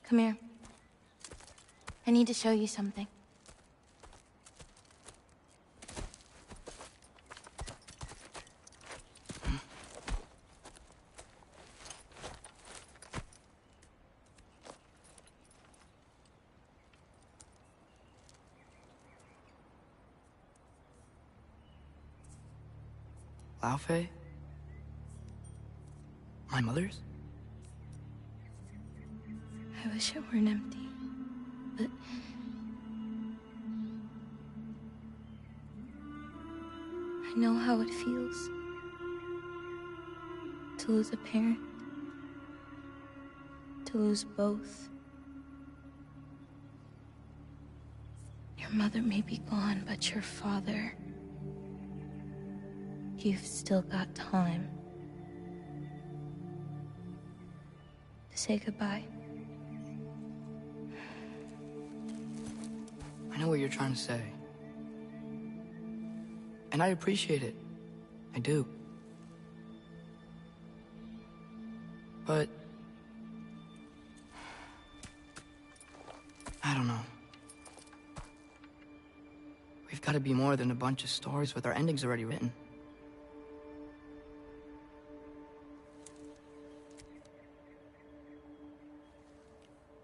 Come here. I need to show you something. Laufey? My mother's? I wish it weren't empty, but... I know how it feels to lose a parent, to lose both. Your mother may be gone, but your father... You've still got time to say goodbye. I know what you're trying to say. And I appreciate it. I do. But... I don't know. We've got to be more than a bunch of stories with our endings already written.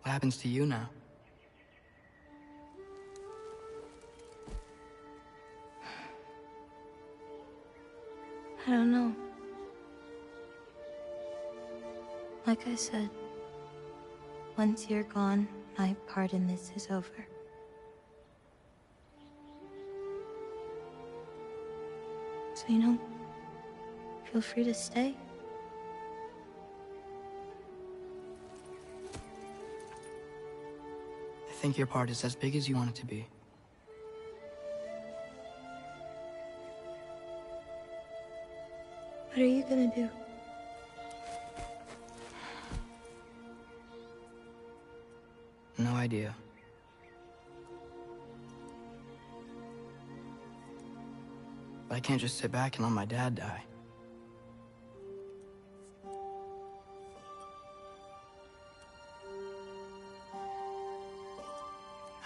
What happens to you now? I don't know. Like I said, once you're gone, my part in this is over. So, feel free to stay. I think your part is as big as you want it to be. What are you gonna do? No idea. But I can't just sit back and let my dad die.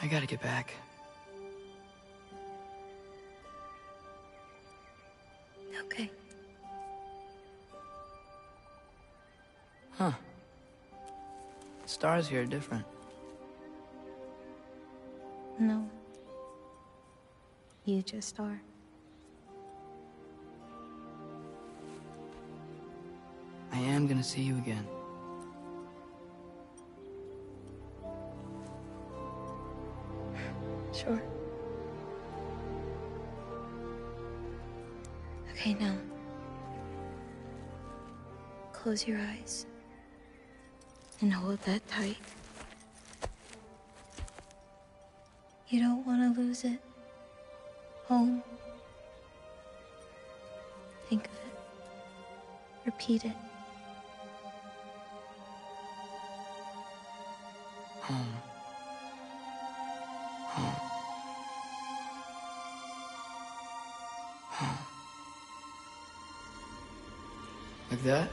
I gotta get back. Okay. Huh. Stars here are different. No. You just are. I am gonna see you again. Sure. Okay, now. Close your eyes. And hold that tight. You don't want to lose it. Home. Think of it. Repeat it. Home. Home. Home. Like that?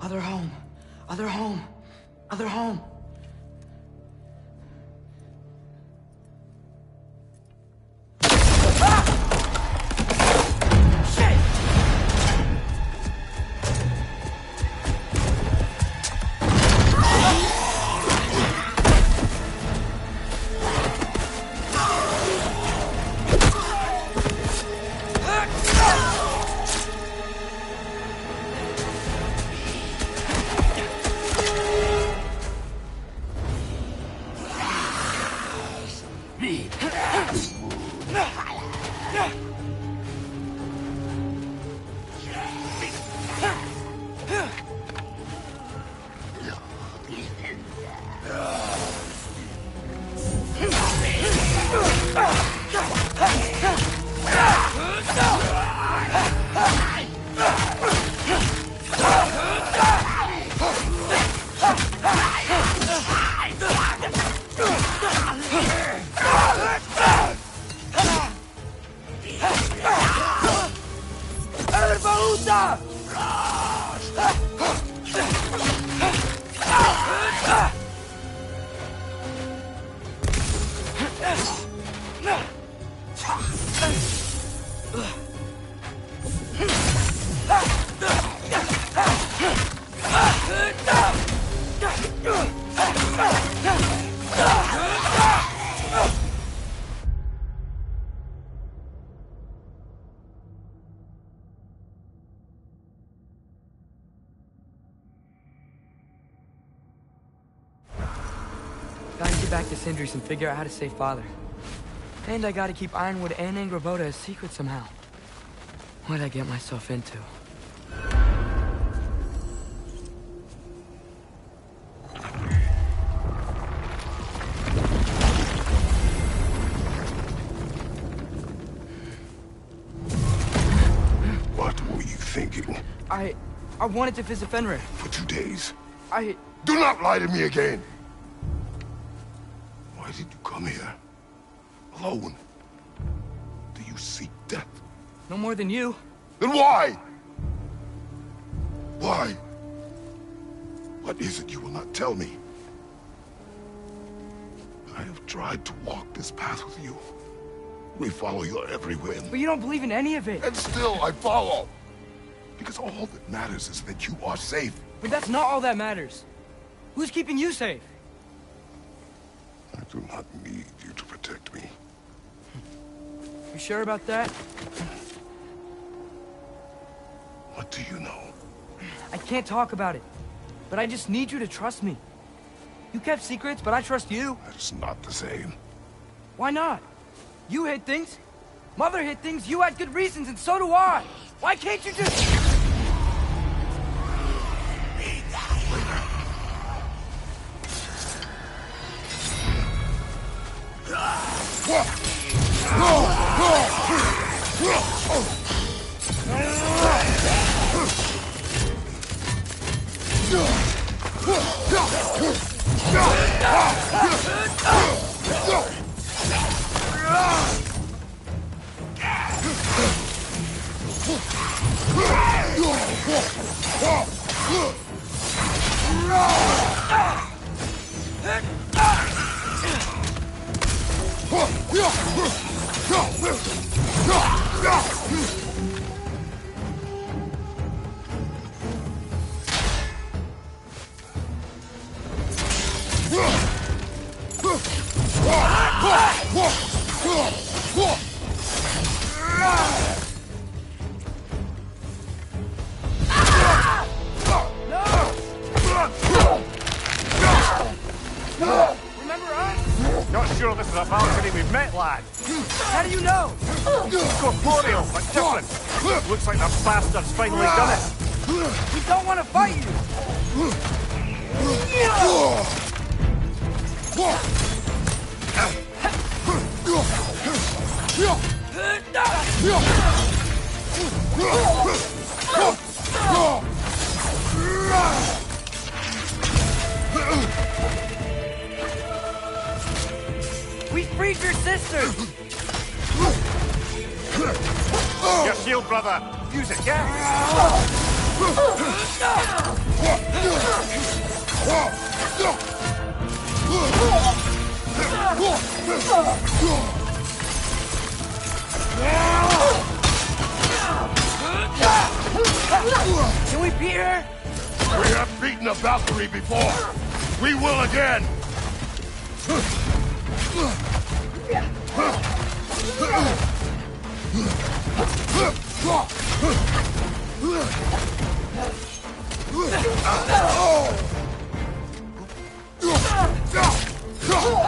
Other home. Other home. Other home. Gotta get back to Sindri's and figure out how to save Father. And I gotta keep Ironwood and Angravoda a secret somehow. What'd I get myself into? What were you thinking? I wanted to visit Fenrir. For 2 days? Do not lie to me again! Why did you come here? Alone? Do you seek death? No more than you. Then why? Why? What is it you will not tell me? I have tried to walk this path with you. We follow your every whim. But you don't believe in any of it. And still I follow. Because all that matters is that you are safe. But that's not all that matters. Who's keeping you safe? I do not need you to protect me. You sure about that? What do you know? I can't talk about it. But I just need you to trust me. You kept secrets, but I trust you. That's not the same. Why not? You hid things. Mother hid things. You had good reasons, and so do I. Why can't you just... Not sure this is a balcony we've met, lad. How do you know? Corporeal, but different. Looks like the bastard's finally done it. We don't want to fight you! We freed your sister! Your shield, brother. Use it, yeah? Can we beat her? We have beaten a Valkyrie before. We will again.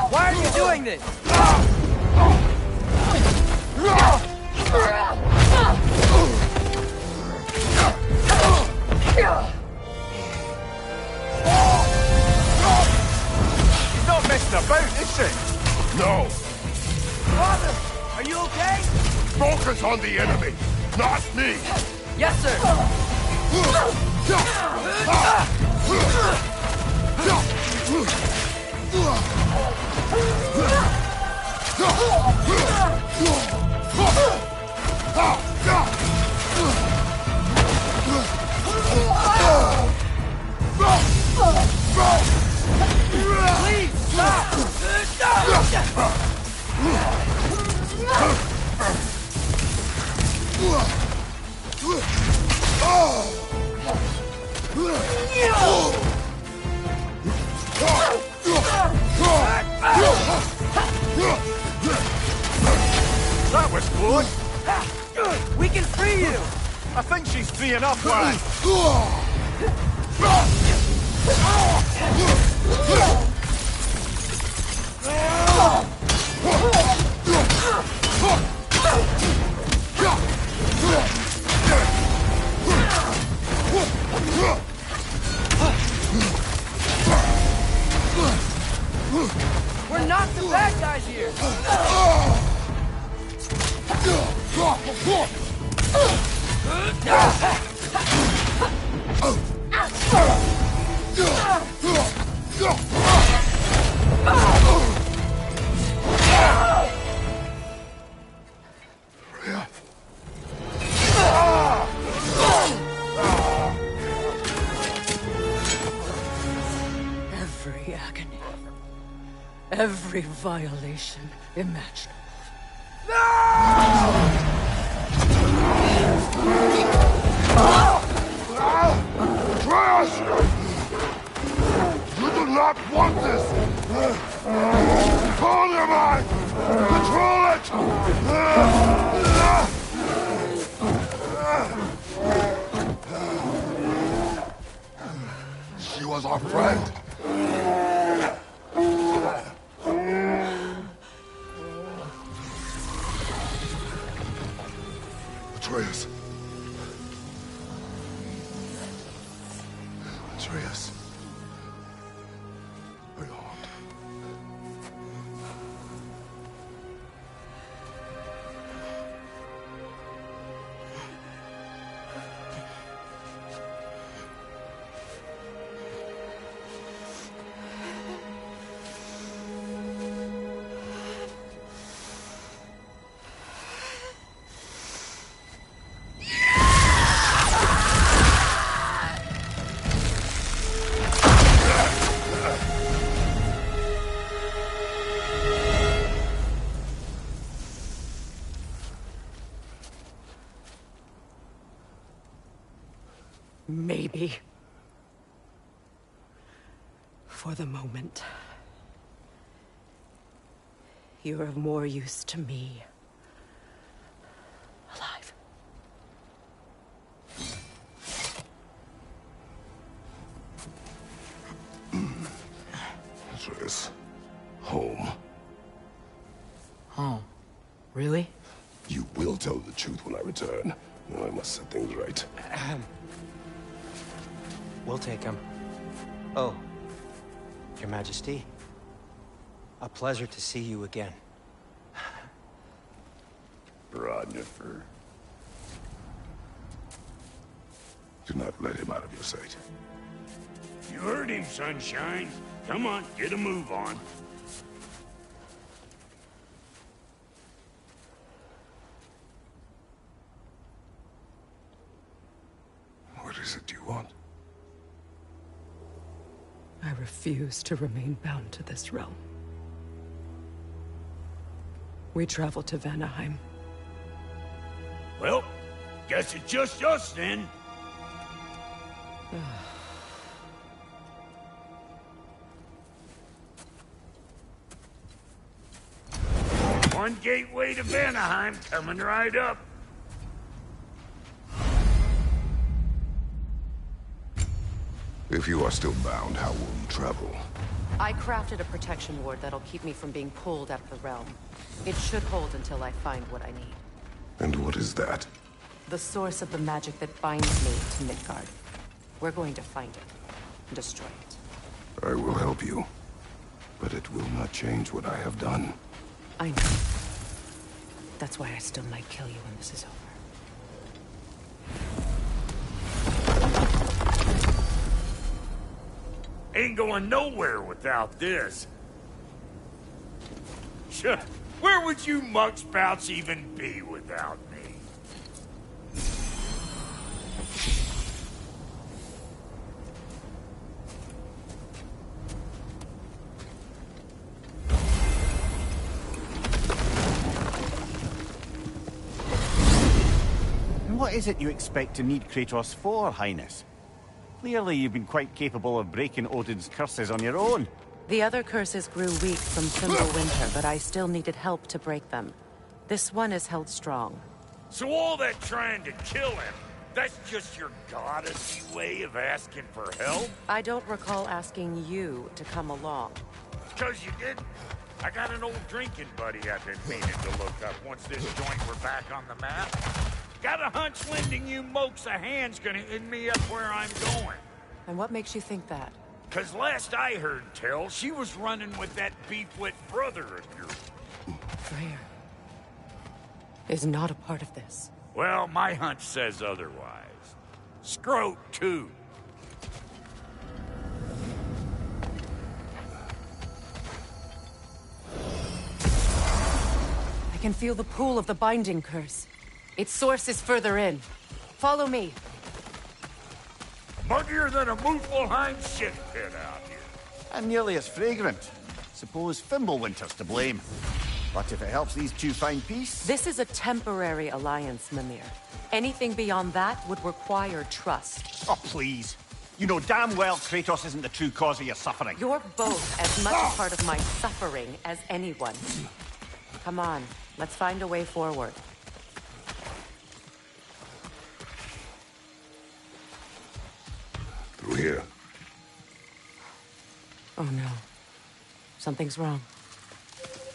Why are you doing this? She's not messing about, is she? No! Father, are you okay? Focus on the enemy, not me! Yes, sir. Please, That was close. we can free you. I think she's free enough, lad. We're not the bad guys here. Every agony. Every violation imaginable. Trash! You do not want this! Control your mind! Control it! She was our friend. Atreus. Atreus. Are you harmed? Maybe. For the moment. You're of more use to me. Alive. Atreus. Home. Oh, really? You will tell the truth when I return. I must set things right. We'll take him. Oh, Your Majesty. A pleasure to see you again. Ragnarok. Do not let him out of your sight. You heard him, Sunshine. Come on, get a move on. What is it you want? I refuse to remain bound to this realm. We travel to Vanaheim. Well, guess it's just us then. One gateway to Vanaheim coming right up. If you are still bound, how will you travel? I crafted a protection ward that'll keep me from being pulled out of the realm. It should hold until I find what I need. And what is that? The source of the magic that binds me to Midgard. We're going to find it and destroy it. I will help you. But it will not change what I have done. I know. That's why I still might kill you when this is over. Ain't going nowhere without this. Sure. Where would you muckspouts even be without me? And what is it you expect to need Kratos for, Highness? Clearly you've been quite capable of breaking Odin's curses on your own. The other curses grew weak from Fimbulwinter, but I still needed help to break them. This one is held strong. So all that trying to kill him, that's just your goddessy way of asking for help? I don't recall asking you to come along. It's 'cause you didn't. I got an old drinking buddy I've been meaning to look up once this joint were back on the map. Got a hunch lending you mokes a hand's gonna end me up where I'm going. And what makes you think that? 'Cause last I heard tell, she was running with that beefwit brother of yours. Freyr is not a part of this. Well, my hunch says otherwise. Scroat, too. I can feel the pull of the binding curse. Its source is further in. Follow me. Muggier than a Muspelheim shit pit out here. And nearly as fragrant. Suppose Fimbulwinter's to blame. But if it helps these two find peace... This is a temporary alliance, Mimir. Anything beyond that would require trust. Oh, please. You know damn well Kratos isn't the true cause of your suffering. You're both as much a part of my suffering as anyone. Come on, let's find a way forward. Through here. Oh no. Something's wrong.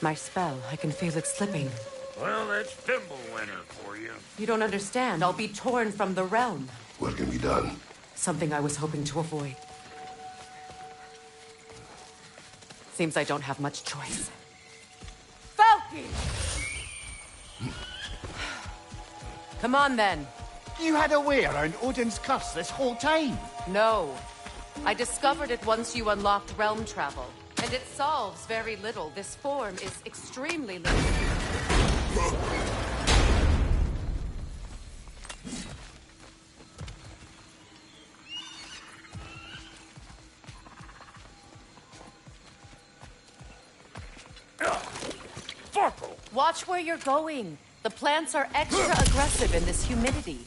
My spell, I can feel it slipping. Well, that's Fimbulwinter for you. You don't understand. I'll be torn from the realm. What can be done? Something I was hoping to avoid. Seems I don't have much choice. Falky! Come on, then. You had a way around Odin's curse this whole time. No. I discovered it once you unlocked realm travel. And it solves very little. This form is extremely limited. Fuckle! Watch where you're going. The plants are extra aggressive in this humidity.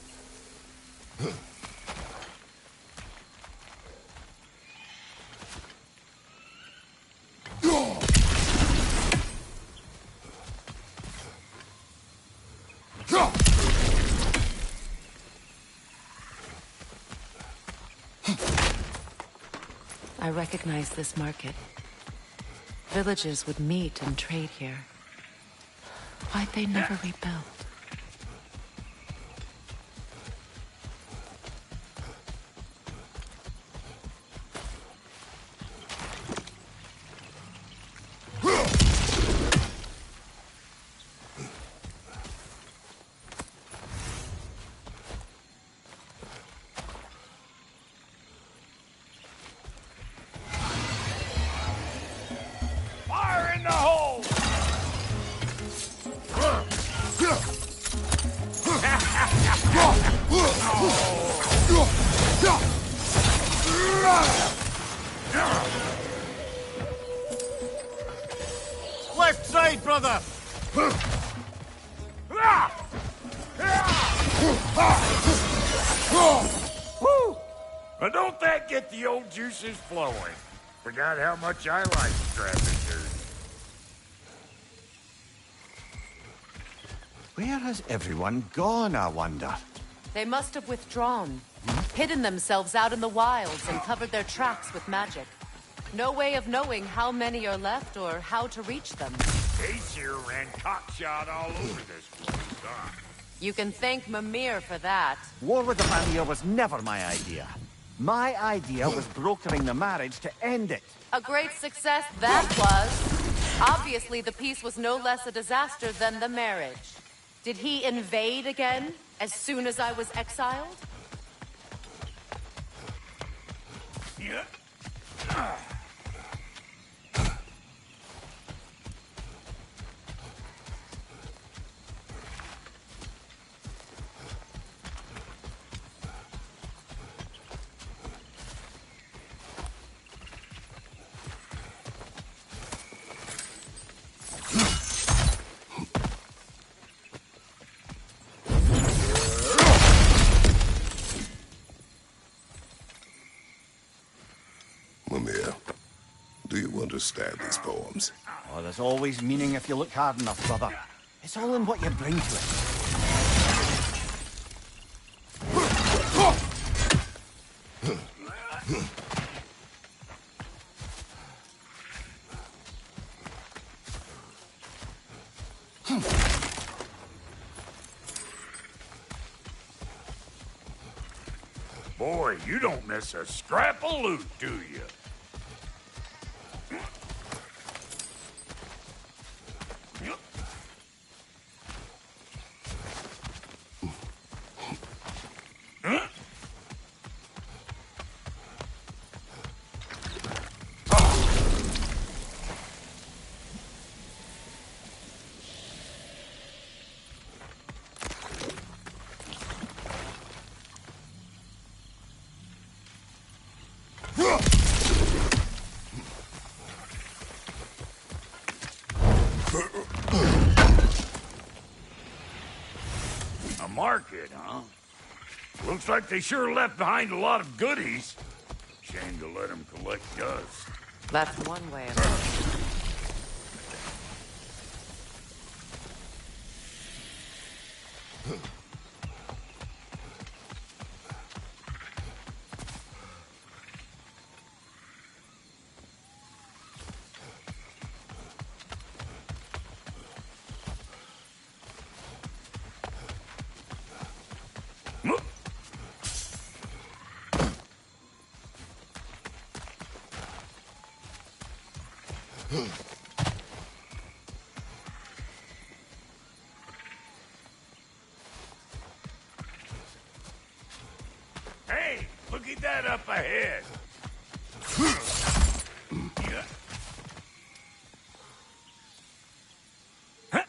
I recognize this market. Villages would meet and trade here. Why'd they never rebuild? Fire in the hole! Left side, brother! Woo! Now don't that get the old juices flowing? Forgot how much I like scrapping dirt. Where has everyone gone, I wonder? They must have withdrawn, hidden themselves out in the wilds and covered their tracks with magic. No way of knowing how many are left or how to reach them. Aesir ran cockshot all over this place, huh? You can thank Mimir for that. War with the Vanir was never my idea. My idea was brokering the marriage to end it. A great success that was. Obviously, the peace was no less a disaster than the marriage. Did he invade again, as soon as I was exiled? Yeah. Mimir, do you understand these poems? Oh, there's always meaning if you look hard enough, brother. It's all in what you bring to it. Boy, you don't miss a scrap of loot, do you? A market, huh? Looks like they sure left behind a lot of goodies. Shame to let them collect dust. That's one way of it. Hey, look at that up ahead. Yeah. Huh?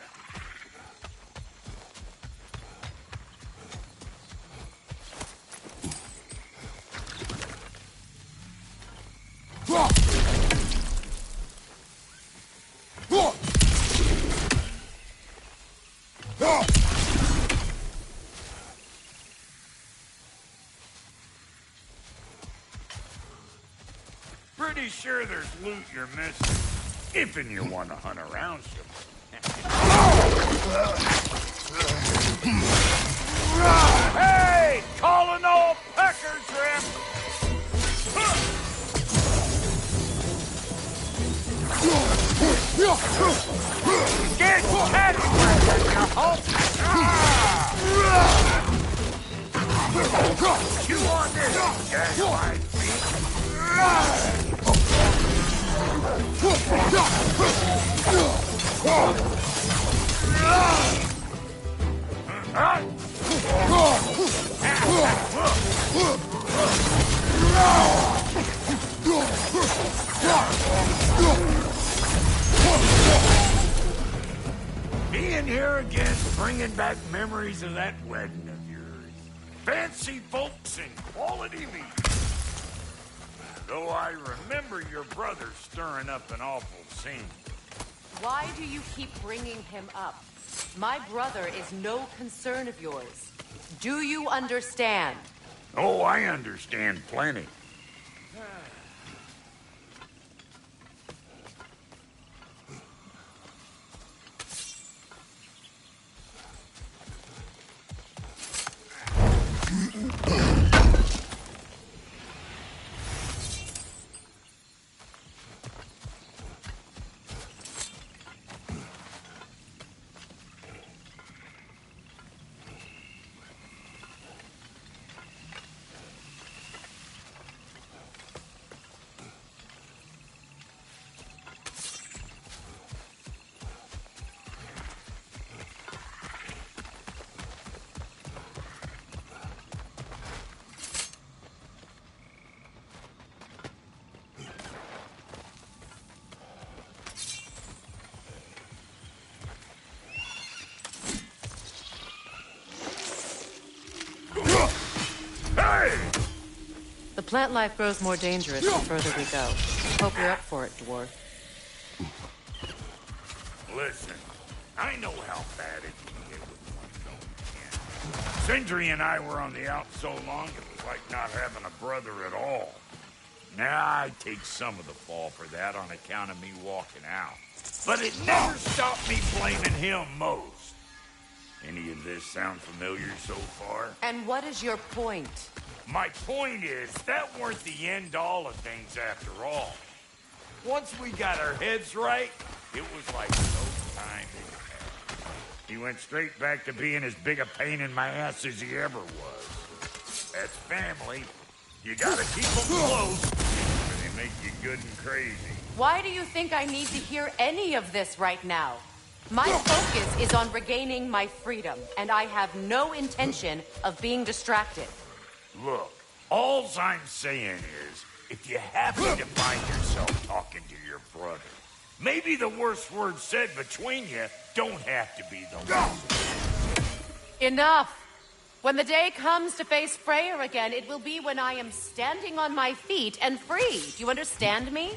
Pretty sure there's loot you're missing. If and you want to hunt around some. Hey! Calling all pecker shrimp! Get anywhere, you hope! You want this, gaslight feet? Being here again, bringing back memories of that wedding of yours. Fancy folks and quality meat. Though I remember your brother stirring up an awful scene. Why do you keep bringing him up? My brother is no concern of yours. Do you understand? Oh, I understand plenty. Plant life grows more dangerous the further we go. Hope you're up for it, dwarf. Listen, I know how bad it can get with one going in. Sindri and I were on the out so long, it was like not having a brother at all. Now I take some of the fall for that on account of me walking out. But it never stopped me blaming him most. Any of this sound familiar so far? And what is your point? My point is, that weren't the end-all of things after all. Once we got our heads right, it was like no time in hell. He went straight back to being as big a pain in my ass as he ever was. That's family. You gotta keep them close, or they make you good and crazy. Why do you think I need to hear any of this right now? My focus is on regaining my freedom, and I have no intention of being distracted. Look, all I'm saying is, if you happen to find yourself talking to your brother, maybe the worst words said between you don't have to be the last. Enough! When the day comes to face Freyr again, it will be when I am standing on my feet and free. Do you understand me?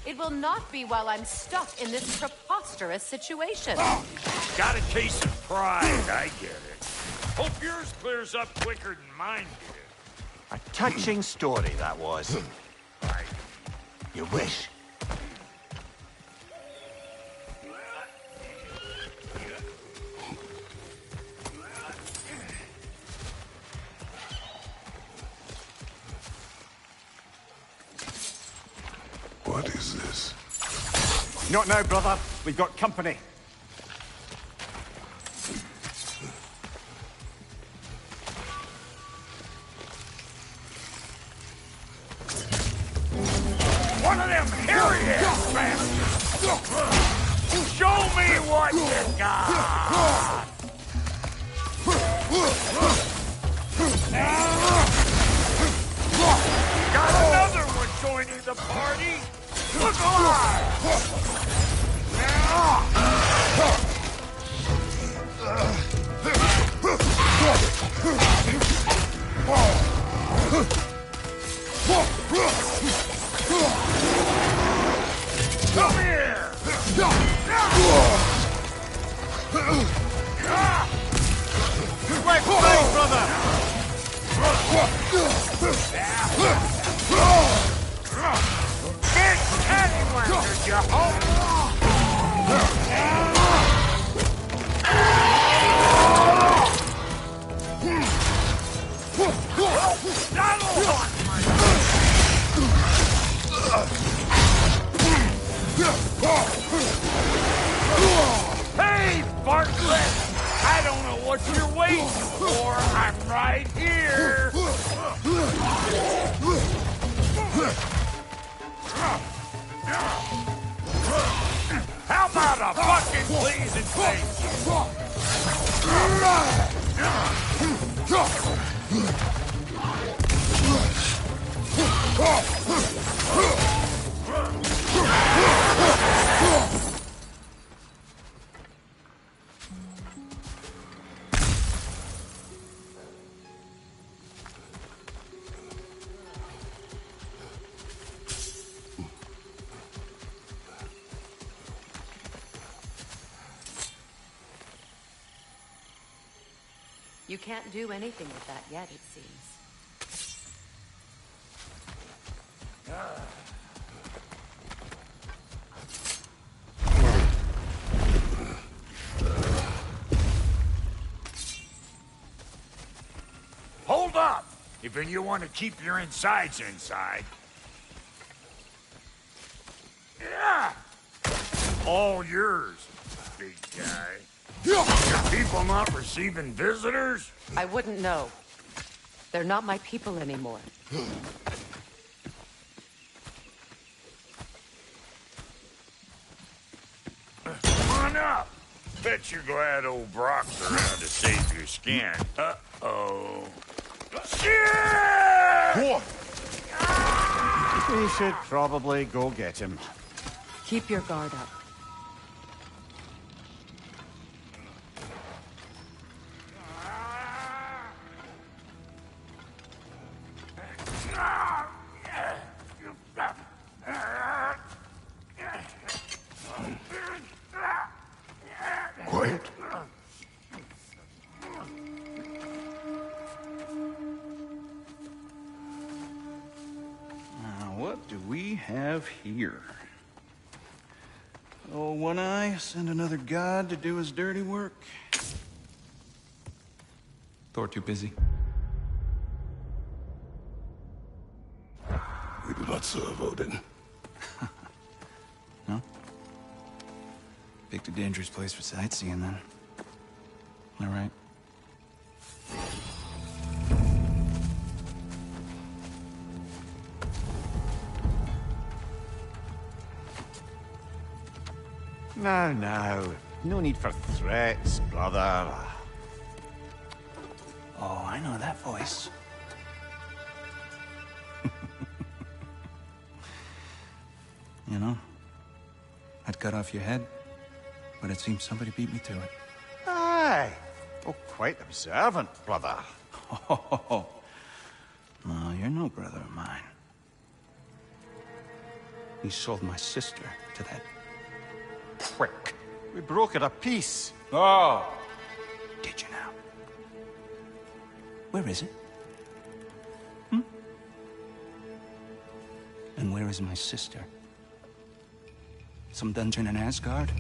It will not be while I'm stuck in this preposterous situation. Got a case of pride, I get it. Hope yours clears up quicker than mine did. A touching story, that was. Right. You wish. What is this? Not now, brother. We've got company. One of them hairy-ass bastards! Show me what you got! Got another one joining the party! Look alive! Come here! Quick, brother! Get cattywankers, you Hey, Bartlett! I don't know what you're waiting for. I'm right here. How about a fucking please and thank You can't do anything with that yet, it seems. Hold up! If you want to keep your insides inside. Yeah! All yours, big guy. Are people not receiving visitors? I wouldn't know. They're not my people anymore. Come on up. Bet you're glad old Brock's around to save your skin. Uh-oh. Shit! We should probably go get him. Keep your guard up. have here? Oh, One Eye, send another god to do his dirty work. Thor too busy. We do not serve Odin. No? Picked a dangerous place for sightseeing, then. All right. Now. No need for threats, brother. Oh, I know that voice. You know, I'd cut off your head, but it seems somebody beat me to it. Aye. Oh, quite observant, brother. Oh, no, you're no brother of mine. You sold my sister to that prick. We broke it a piece. Oh! Did you now? Where is it? And where is my sister? Some dungeon in Asgard?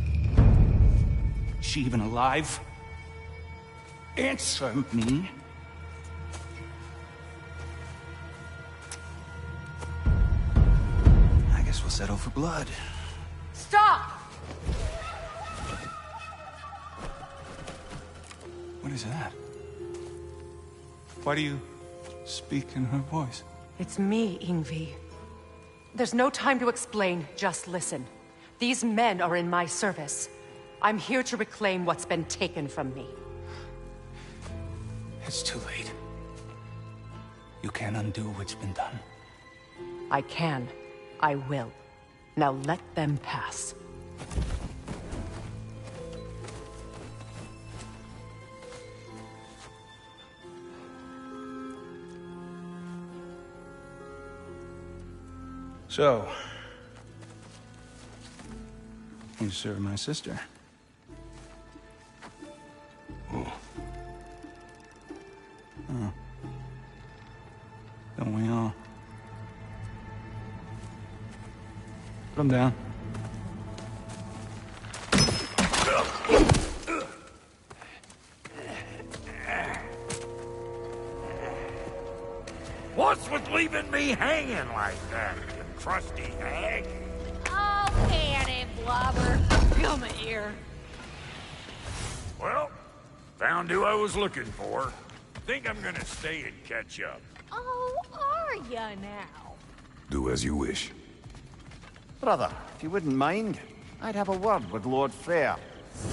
Is she even alive? Answer me. I guess we'll settle for blood. Stop! What is that? Why do you speak in her voice? It's me, Ingvi. There's no time to explain, just listen. These men are in my service. I'm here to reclaim what's been taken from me. It's too late. You can't undo what's been done. I can. I will. Now let them pass. So, you serve my sister. Oh. Oh. Don't we all? Put him down. What's with leaving me hanging like that, you crusty hag? Oh, cannon blubber. Come here. Well, found who I was looking for. Think I'm gonna stay and catch up. Oh, are ya now? Do as you wish. Brother, if you wouldn't mind, I'd have a word with Lord Freyr. What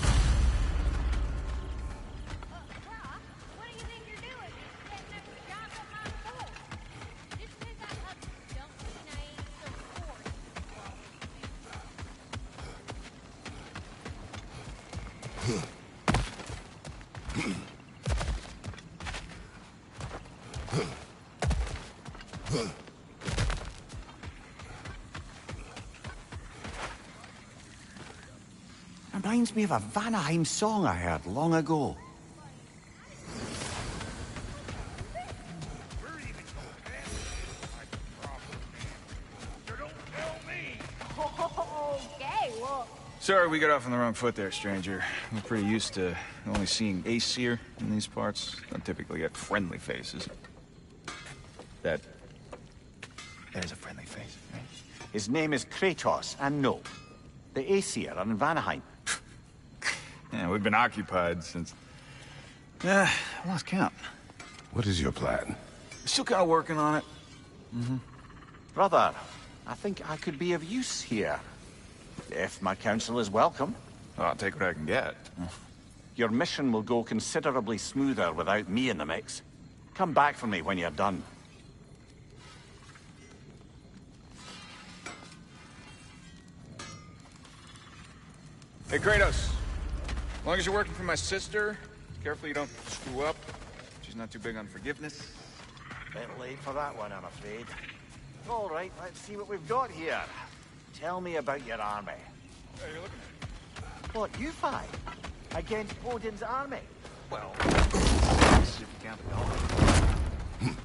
do you think you're doing? Setting up a job on my fort. Just because I don't mean I ain't still Reminds me of a Vanaheim song I heard long ago. We're even going past like a proper man. So don't tell me. Okay, well, Sorry we got off on the wrong foot there, stranger. We're pretty used to only seeing Aesir in these parts. Don't typically get friendly faces. That is a friendly face, right? His name is Kratos, and no, the Aesir are in Vanaheim. Yeah, we've been occupied since... I lost count. What is your plan? Still kind of working on it. Brother, I think I could be of use here. If my counsel is welcome. Well, I'll take what I can get. Your mission will go considerably smoother without me in the mix. Come back for me when you're done. Hey, Kratos. As long as you're working for my sister, careful you don't screw up. She's not too big on forgiveness. Bit late for that one, I'm afraid. All right, let's see what we've got here. Tell me about your army. Hey, you're looking at me. What, you fight? Against Odin's army? Well, if you count the dollar.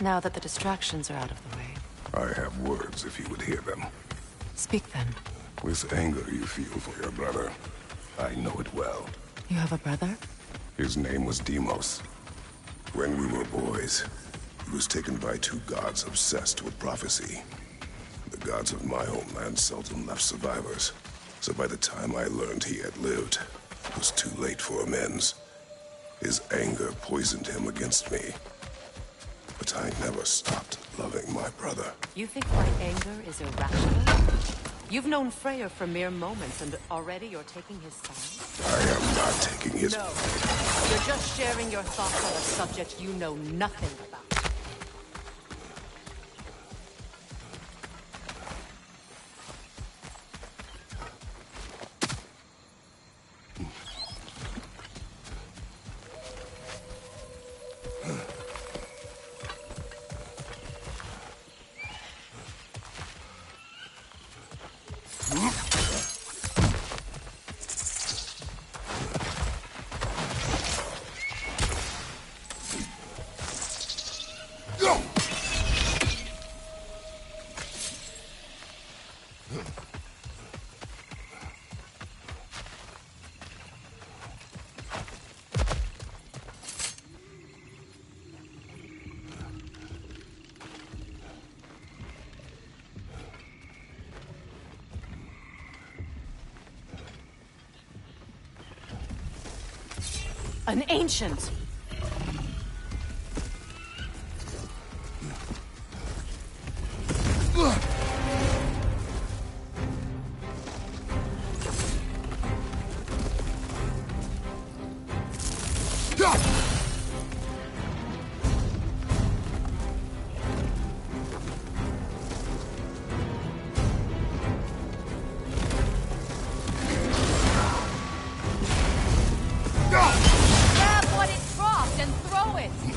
Now that the distractions are out of the way. I have words if you would hear them. Speak then. With anger you feel for your brother. I know it well. You have a brother? His name was Deimos. When we were boys, he was taken by two gods obsessed with prophecy. The gods of my homeland seldom left survivors. So by the time I learned he had lived, it was too late for amends. His anger poisoned him against me. But I never stopped loving my brother. You think my anger is irrational? You've known Freyr for mere moments, and already you're taking his side? I am not taking his... No. You're just sharing your thoughts on a subject you know nothing about. An ancient! Grab what it dropped and throw it!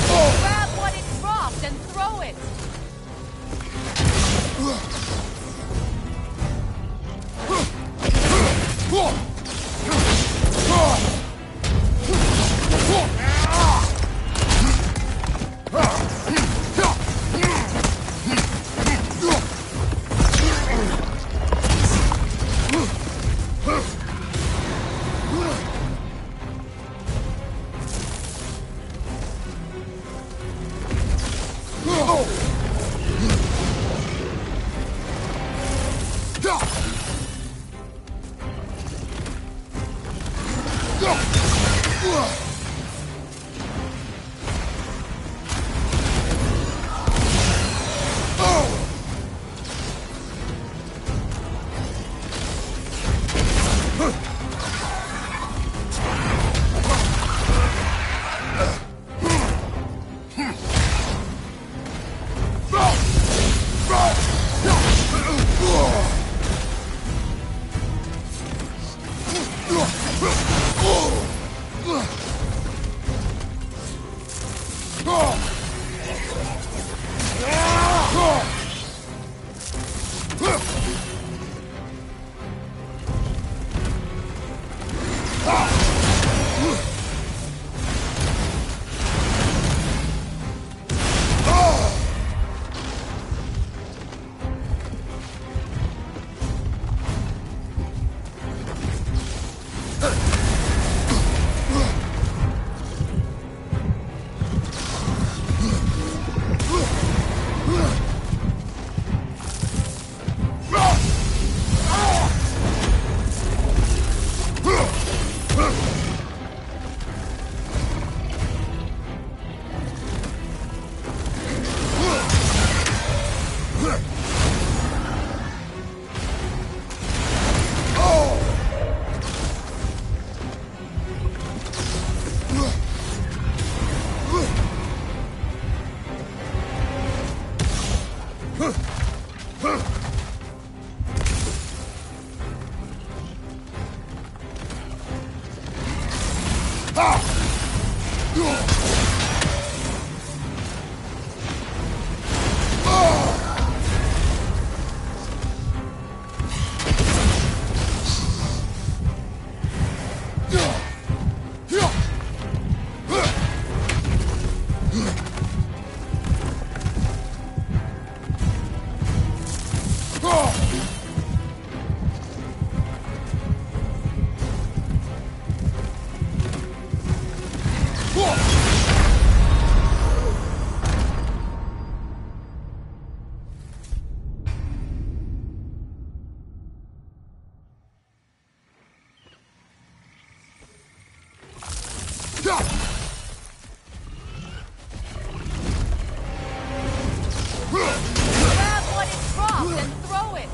Grab what it dropped and throw it! Grab what is dropped and throw it!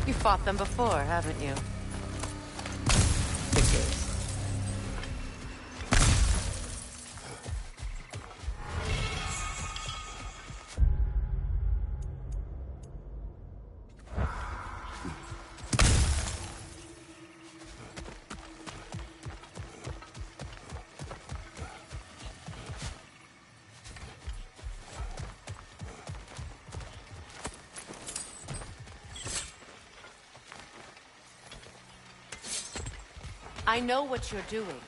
You fought them before, haven't you? I know what you're doing.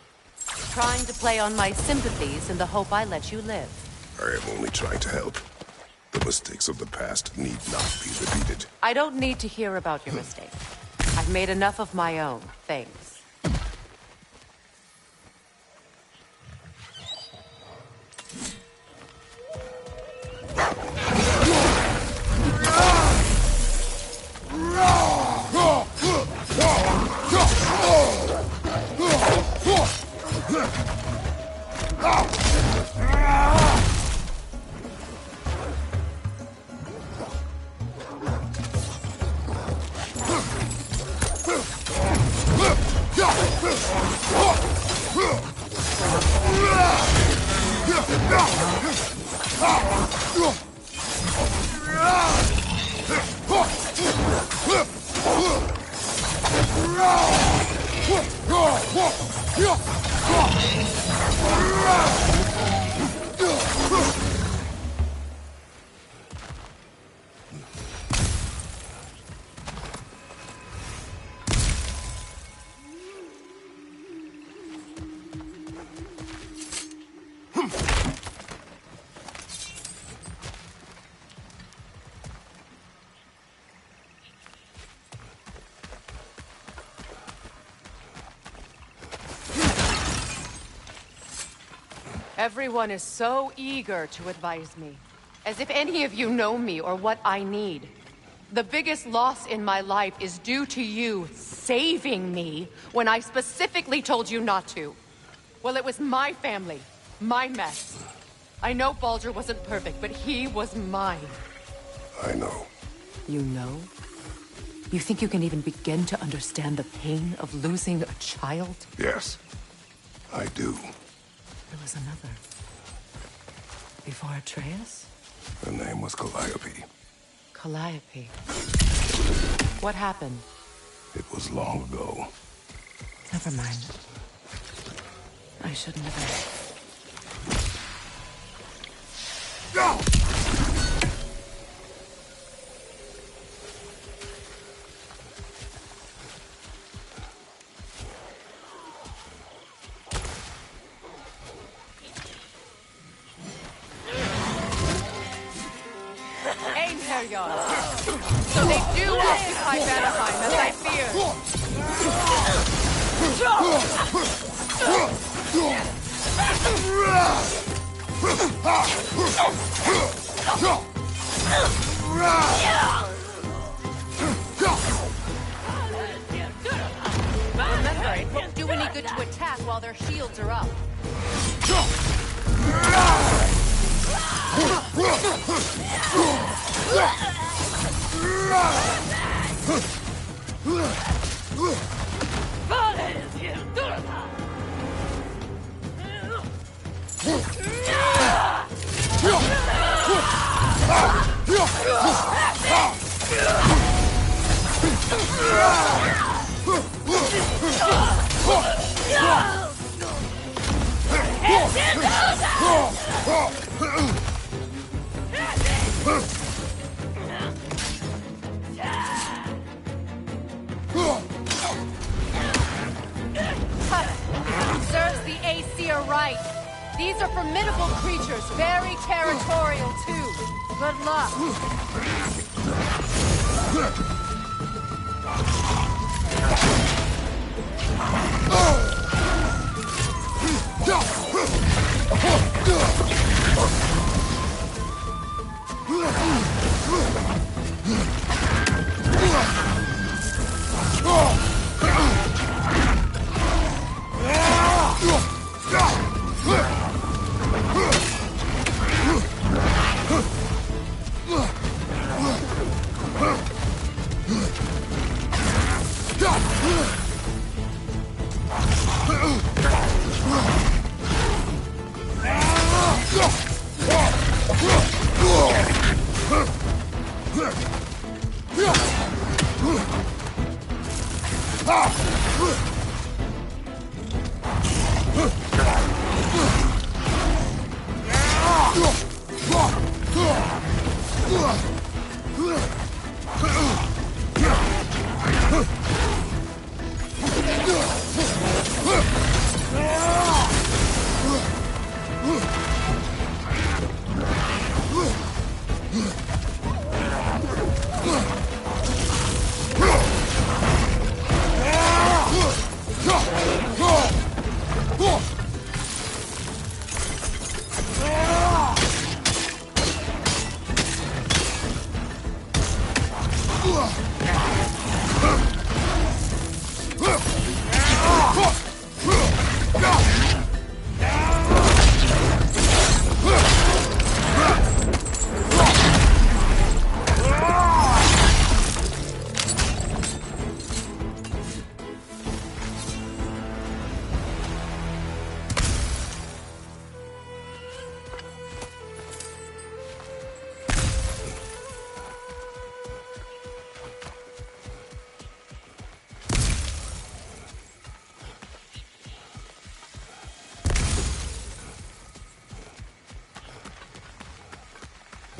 Trying to play on my sympathies in the hope I let you live. I am only trying to help. The mistakes of the past need not be repeated. I don't need to hear about your mistakes. I've made enough of my own. Thanks. Everyone is so eager to advise me, as if any of you know me or what I need. The biggest loss in my life is due to you saving me when I specifically told you not to. Well, it was my family, my mess. I know Baldur wasn't perfect, but he was mine. I know. You know? You think you can even begin to understand the pain of losing a child? Yes, I do. There was another. Before Atreus? Her name was Calliope. Calliope. What happened? It was long ago. Never mind. I shouldn't have asked. Go! So they do occupy Vanaheim, as I feared. Remember, it won't do any good to attack while their shields are up. Serves the Aesir right. These are formidable creatures, very territorial too. Good luck.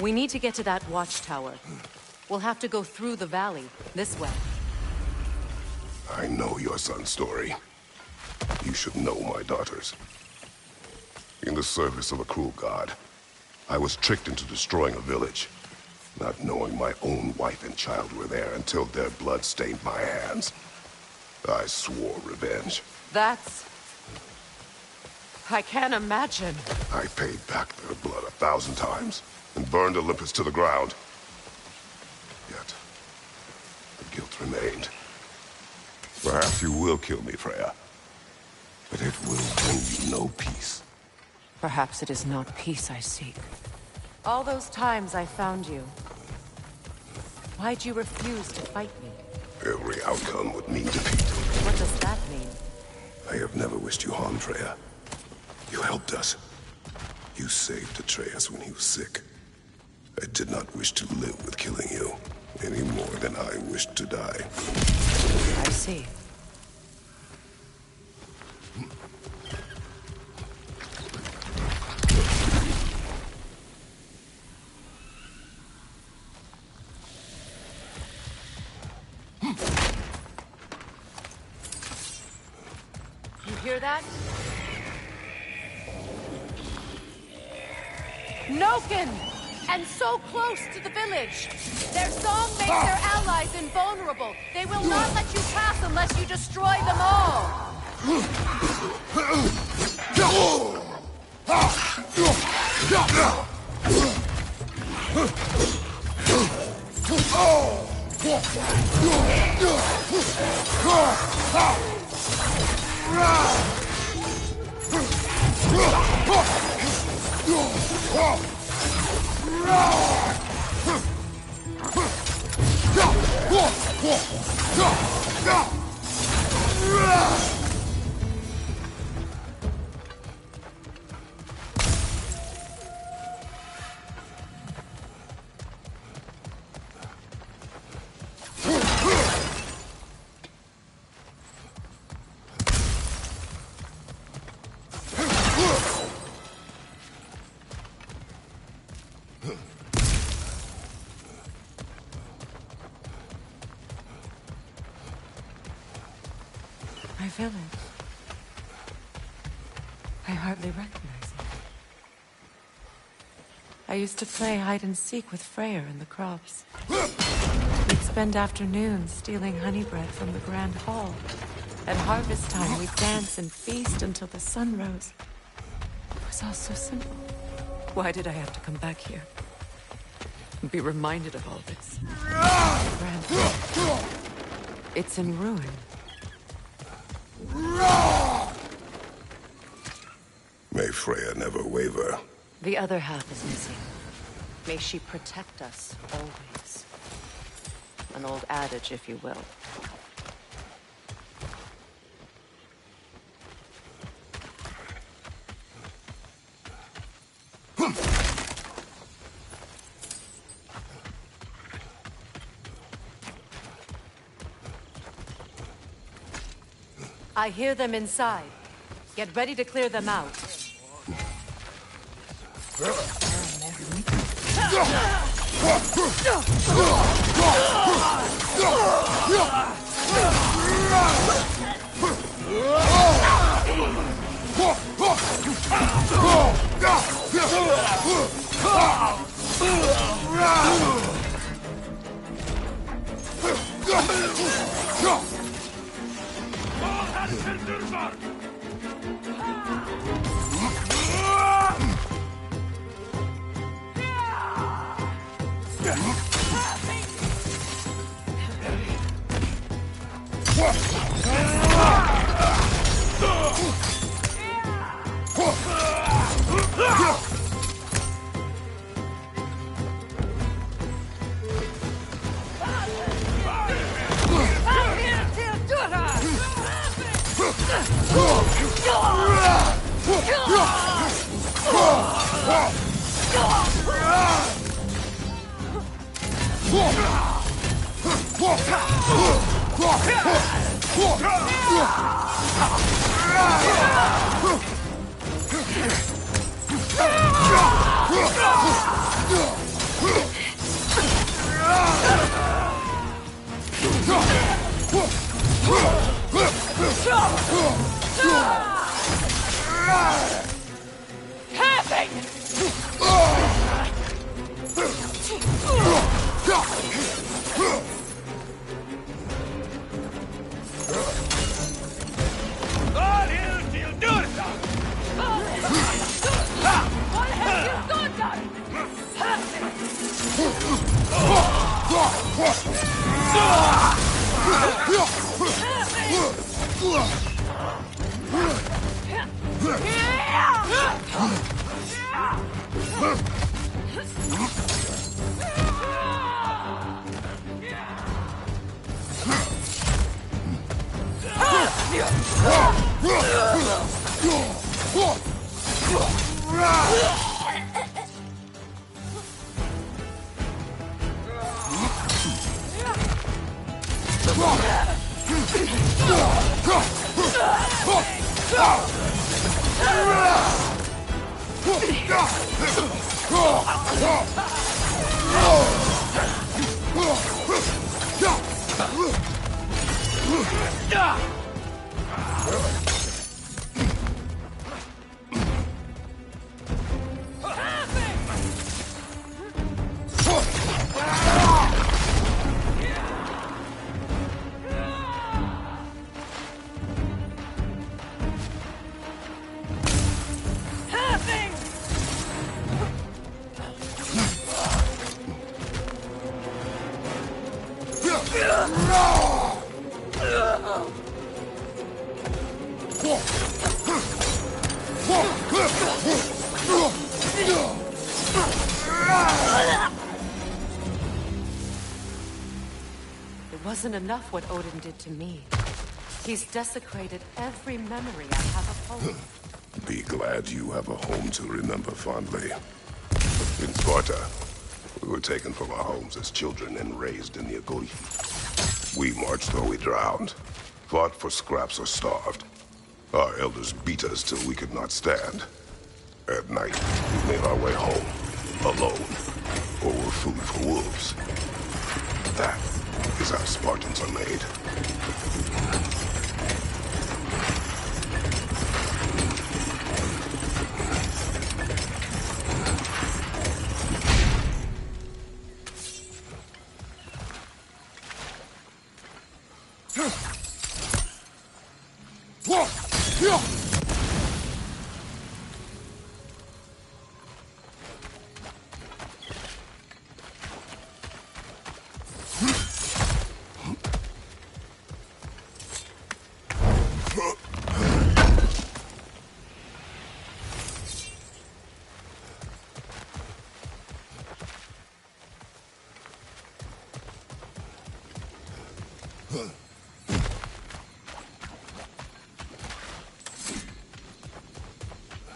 We need to get to that watchtower. We'll have to go through the valley, this way. I know your son's story. You should know my daughter's. In the service of a cruel god, I was tricked into destroying a village, not knowing my own wife and child were there until their blood stained my hands. I swore revenge. That's... I can't imagine. I paid back their blood 1,000 times and burned Olympus to the ground. Yet, the guilt remained. Perhaps you will kill me, Freya, but it will bring you no peace. Perhaps it is not peace I seek. All those times I found you, why'd you refuse to fight me? Every outcome would mean defeat. What does that mean? I have never wished you harm, Freya. You helped us. You saved Atreus when he was sick. I did not wish to live with killing you, any more than I wished to die. I see. You hear that? Noken! And so close to the village! Their song makes their allies invulnerable. They will not let you pass unless you destroy them all! My village. I hardly recognize it. I used to play hide and seek with Freyr in the crops. We'd spend afternoons stealing honey bread from the Grand Hall. At harvest time, we'd dance and feast until the sun rose. It was all so simple. Why did I have to come back here? And be reminded of all this? The Grand Hall. It's in ruin. May Freya never waver. The other half is missing. May she protect us always. An old adage, if you will. I hear them inside. Get ready to clear them out. It wasn't enough what Odin did to me. He's desecrated every memory I have of home. Be glad you have a home to remember fondly. In Sparta, we were taken from our homes as children and raised in the Agoi. We marched or we drowned, fought for scraps or starved. Our elders beat us till we could not stand. At night, we made our way home, alone, or were food for wolves. That is how Spartans are made.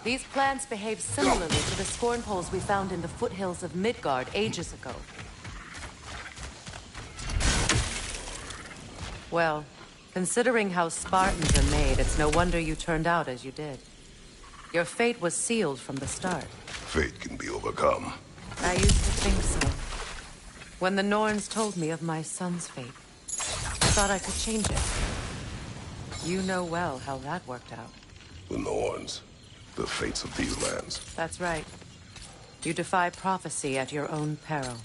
These plants behave similarly to the scorn poles we found in the foothills of Midgard ages ago. Well, considering how Spartans are made, it's no wonder you turned out as you did. Your fate was sealed from the start. Fate can be overcome. I used to think so. When the Norns told me of my son's fate, I thought I could change it. You know well how that worked out. The Norns. The fates of these lands. That's right. You defy prophecy at your own peril.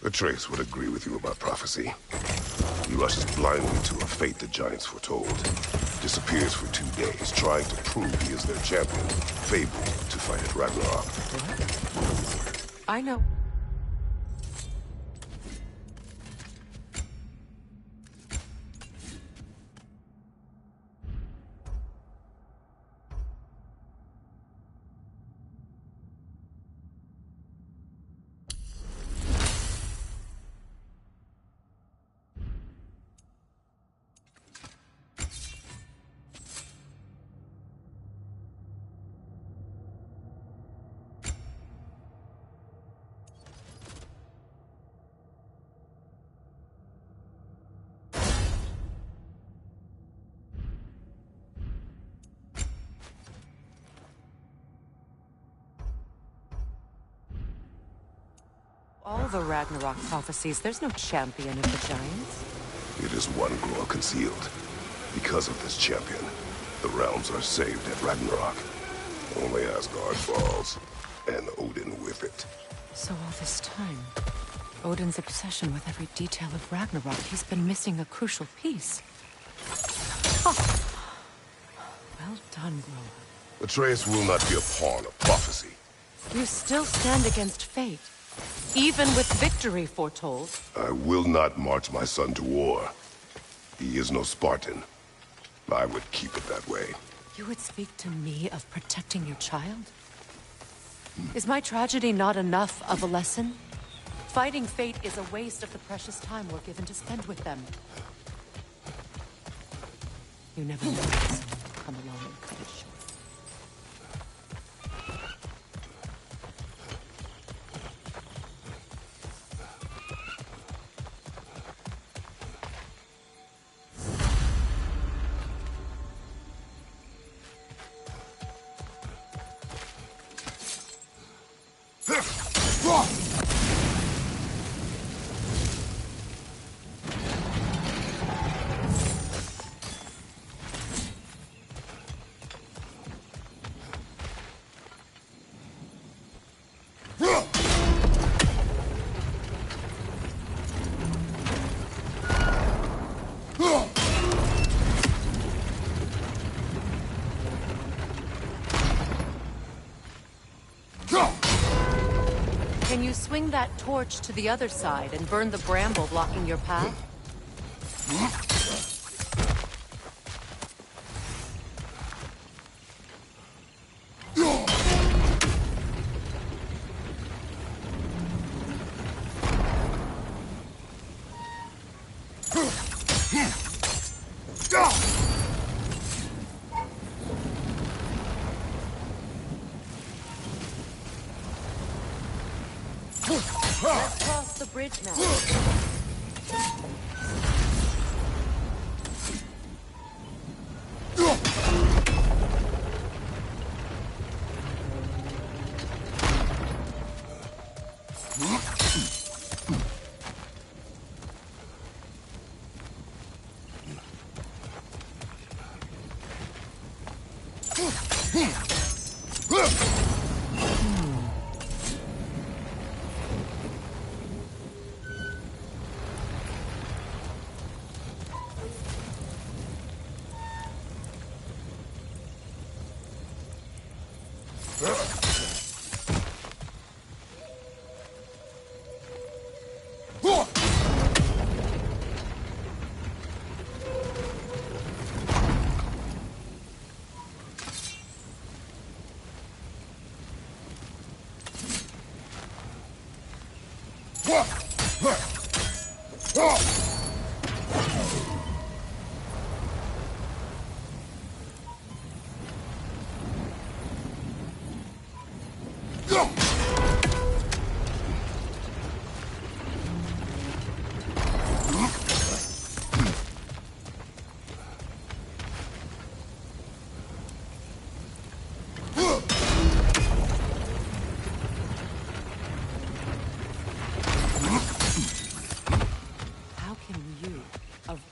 Atreus would agree with you about prophecy. He rushes blindly to a fate the giants foretold. Disappears for 2 days, trying to prove he is their champion, fabled to fight at Ragnarok. I know. All the Ragnarok prophecies, there's no champion of the giants. It is one glow concealed. Because of this champion, the realms are saved at Ragnarok. Only Asgard falls, and Odin with it. So all this time, Odin's obsession with every detail of Ragnarok, he's been missing a crucial piece. Oh. Well done, Groa. Atreus will not be a pawn of prophecy. You still stand against fate, even with victory foretold. I will not march my son to war. He is no Spartan. I would keep it that way. You would speak to me of protecting your child? Is my tragedy not enough of a lesson? Fighting fate is a waste of the precious time we're given to spend with them. You never know when someone will come along and cut it short. Can you swing that torch to the other side and burn the bramble blocking your path? Let's cross the bridge now.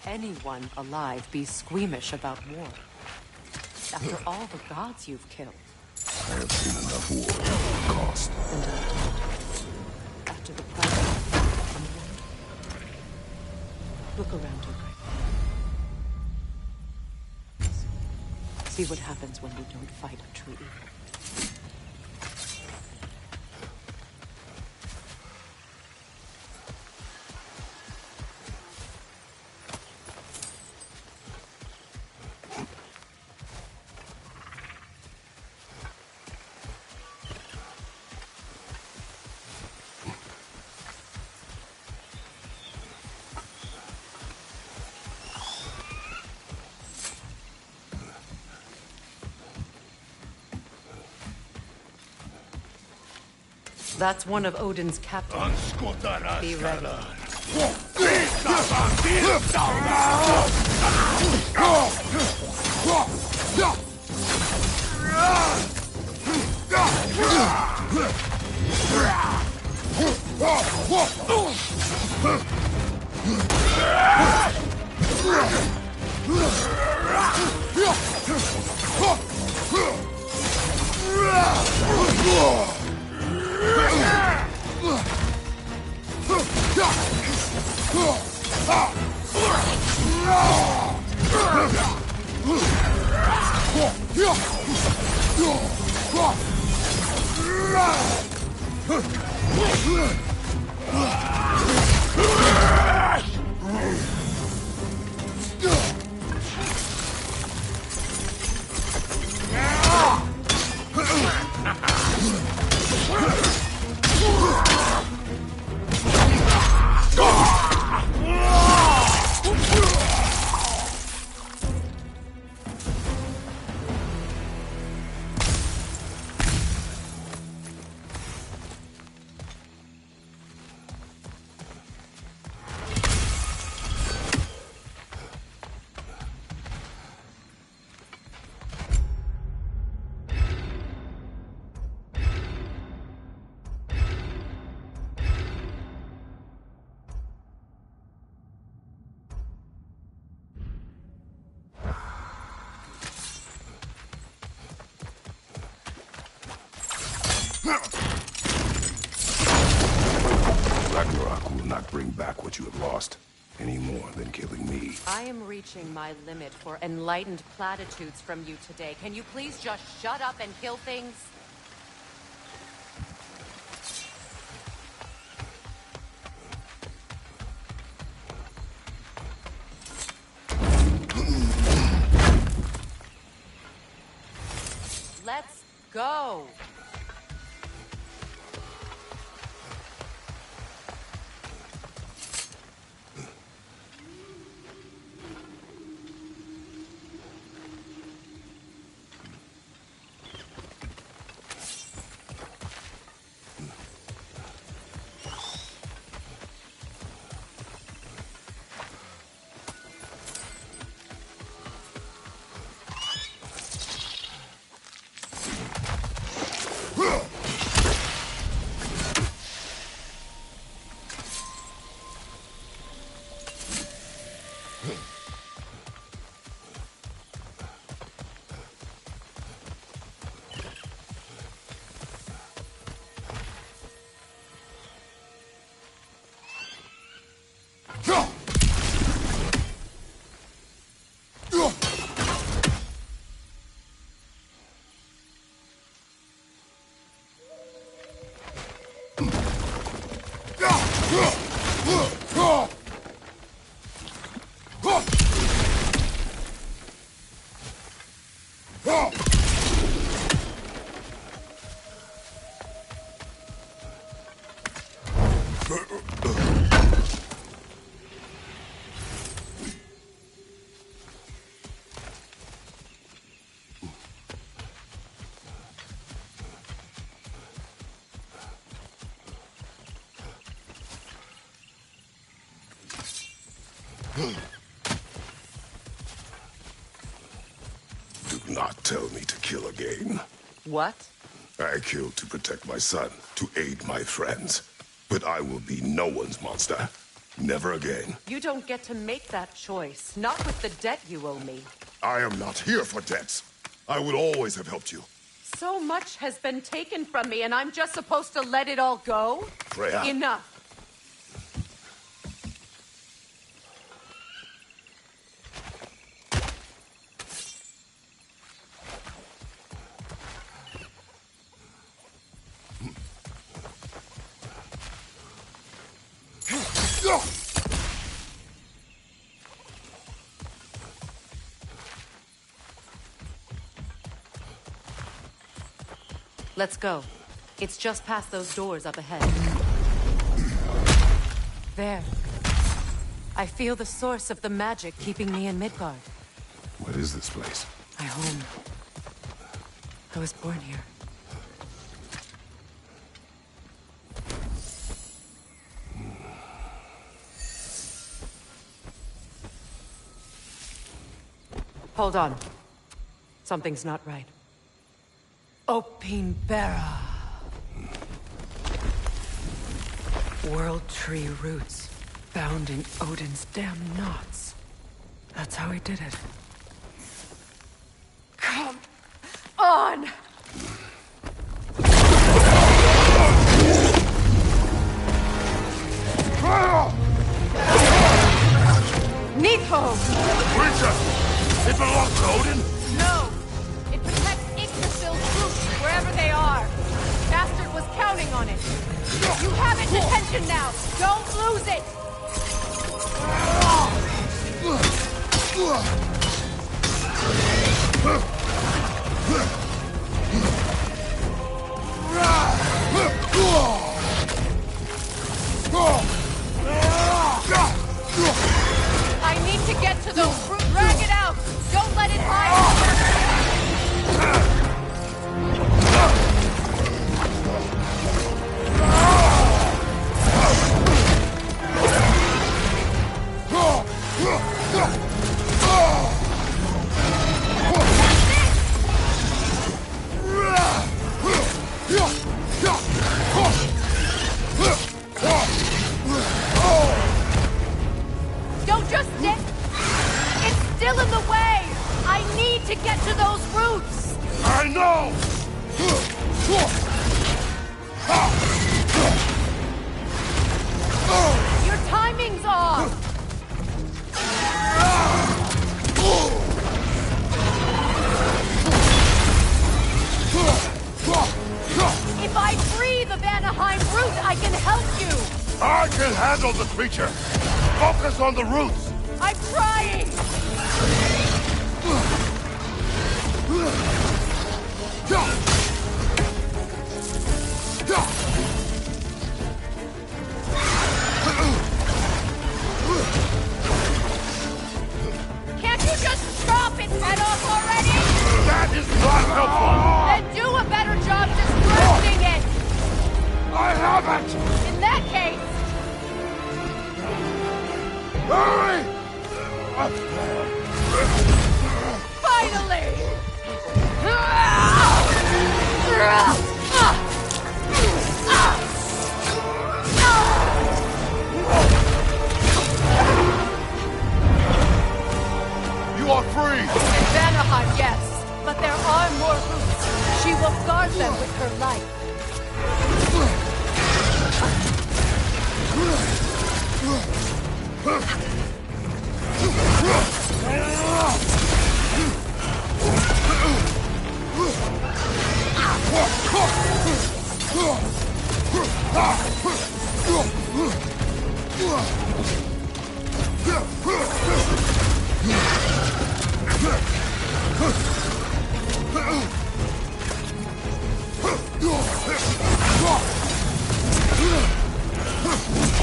Anyone alive be squeamish about war? After all the gods you've killed. I have seen enough war at the cost. And after the price of someone, look around you right now. See what happens when we don't fight a true evil. That's one of Odin's captains. Be ready. Ragnarok will not bring back what you have lost, any more than killing me. I am reaching my limit for enlightened platitudes from you today. Can you please just shut up and kill things? Let's go! Do not tell me to kill again. What? I killed to protect my son, to aid my friends. But I will be no one's monster. Never again. You don't get to make that choice. Not with the debt you owe me. I am not here for debts. I would always have helped you. So much has been taken from me, and I'm just supposed to let it all go? Freya. Enough. Let's go. It's just past those doors up ahead. There. I feel the source of the magic keeping me in Midgard. What is this place? My home. I was born here. Hold on. Something's not right. Opinbera. World tree roots bound in Odin's damn knots. That's how he did it. Come on! Nito! Princess! It belongs to Odin? No! attention now! Don't lose it! I need to get to those roots. Drag it out! Don't let it hide! Don't just stick! It's still in the way! I need to get to those roots! I know! Your timing's off! If I free the Vanaheim root, I can help you! I can handle the creature! Focus on the roots! I'm trying! Can't you just chop its head off already? That is not helpful! Then do a better job distracting it! I haven't! In that case... Hurry! Finally! You are free! In Vanaheim, yes. But there are more roots. She will guard them with her life.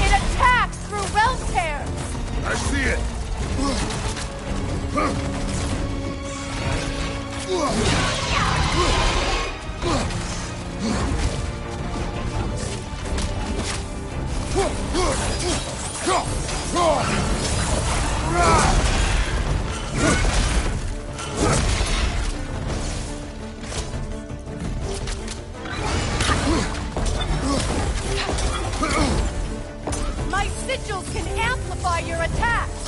It attacks through realm tears! I see it! My sigils can amplify your attacks!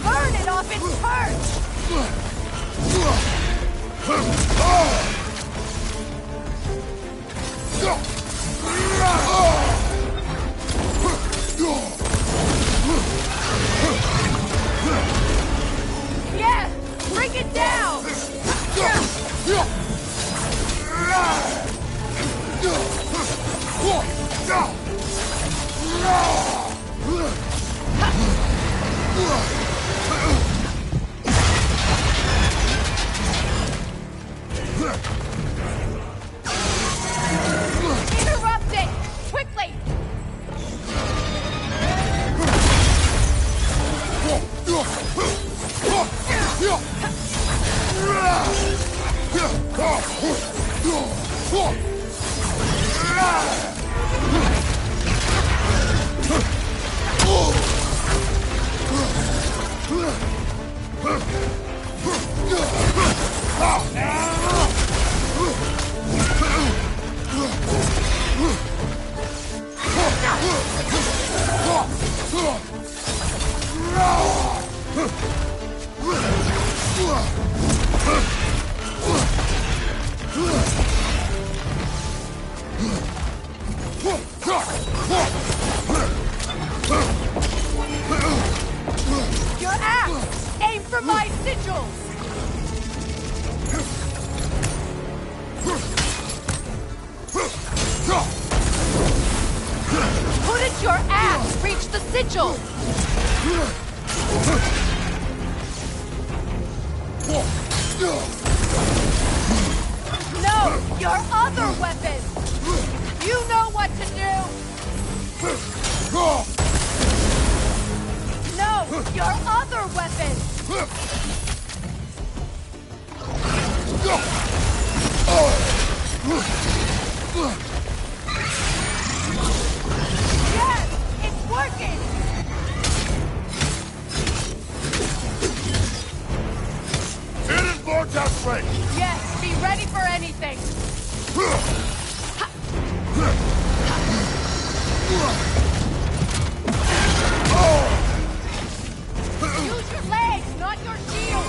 Burn it off its perch! Yes! Bring it down! Interrupt it! Quickly! Your axe! Aim for my sigils! satchel! No! Your other weapon! You know what to do! No! Your other weapon! Yes! It's working! It is Vortex Ray! Yes, be ready for anything! Use your legs, not your shield!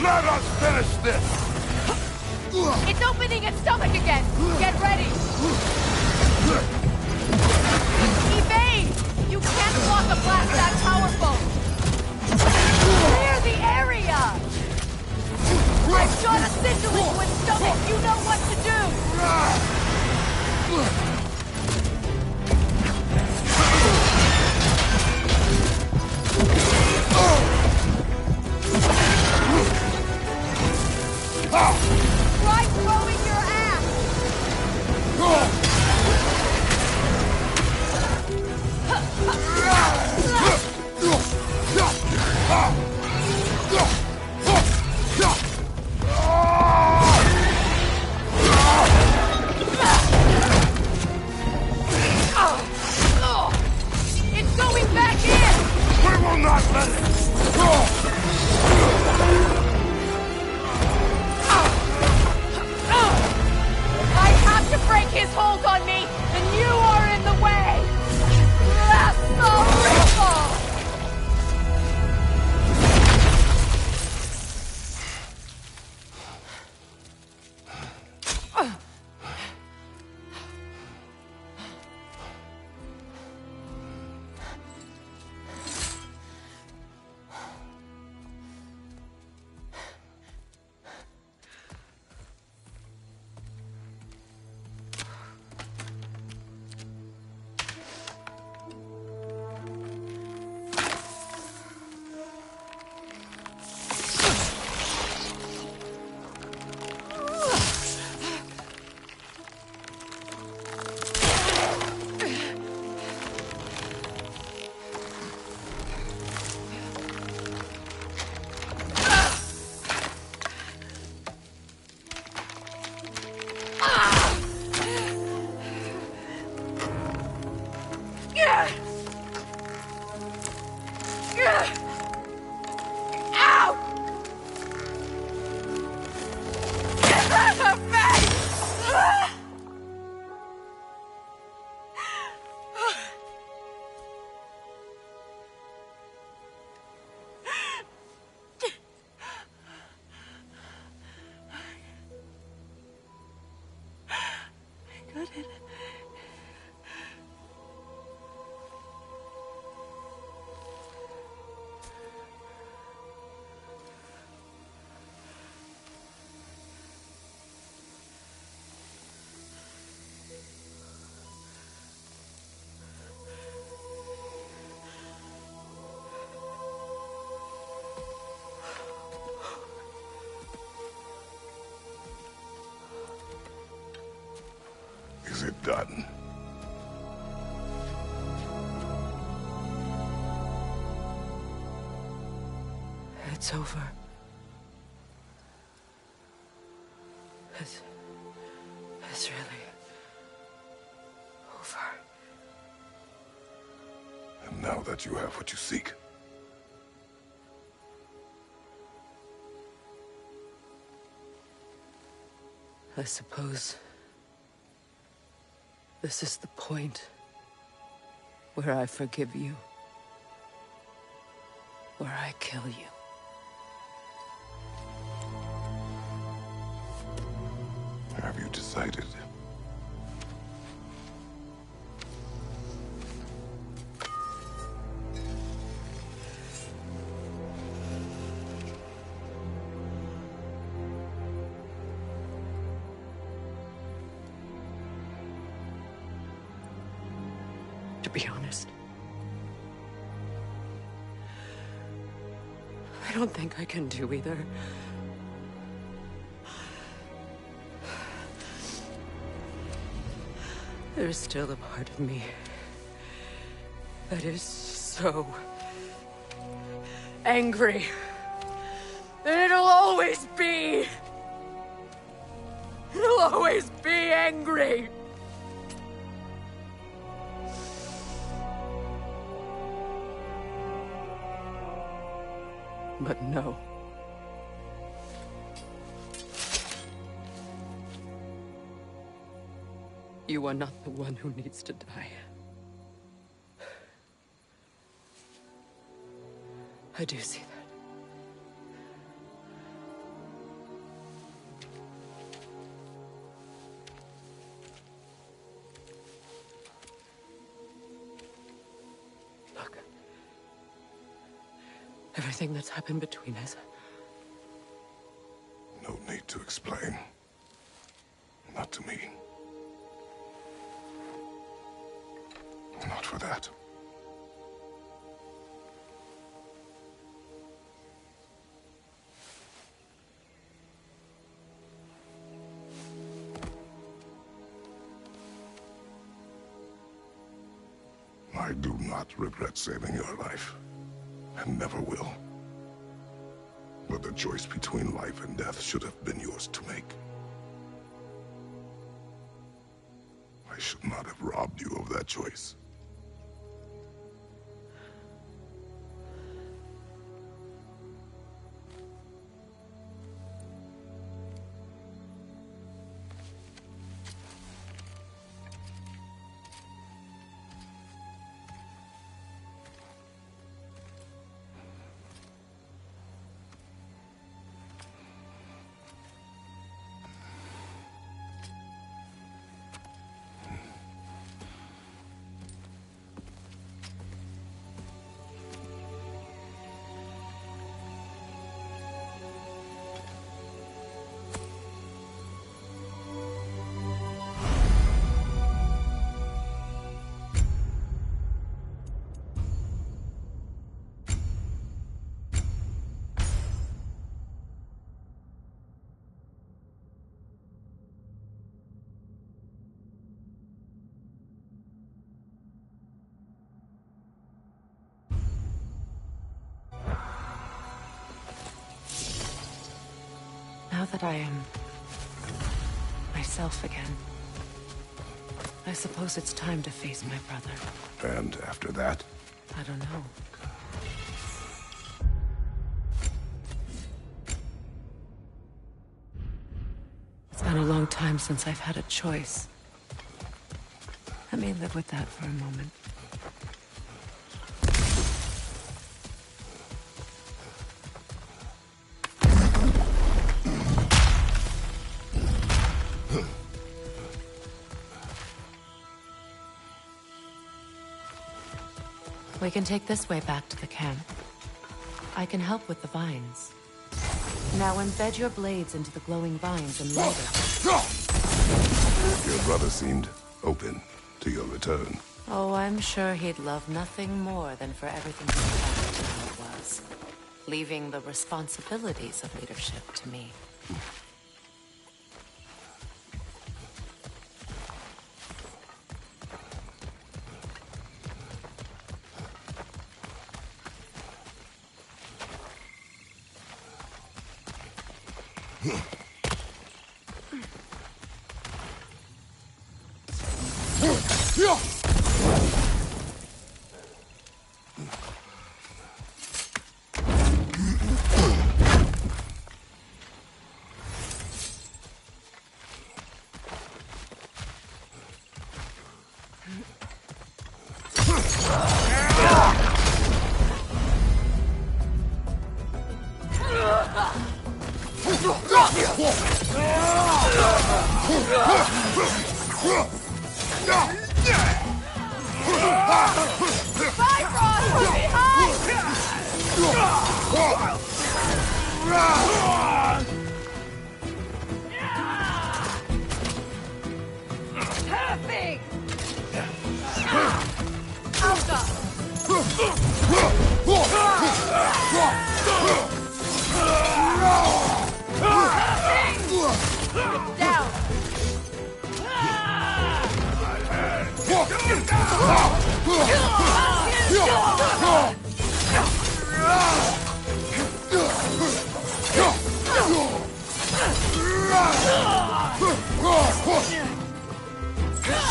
Let us finish this! It's opening its stomach again! Get ready! Evade! You can't block a blast that powerful! Clear the area! I've shot a sigil into its stomach! You know what to do! Try throwing your axe! Is it done? It's over. It's really over. And now that you have what you seek, I suppose this is the point where I forgive you, where I kill you. have you decided? To be honest, I don't think I can do either. There's still a part of me that is so angry that it'll always be. It'll always be angry. But no. You are not the one who needs to die. I do see that. Look. Everything that's happened between us. No need to explain. Not to me. Not for that. I do not regret saving your life, and never will. But the choice between life and death should have been yours to make. I should not have robbed you of that choice. Now that I am myself again, I suppose it's time to face my brother. And after that? I don't know. It's been a long time since I've had a choice. Let me live with that for a moment. We can take this way back to the camp. I can help with the vines. Now embed your blades into the glowing vines and light it. Your brother seemed open to your return. Oh, I'm sure he'd love nothing more than for everything to be back to how it was, leaving the responsibilities of leadership to me.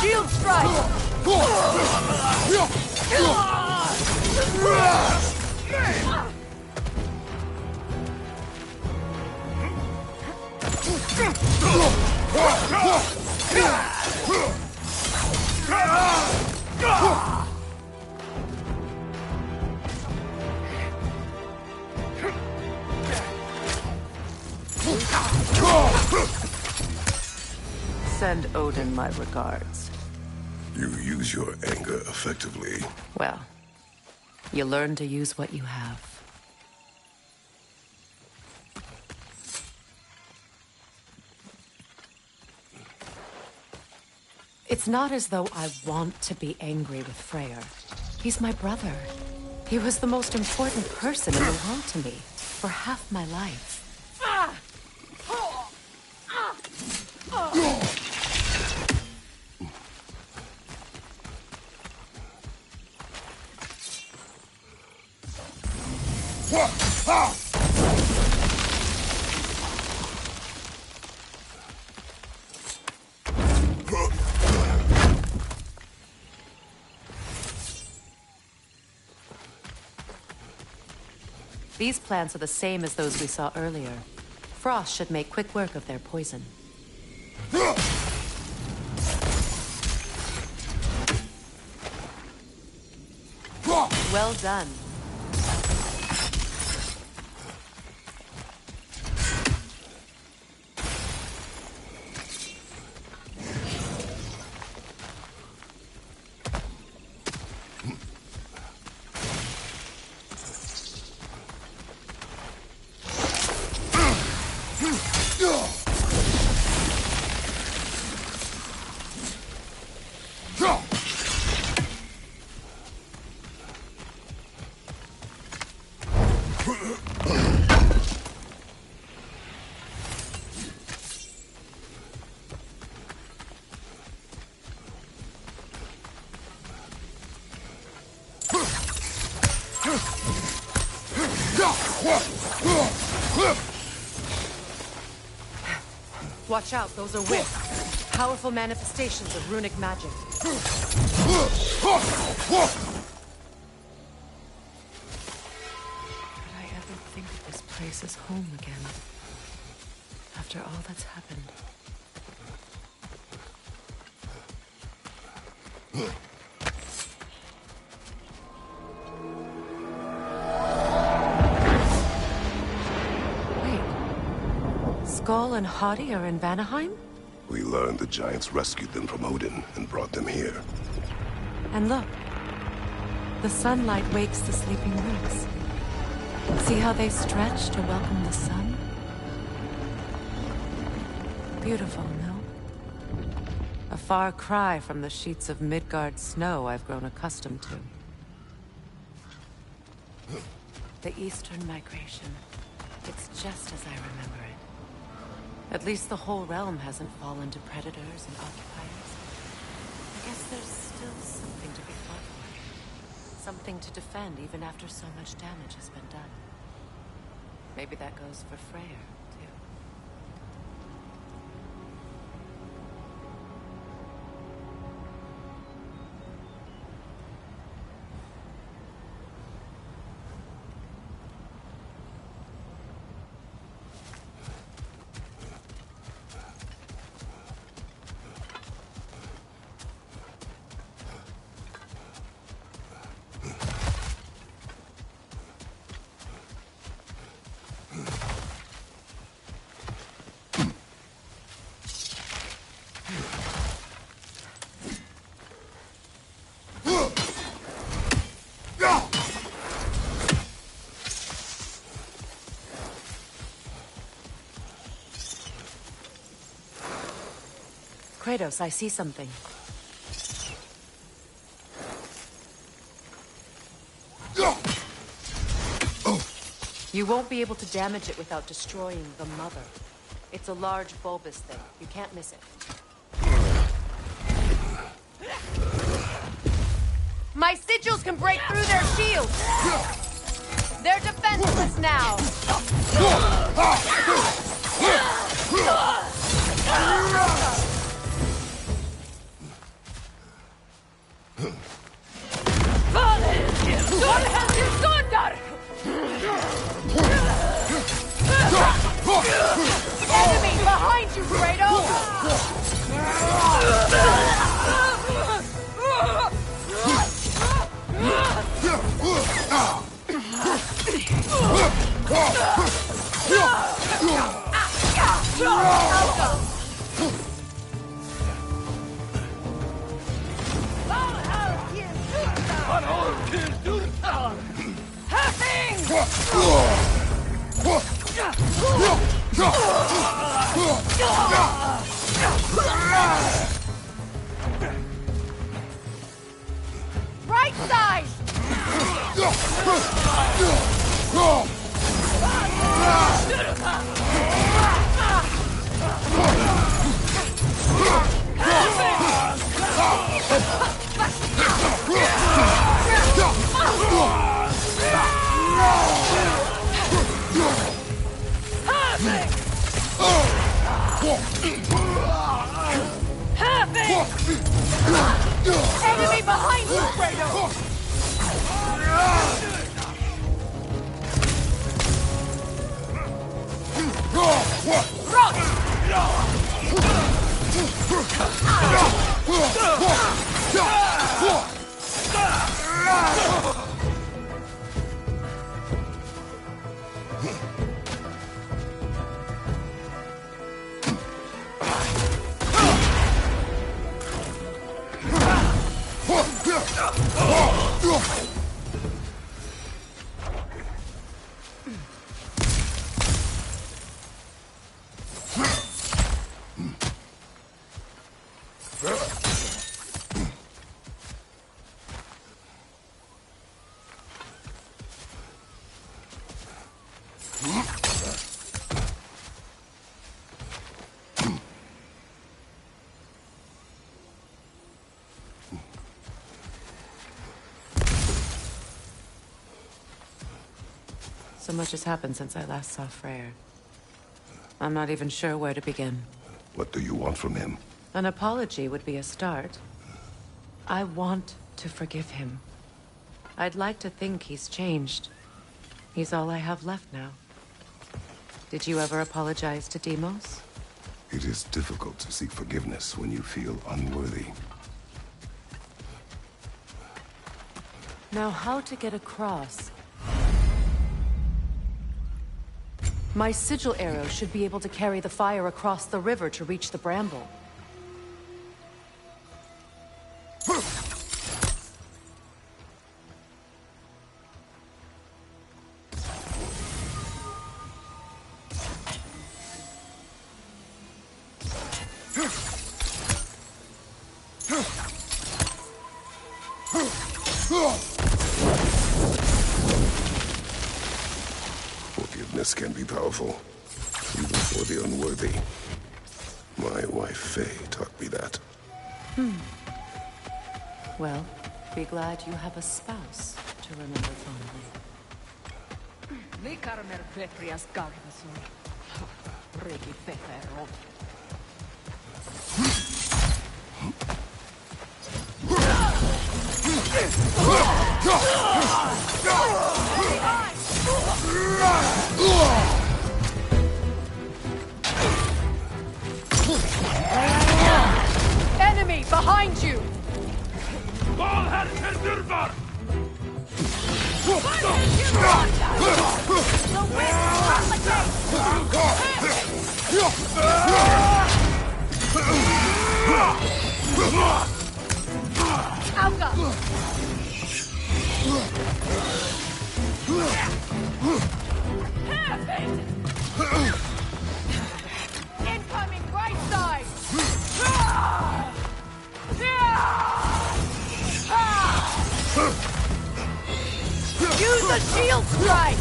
Shield strike! Send Odin my regards. You use your anger effectively. Well, you learn to use what you have. It's not as though I want to be angry with Freyr. He's my brother. He was the most important person in the world to me for half my life. These plants are the same as those we saw earlier. Frost should make quick work of their poison. Well done. Watch out, those are wisps. Powerful manifestations of runic magic. Could I ever think this place is home again? After all that's happened. Skull and Hadi are in Vanaheim? We learned the giants rescued them from Odin and brought them here. And look. The sunlight wakes the sleeping roots. See how they stretch to welcome the sun? Beautiful, no? A far cry from the sheets of Midgard snow I've grown accustomed to. The Eastern Migration. It's just as I remember it. At least the whole realm hasn't fallen to predators and occupiers. I guess there's still something to be fought for. Something to defend even after so much damage has been done. Maybe that goes for Freyr, too. Kratos, I see something. You won't be able to damage it without destroying the mother. It's a large bulbous thing. You can't miss it. My sigils can break through their shields! They're defenseless now! Enemy behind you, Kratos! Right side! Enemy behind you, Kratos! So much has happened since I last saw Freyr. I'm not even sure where to begin. What do you want from him? An apology would be a start. I want to forgive him. I'd like to think he's changed. He's all I have left now. Did you ever apologize to Deimos? It is difficult to seek forgiveness when you feel unworthy. Now, how to get across? My sigil arrow should be able to carry the fire across the river to reach the bramble. Forgiveness can be powerful, even for the unworthy. My wife, Faye, taught me that. Well, be glad you have a spouse to remember fondly. Enemy behind you! Incoming right side! The shield strike!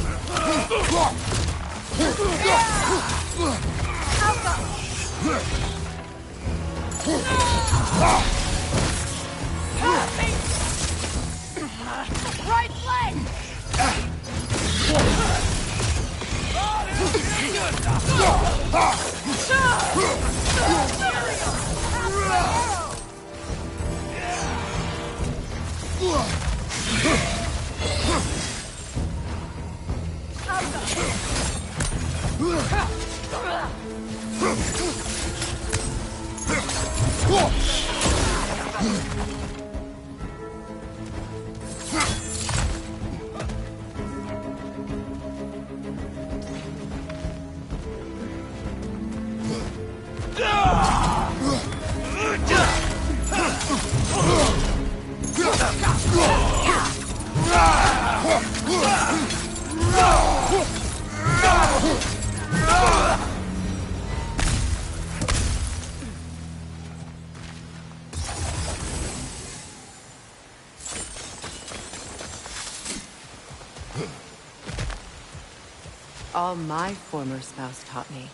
Right flank! All my former spouse taught me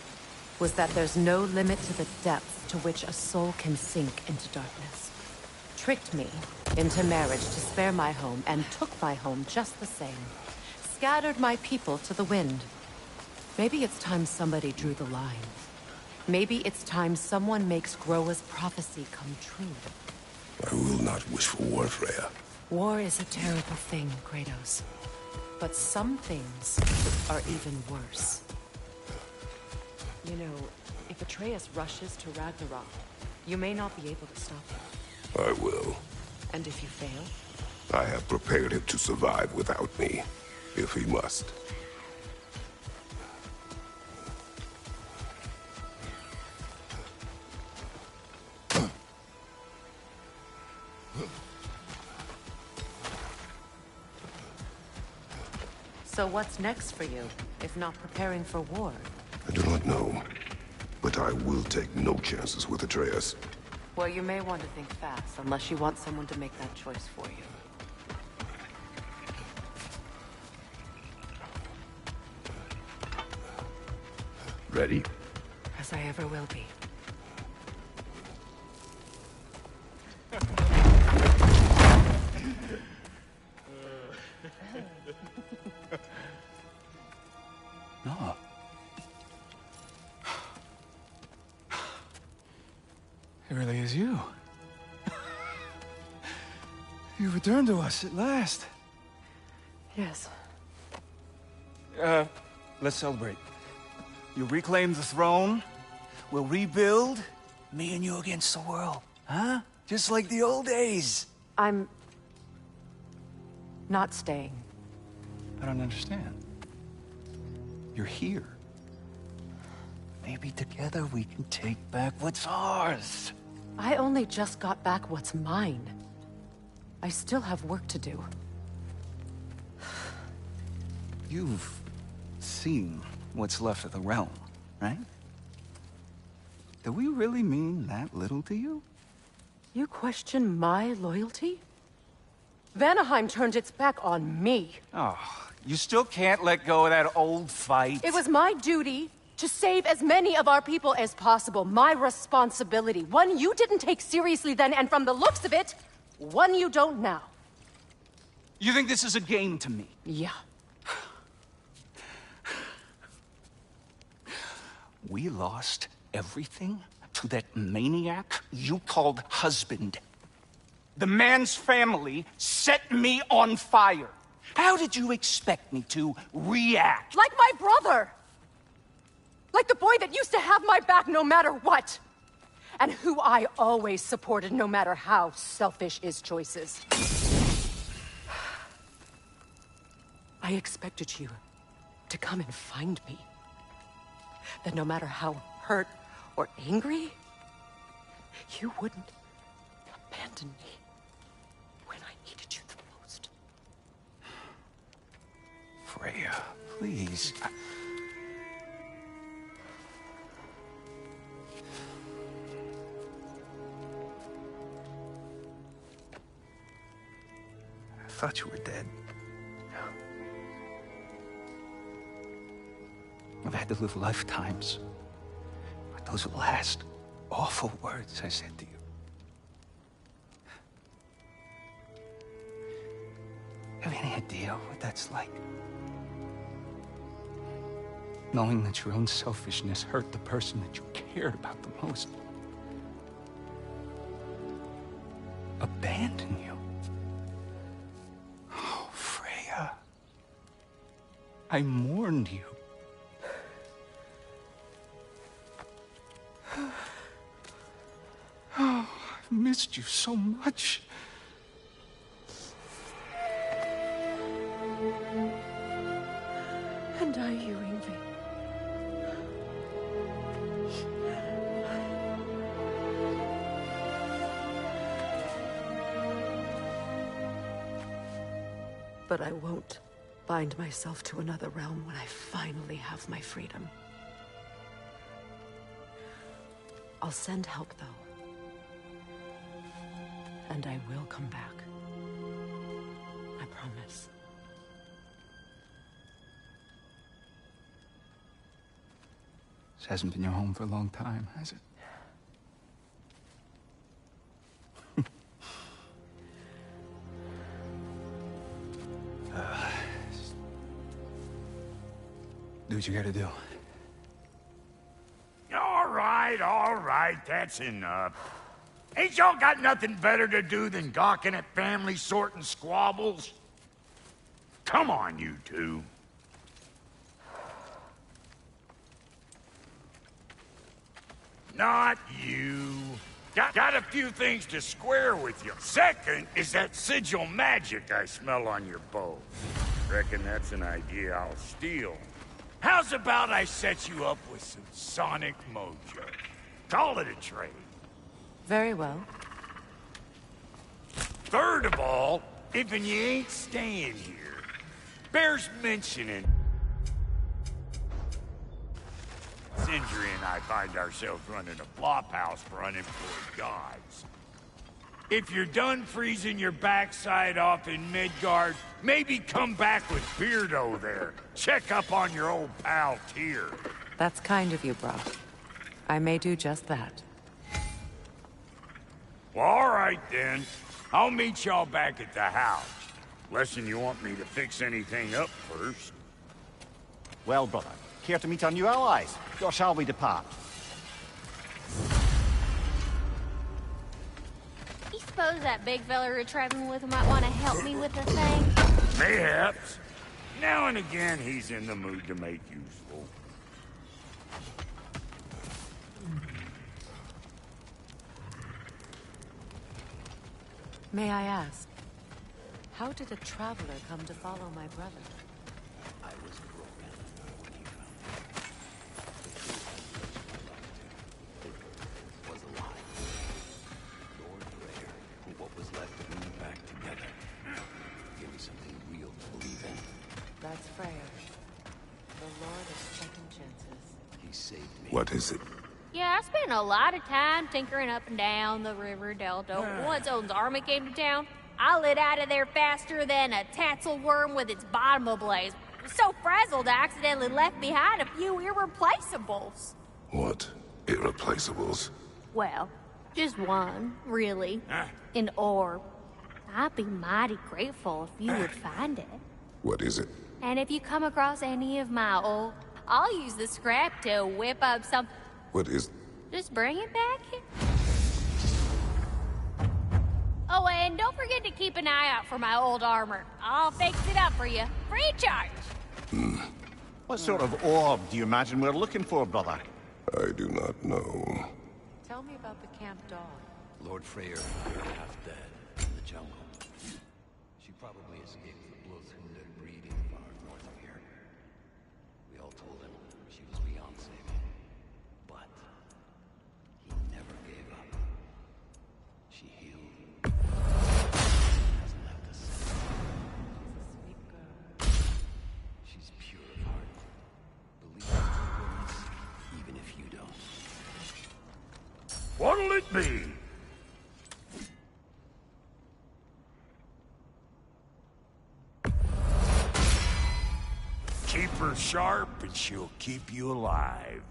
was that there's no limit to the depths to which a soul can sink into darkness. Tricked me into marriage to spare my home and took my home just the same. Scattered my people to the wind. Maybe it's time somebody drew the line. Maybe it's time someone makes Groa's prophecy come true. I will not wish for war, Freya. War is a terrible thing, Kratos. But some things are even worse. You know, if Atreus rushes to Ragnarok, you may not be able to stop him. I will. And if you fail? I have prepared him to survive without me, if he must. So what's next for you, if not preparing for war? I do not know, but I will take no chances with Atreus. Well, you may want to think fast, unless you want someone to make that choice for you. Ready? As I ever will be. No. It really is you. You returned to us at last. Yes. Let's celebrate. You reclaim the throne. We'll rebuild. Me and you against the world. Huh? Just like the old days. I'm... not staying. I don't understand. You're here. Maybe together we can take back what's ours. I only just got back what's mine. I still have work to do. You've seen what's left of the realm, right? Do we really mean that little to you? You question my loyalty? Vanaheim turned its back on me. Oh, you still can't let go of that old fight. It was my duty to save as many of our people as possible. My responsibility. One you didn't take seriously then, and from the looks of it, one you don't now. You think this is a game to me? Yeah. We lost everything to that maniac you called husband. The man's family set me on fire. How did you expect me to react? Like my brother! Like the boy that used to have my back no matter what! And who I always supported no matter how selfish his choices. I expected you to come and find me. That no matter how hurt or angry, you wouldn't abandon me when I needed you the most. Freya, please. I thought you were dead. had to live lifetimes. But those last awful words I said to you. Have any idea what that's like? Knowing that your own selfishness hurt the person that you cared about the most. Abandon you. Oh, Freya. I mourned you. Oh, I've missed you so much. And are you, Yngvi? But I won't bind myself to another realm when I finally have my freedom. I'll send help, though. And I will come back. I promise. This hasn't been your home for a long time, has it? Do what you gotta do. All right, that's enough. Ain't y'all got nothing better to do than gawking at family sorting squabbles? Come on, you two. Not you. Got a few things to square with you. Second is that sigil magic I smell on your bow. Reckon that's an idea I'll steal. How's about I set you up with some sonic mojo? Call it a trade. Very well. Third of all, if you ain't staying here, bears mentioning Sindri and I find ourselves running a flop house for unemployed gods. If you're done freezing your backside off in Midgard, maybe come back with Beardo there. Check up on your old pal Tyr. That's kind of you, Brock. I may do just that. Well, all right then. I'll meet y'all back at the house. Unless you want me to fix anything up first. Well, brother, care to meet our new allies? Or shall we depart? You suppose that big fella you're traveling with might want to help me with the thing? Mayhaps. Now and again, he's in the mood to make useful. May I ask, how did a traveler come to follow my brother? I was broken when he found me. It was alive. Lord Freyr put what was left of me back together. Give me something real to believe in. That's Freyr, the Lord of Second Chances. He saved me. What is it? Yeah, I spent a lot of time tinkering up and down the river delta. Once Odin's army came to town, I lit out of there faster than a tassel worm with its bottom ablaze. So frazzled, I accidentally left behind a few irreplaceables. What? Irreplaceables? Well, just one, really. An orb. I'd be mighty grateful if you would find it. What is it? And if you come across any of my old, I'll use the scrap to whip up some... What is... Just bring it back here. Oh, and don't forget to keep an eye out for my old armor. I'll fix it up for you. Free charge. What sort of orb do you imagine we're looking for, brother? I do not know. Tell me about the camp dog. Lord Freyr found her half dead in the jungle. She probably escaped the blood-wounded breeding far north of here. We all told him she was beyond saving. But he never gave up. She healed. Hasn't left us since. She's a sweet girl. She's pure of heart. Believes in goodness, even if you don't. What'll it be? Keep her sharp and she'll keep you alive.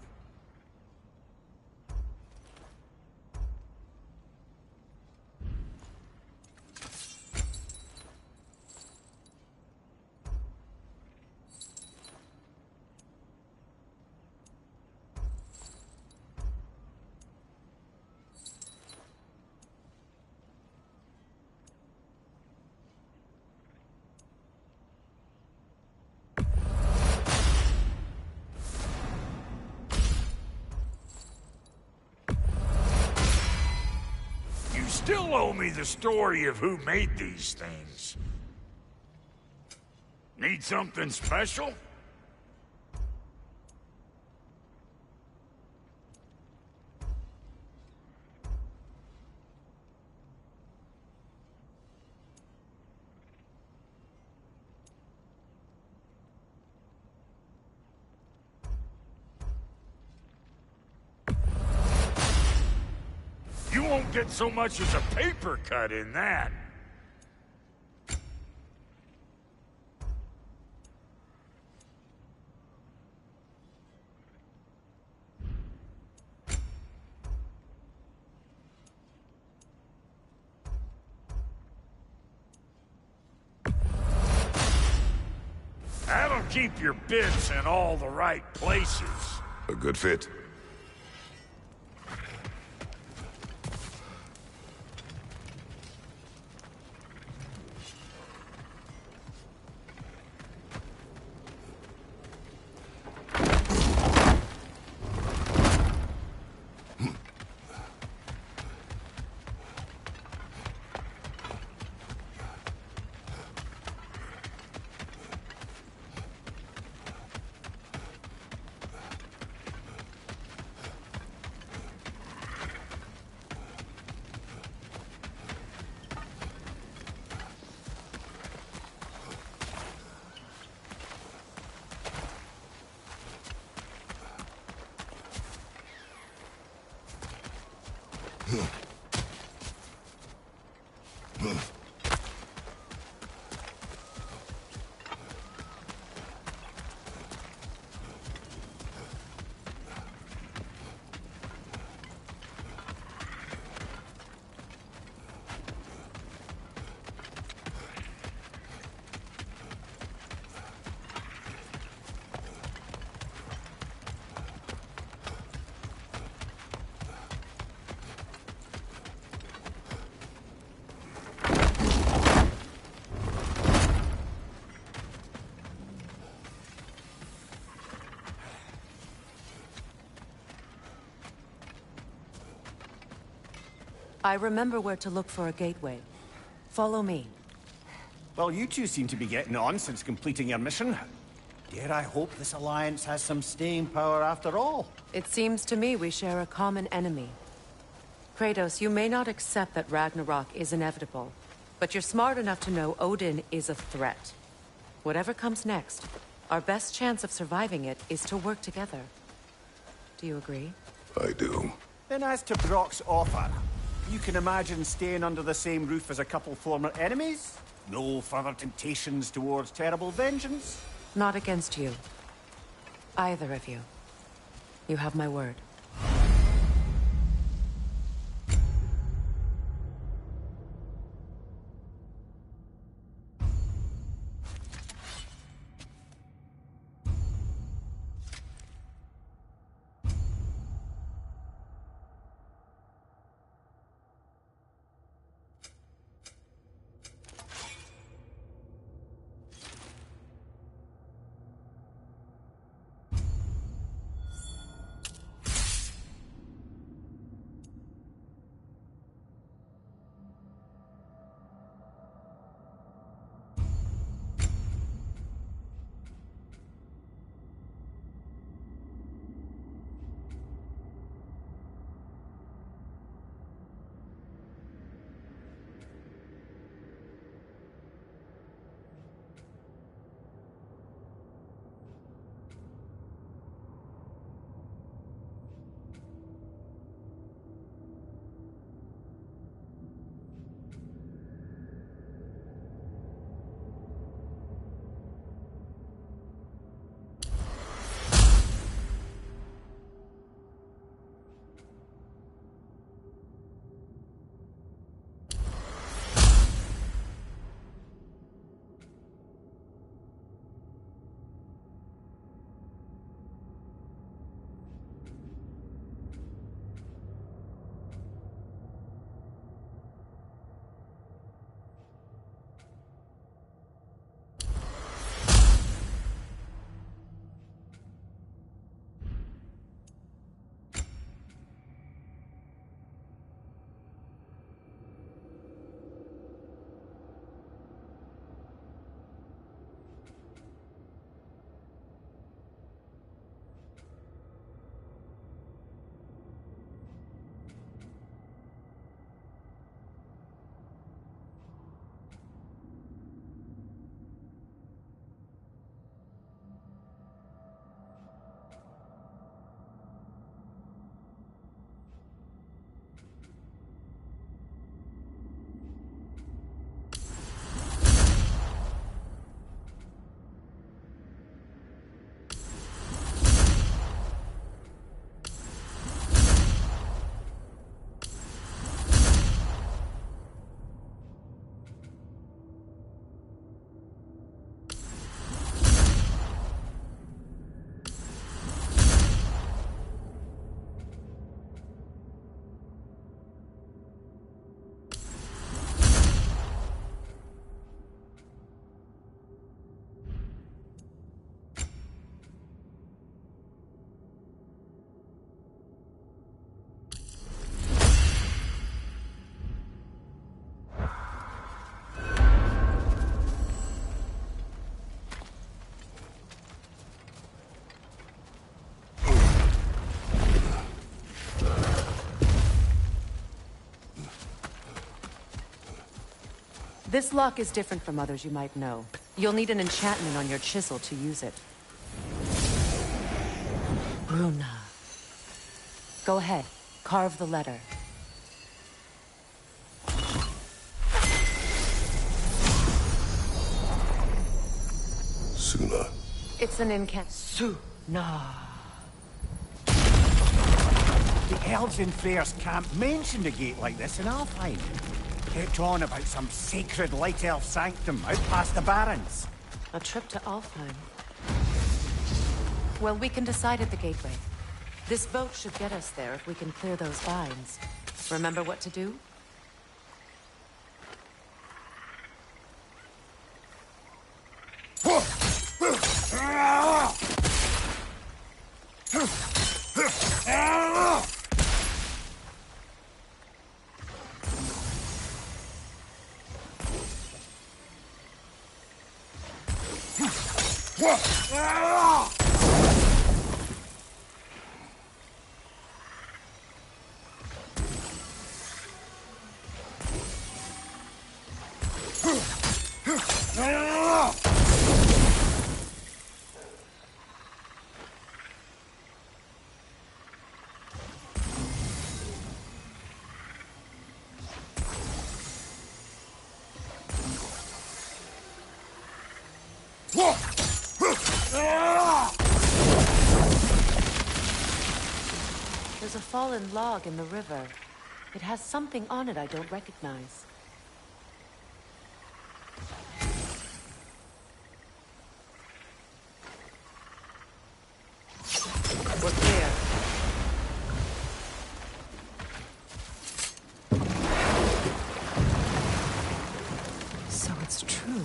Still owe me the story of who made these things. Need something special? You won't get so much as a paper cut in that. That'll keep your bits in all the right places. A good fit. I remember where to look for a gateway. Follow me. Well, you two seem to be getting on since completing your mission. Dare I hope this alliance has some staying power after all? It seems to me we share a common enemy. Kratos, you may not accept that Ragnarok is inevitable, but you're smart enough to know Odin is a threat. Whatever comes next, our best chance of surviving it is to work together. Do you agree? I do. Then as to Brock's offer, you can imagine staying under the same roof as a couple former enemies? No further temptations towards terrible vengeance? Not against you. Either of you. You have my word. This lock is different from others you might know. You'll need an enchantment on your chisel to use it. Bruna. Go ahead. Carve the letter. Suna. It's an Suna. The elves in Freyr's camp mentioned a gate like this in Alfheim. Kept on about some sacred light elf sanctum out past the Barrens. A trip to Alfheim. Well, we can decide at the gateway. This boat should get us there if we can clear those vines. Remember what to do? There's a fallen log in the river. It has something on it I don't recognize. We're clear. So it's true.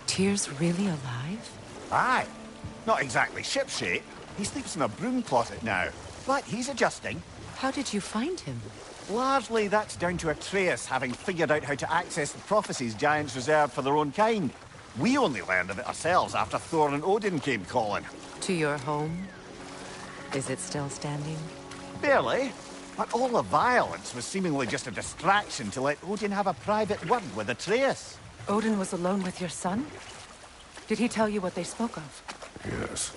Tyr's really alive? Aye. Not exactly shipshape. He sleeps in a broom closet now. But he's adjusting. How did you find him? Largely that's down to Atreus having figured out how to access the prophecies giants reserved for their own kind. We only learned of it ourselves after Thor and Odin came calling. To your home? Is it still standing? Barely. But all the violence was seemingly just a distraction to let Odin have a private word with Atreus. Odin was alone with your son? Did he tell you what they spoke of? Yes.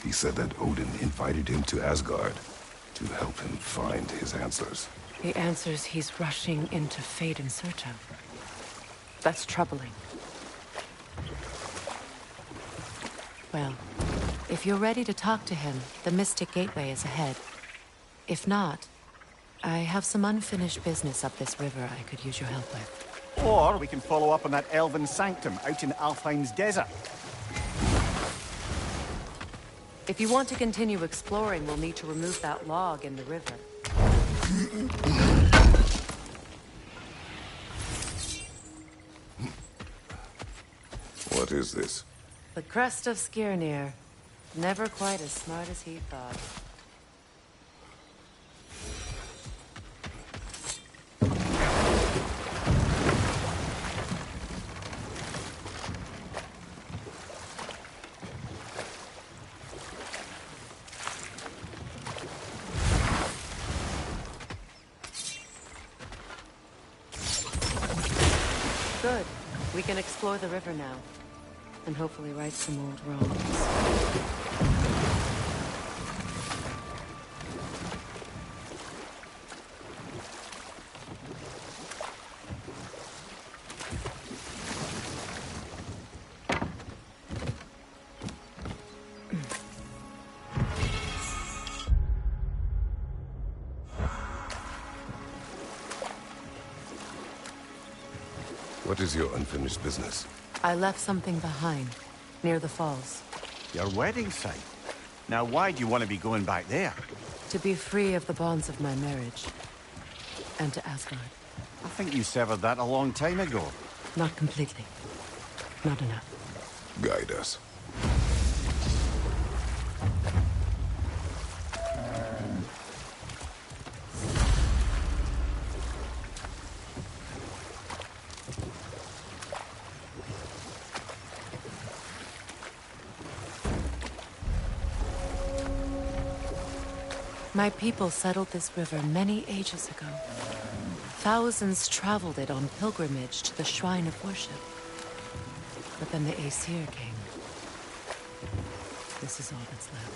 He said that Odin invited him to Asgard to help him find his answers. The answers he's rushing into fate in search of. That's troubling. Well, if you're ready to talk to him, the Mystic Gateway is ahead. If not, I have some unfinished business up this river I could use your help with. Or we can follow up on that elven sanctum out in Alfheim's desert. If you want to continue exploring, we'll need to remove that log in the river. What is this? The crest of Skirnir. Never quite as smart as he thought. Good. We can explore the river now. And hopefully right some old wrongs. What is your unfinished business? I left something behind, near the falls. Your wedding site? Now why do you want to be going back there? To be free of the bonds of my marriage. And to Asgard. I think you severed that a long time ago. Not completely. Not enough. Guide us. My people settled this river many ages ago. Thousands traveled it on pilgrimage to the shrine of worship. But then the Aesir came. This is all that's left.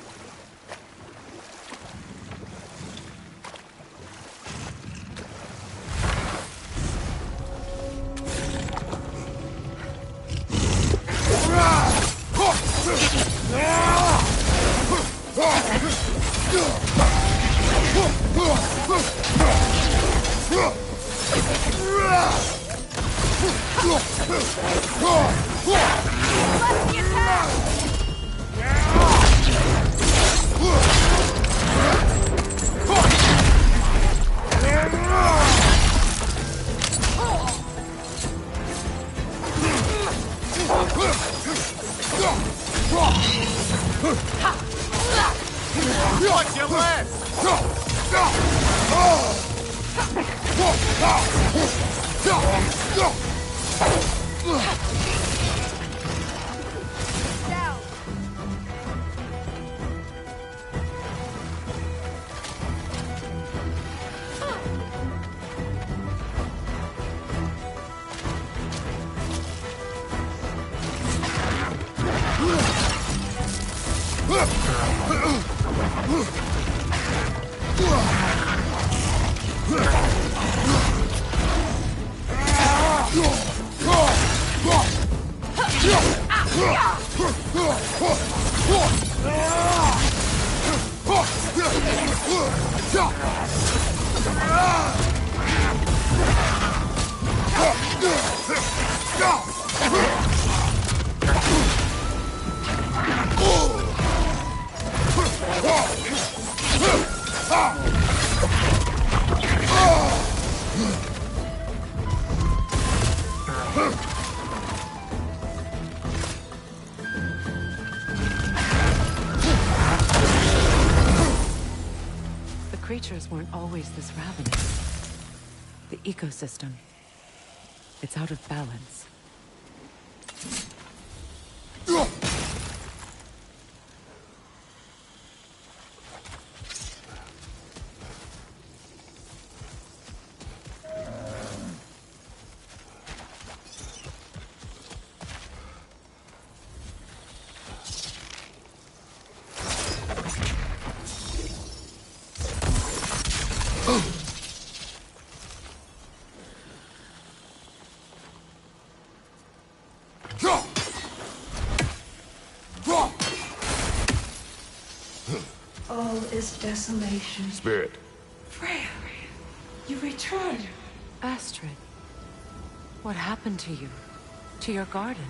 Watch your left! Creatures weren't always this ravenous. The ecosystem, it's out of balance. All is desolation. Spirit. Freya, you returned. Astrid, what happened to you? To your garden?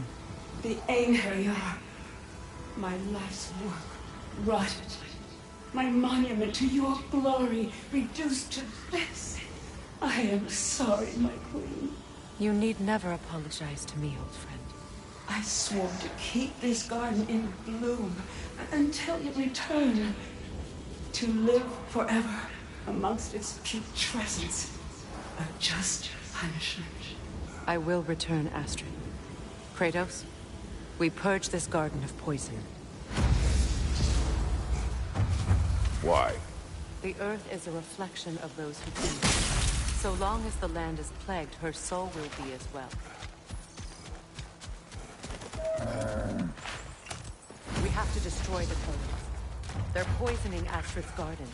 The anger, my life's work rotted. My monument to your glory reduced to this. I am sorry, my queen. You need never apologize to me, old friend. I swore to keep this garden in bloom until you return. To live forever amongst its putrescence. A just punishment. I will return, Astrid. Kratos, we purge this garden of poison. Why? The earth is a reflection of those who clean it. So long as the land is plagued, her soul will be as well. We have to destroy the clones. They're poisoning Astrid's garden.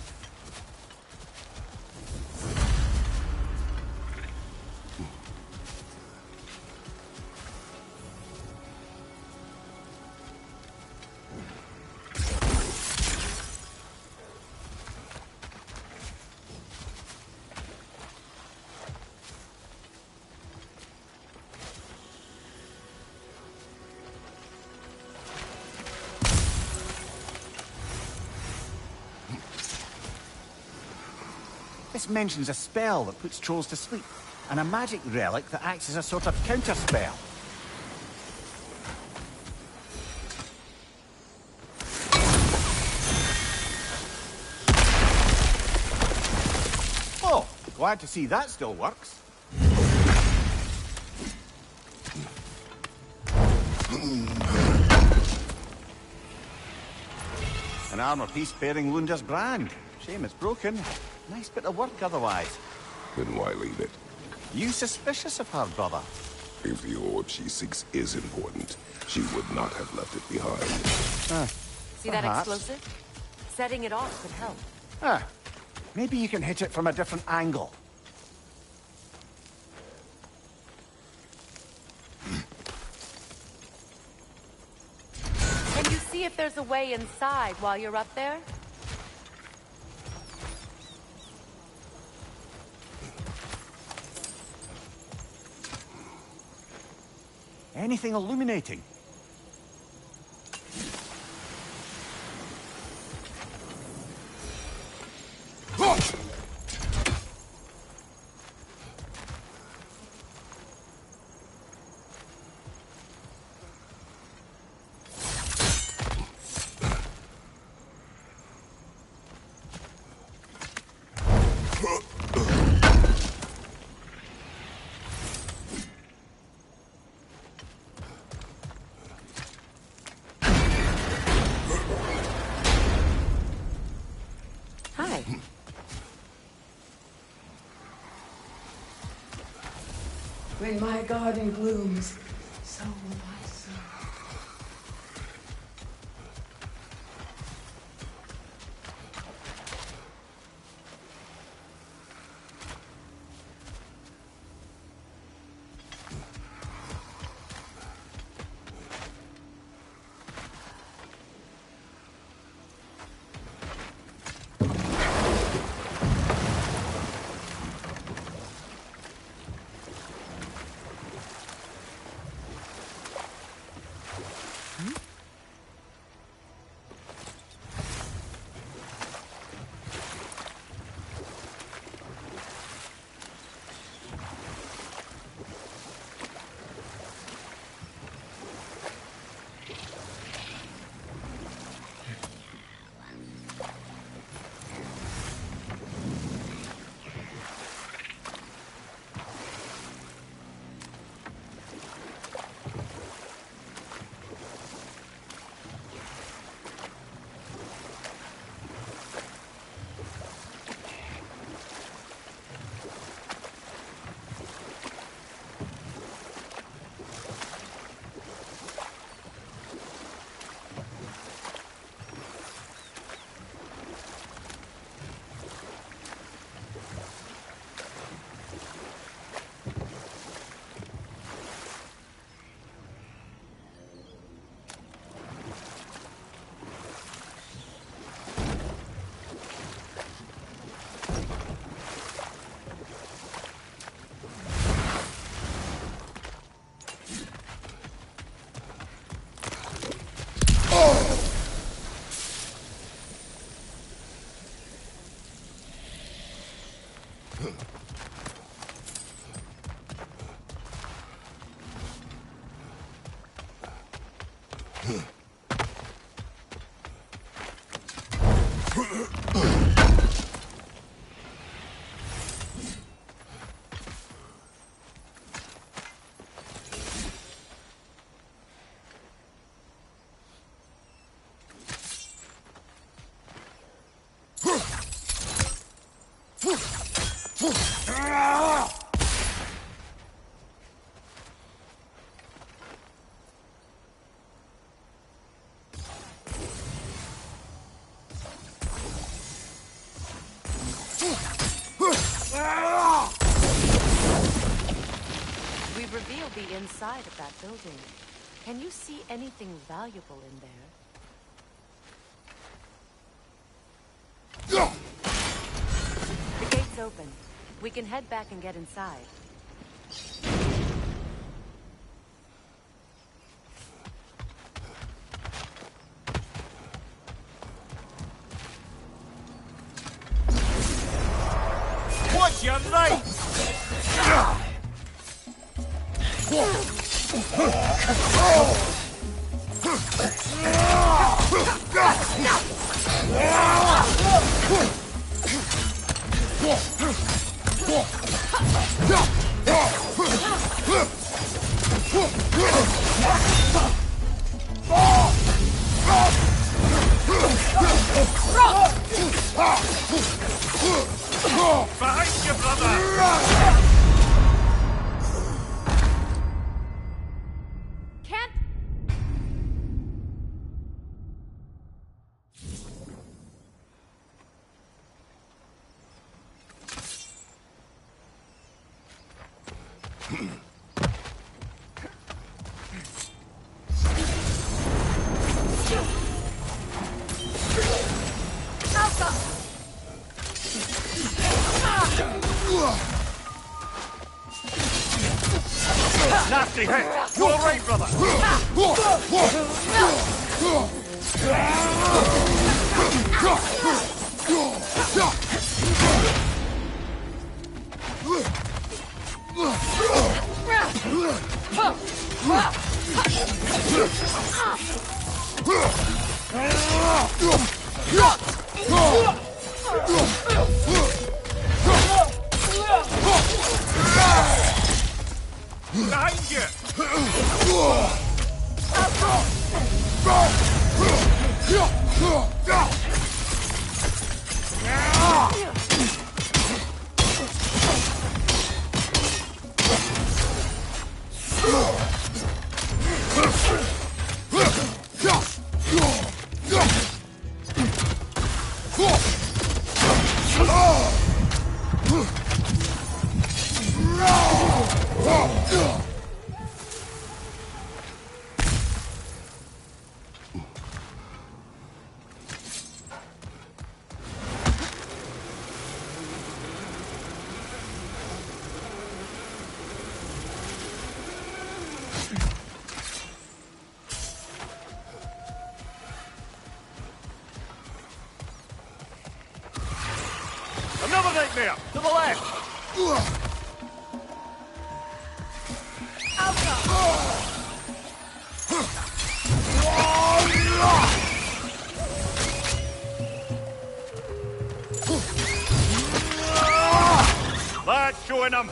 This mentions a spell that puts trolls to sleep, and a magic relic that acts as a sort of counter-spell. Oh, glad to see that still works. An armor piece bearing Lunda's brand. Shame it's broken. Nice bit of work otherwise. Then why leave it? You suspicious of her, brother? If the orb she seeks is important, she would not have left it behind. See that explosive? Setting it off could help. Maybe you can hit it from a different angle. Can you see if there's a way inside while you're up there? Anything illuminating? Hi. When my garden blooms, so will my soul. We revealed the inside of that building. Can you see anything valuable in there? The gate's open. We can head back and get inside. What's your name? Behind you, brother! Nasty hit! You alright, brother? Behind you! Another nightmare! To the left! That's showing them!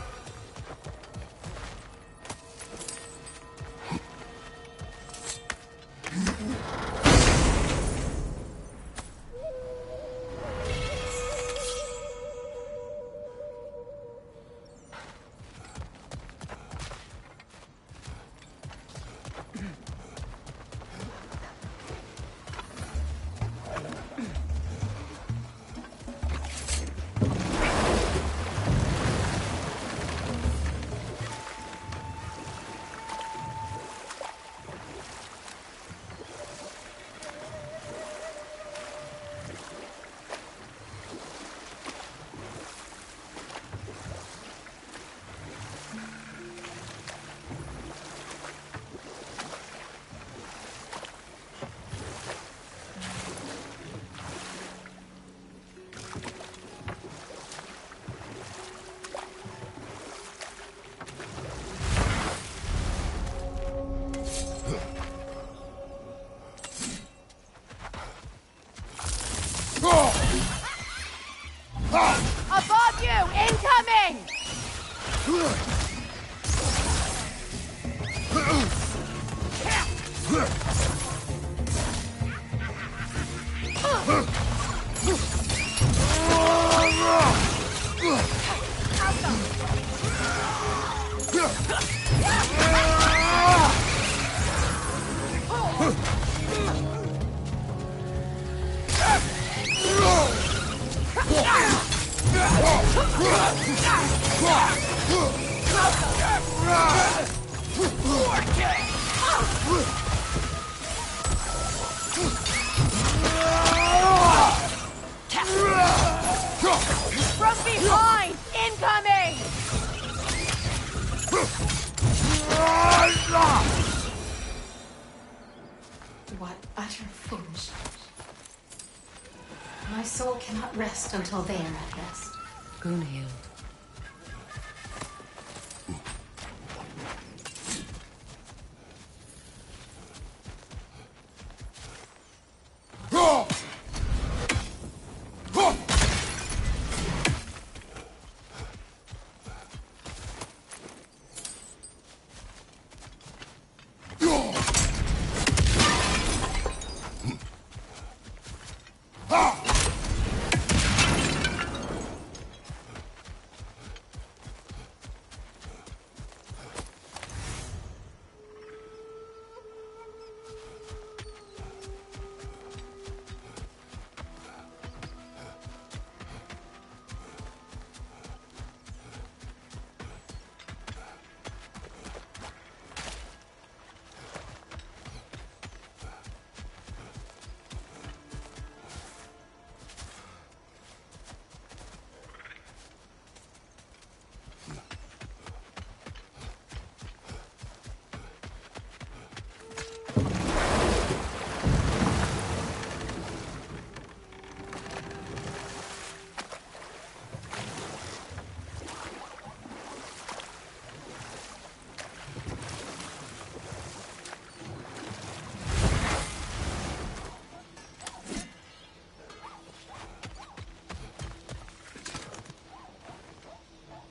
Above you! Incoming! From behind! Incoming! What utter foolishness. My soul cannot rest until they are at rest. Gunhild.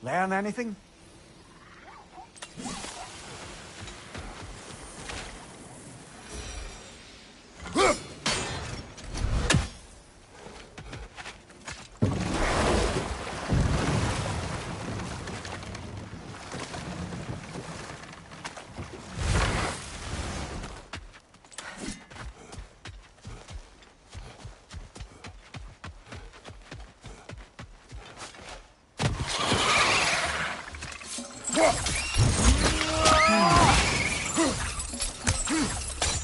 Learn anything?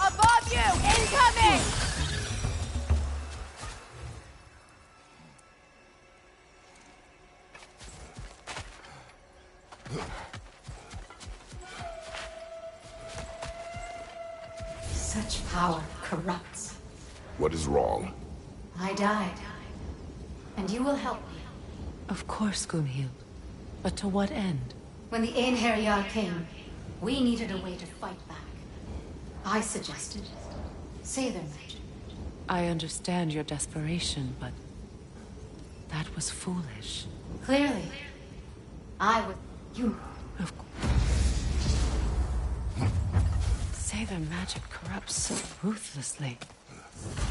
Above you! Incoming! Such power corrupts. What is wrong? I died. And you will help me. Of course, Gunhild. But to what end? When the Einherjar came, we needed a way to fight back. I suggested say their magic. I understand your desperation, but that was foolish. Clearly, I would. You. Of Say their magic corrupts so ruthlessly.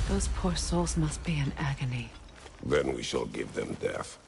Those poor souls must be in agony. Then we shall give them death.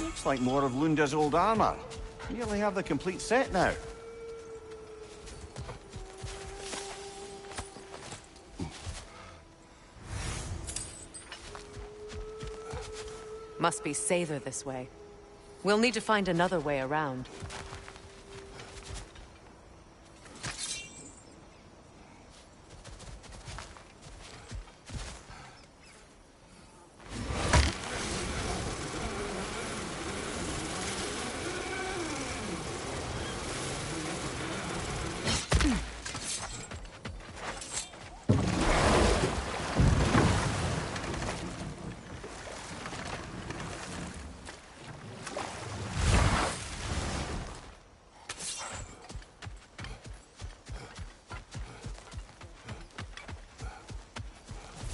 Looks like more of Lunda's old armor. You nearly have the complete set now. Must be Sather this way. We'll need to find another way around.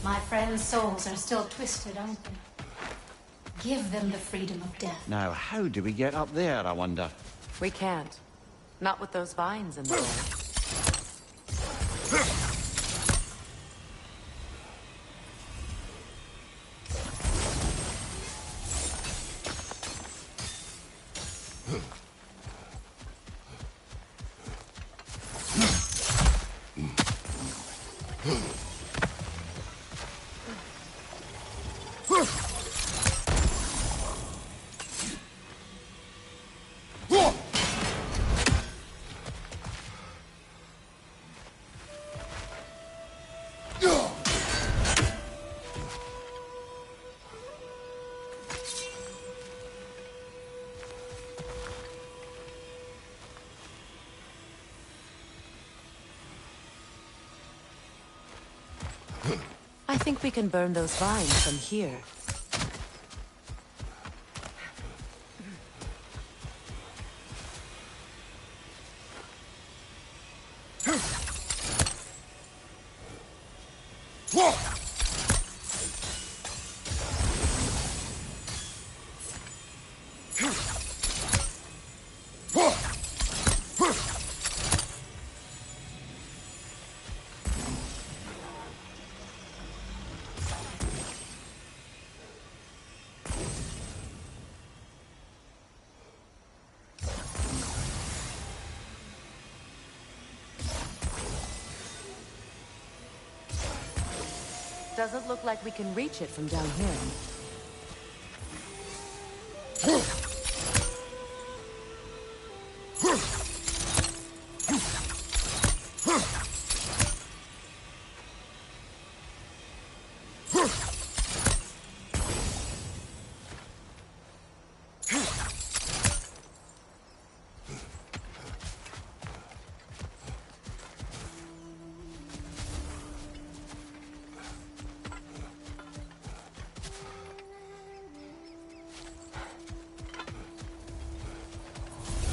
My friends' souls are still twisted, aren't they? Give them the freedom of death. Now, how do we get up there, I wonder? We can't. Not with those vines in the way. I think we can burn those vines from here. Doesn't look like we can reach it from down here.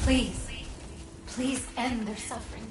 Please, please end their suffering.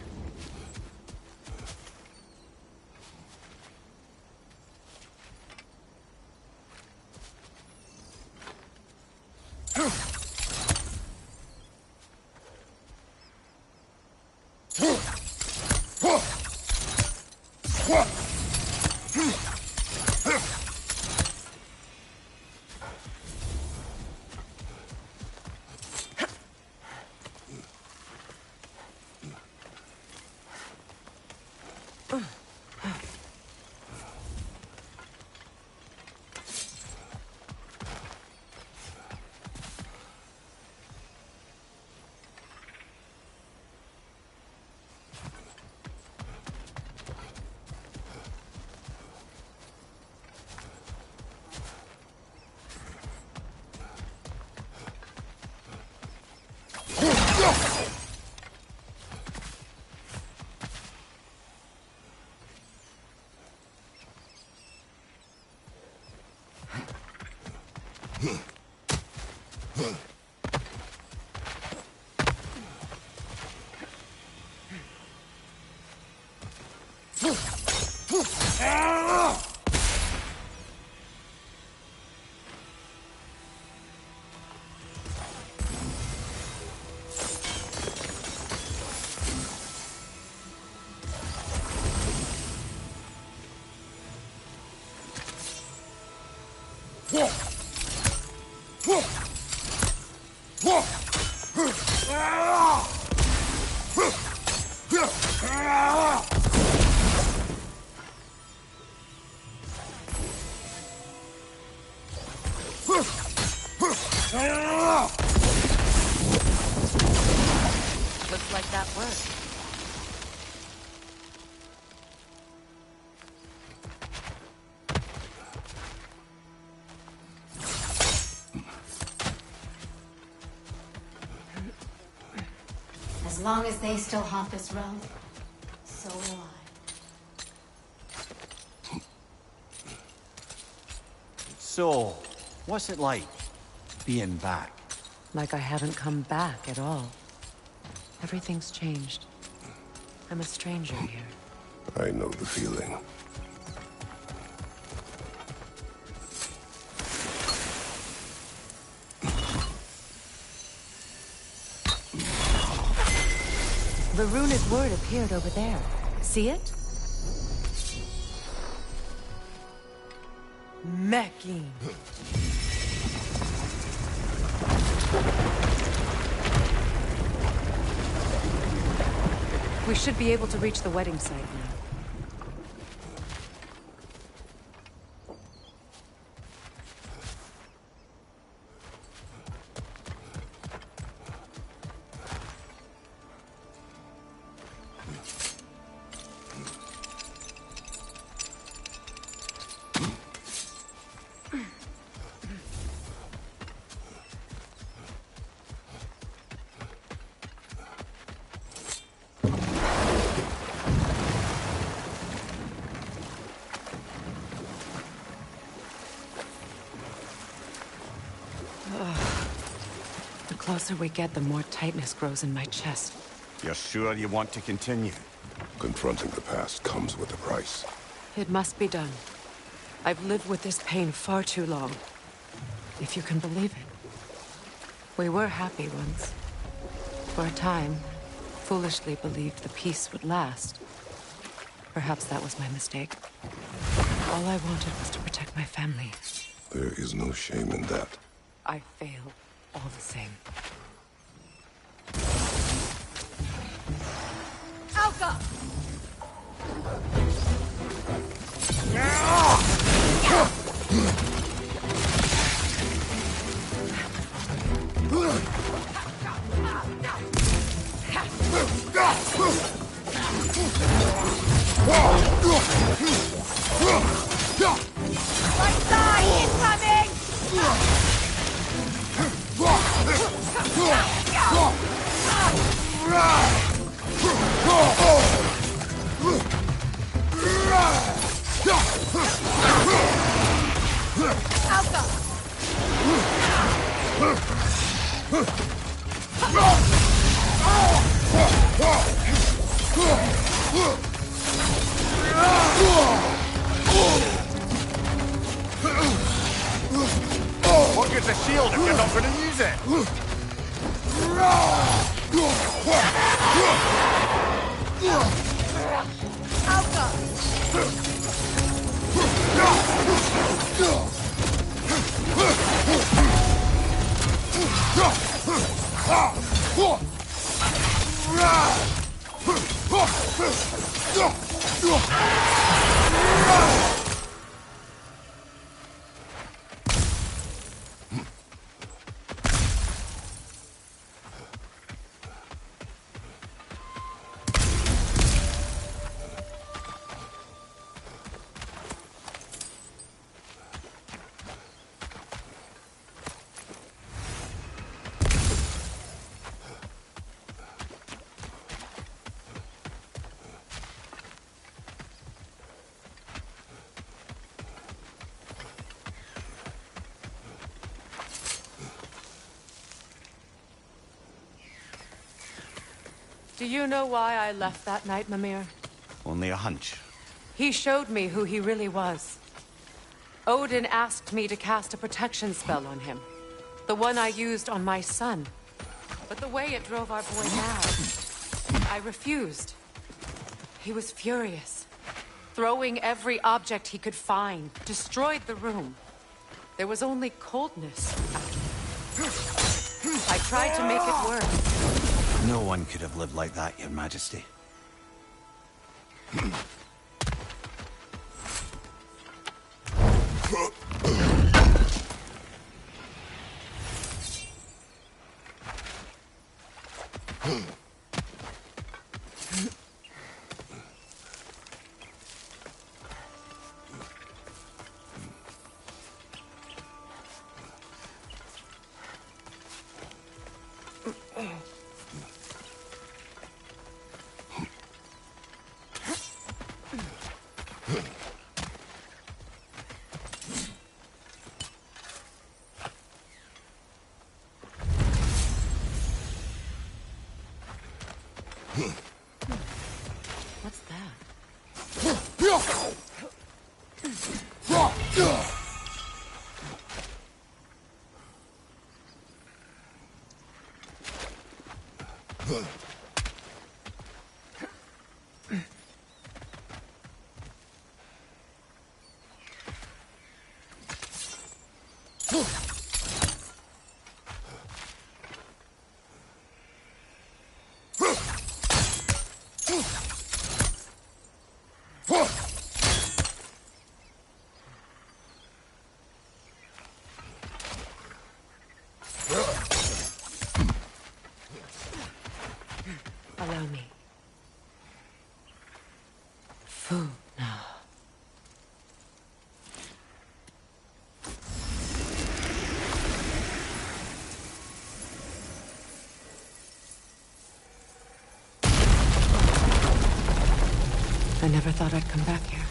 Looks like that worked. As long as they still haunt this realm, so will I. So, what's it like, being back? Like I haven't come back at all. Everything's changed. I'm a stranger here. I know the feeling. The runic word appeared over there. See it? Mecking. We should be able to reach the wedding site now. The closer we get, the more tightness grows in my chest. You're sure you want to continue? Confronting the past comes with a price. It must be done. I've lived with this pain far too long. If you can believe it. We were happy once. For a time, foolishly believed the peace would last. Perhaps that was my mistake. All I wanted was to protect my family. There is no shame in that. I failed, all the same. Alka! Right side, incoming! Alka! What gives a shield if you're not going to use it? Do you know why I left that night, Mimir? Only a hunch. He showed me who he really was. Odin asked me to cast a protection spell on him. The one I used on my son. But the way it drove our boy mad, I refused. He was furious, throwing every object he could find, destroyed the room. There was only coldness after. I tried to make it worse. No one could have lived like that, Your Majesty. What's that? Allow me. Food now. I never thought I'd come back here.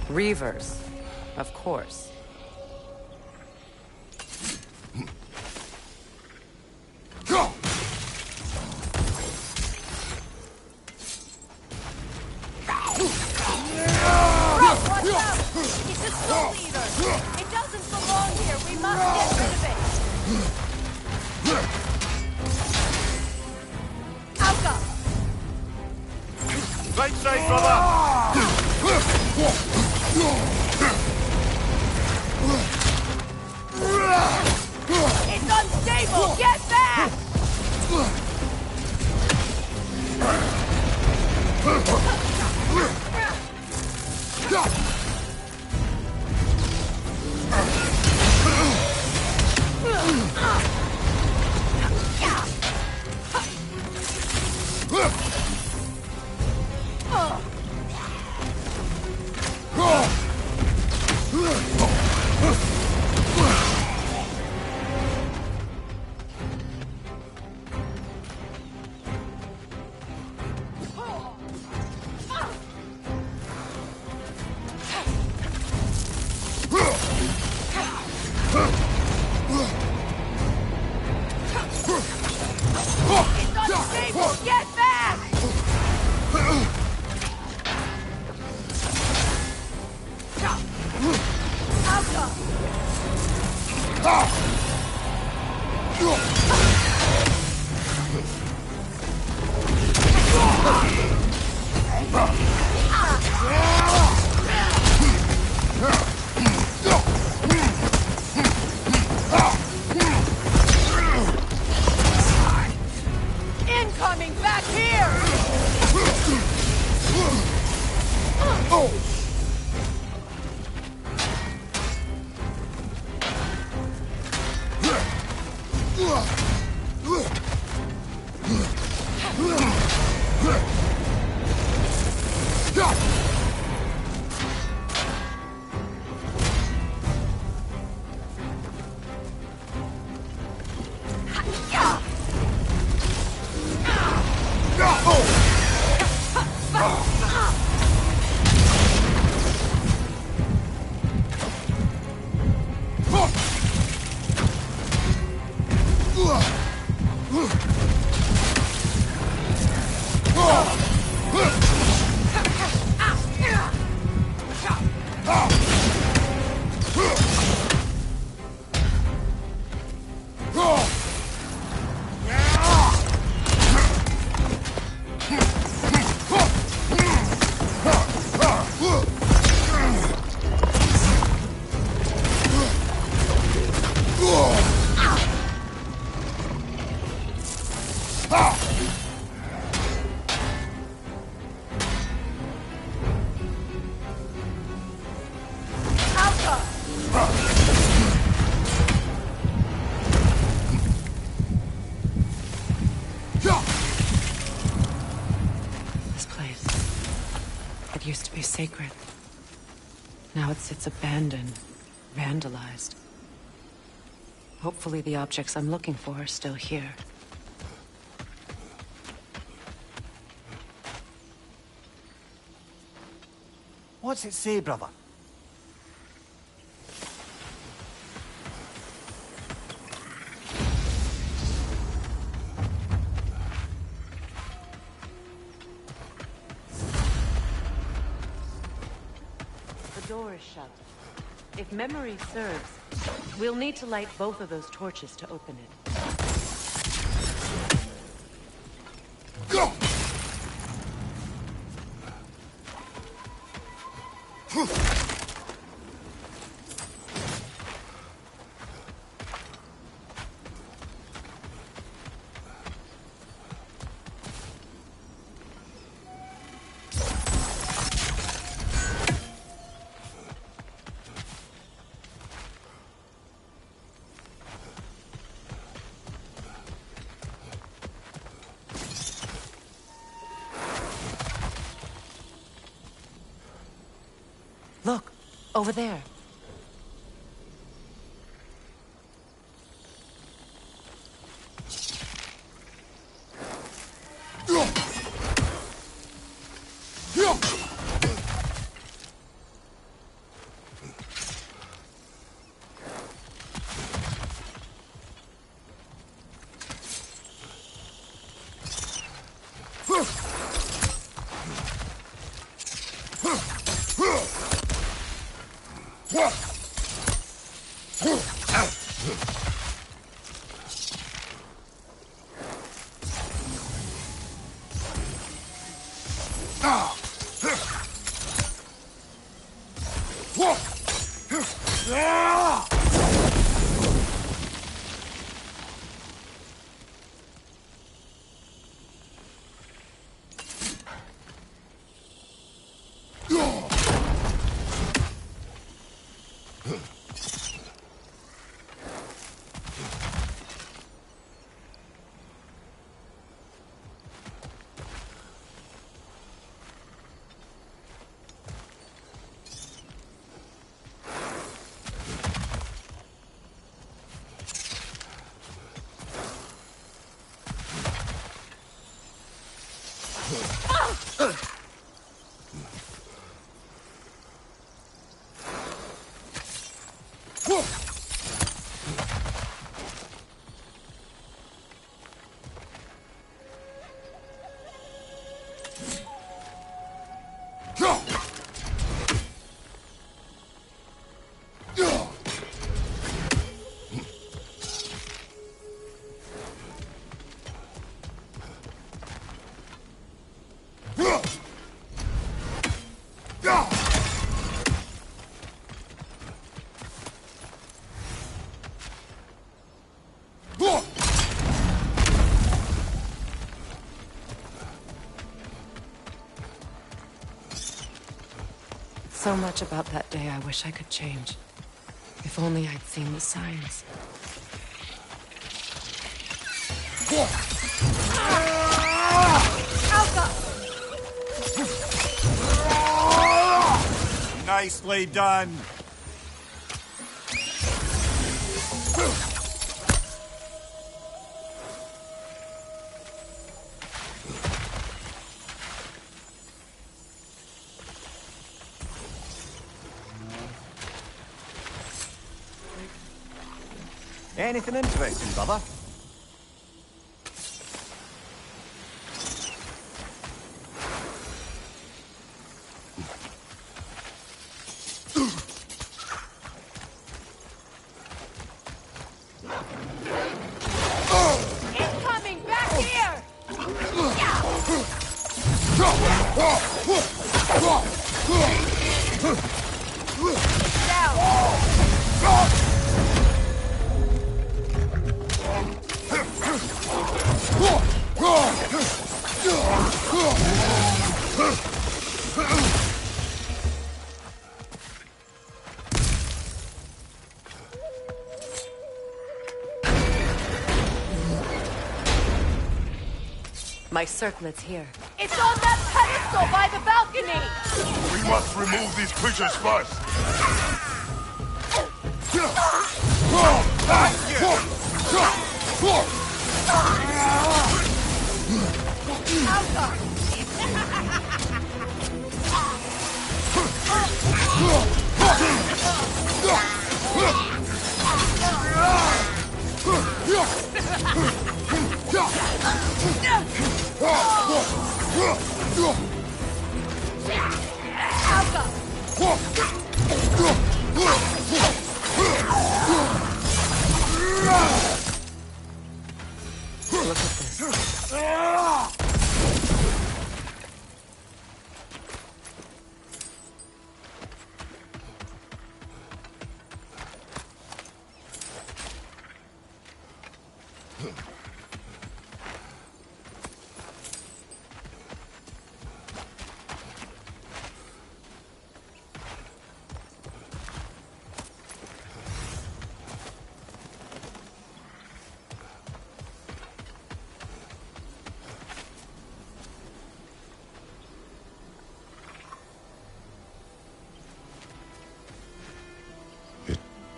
Reavers, of course. It doesn't belong here. We must get rid of it. Alka! Right side, brother! It's unstable! Get back! Incoming back here! This place. It used to be sacred. Now it sits abandoned, vandalized. Hopefully the objects I'm looking for are still here. What's it say, brother? The door is shut. If memory serves, we'll need to light both of those torches to open it. Go! Look, over there. So much about that day I wish I could change. If only I'd seen the signs. Nicely done. Anything interesting, brother? Incoming! Back here! My circlet's here. It's on that pedestal by the balcony! We must remove these creatures first. Look at this.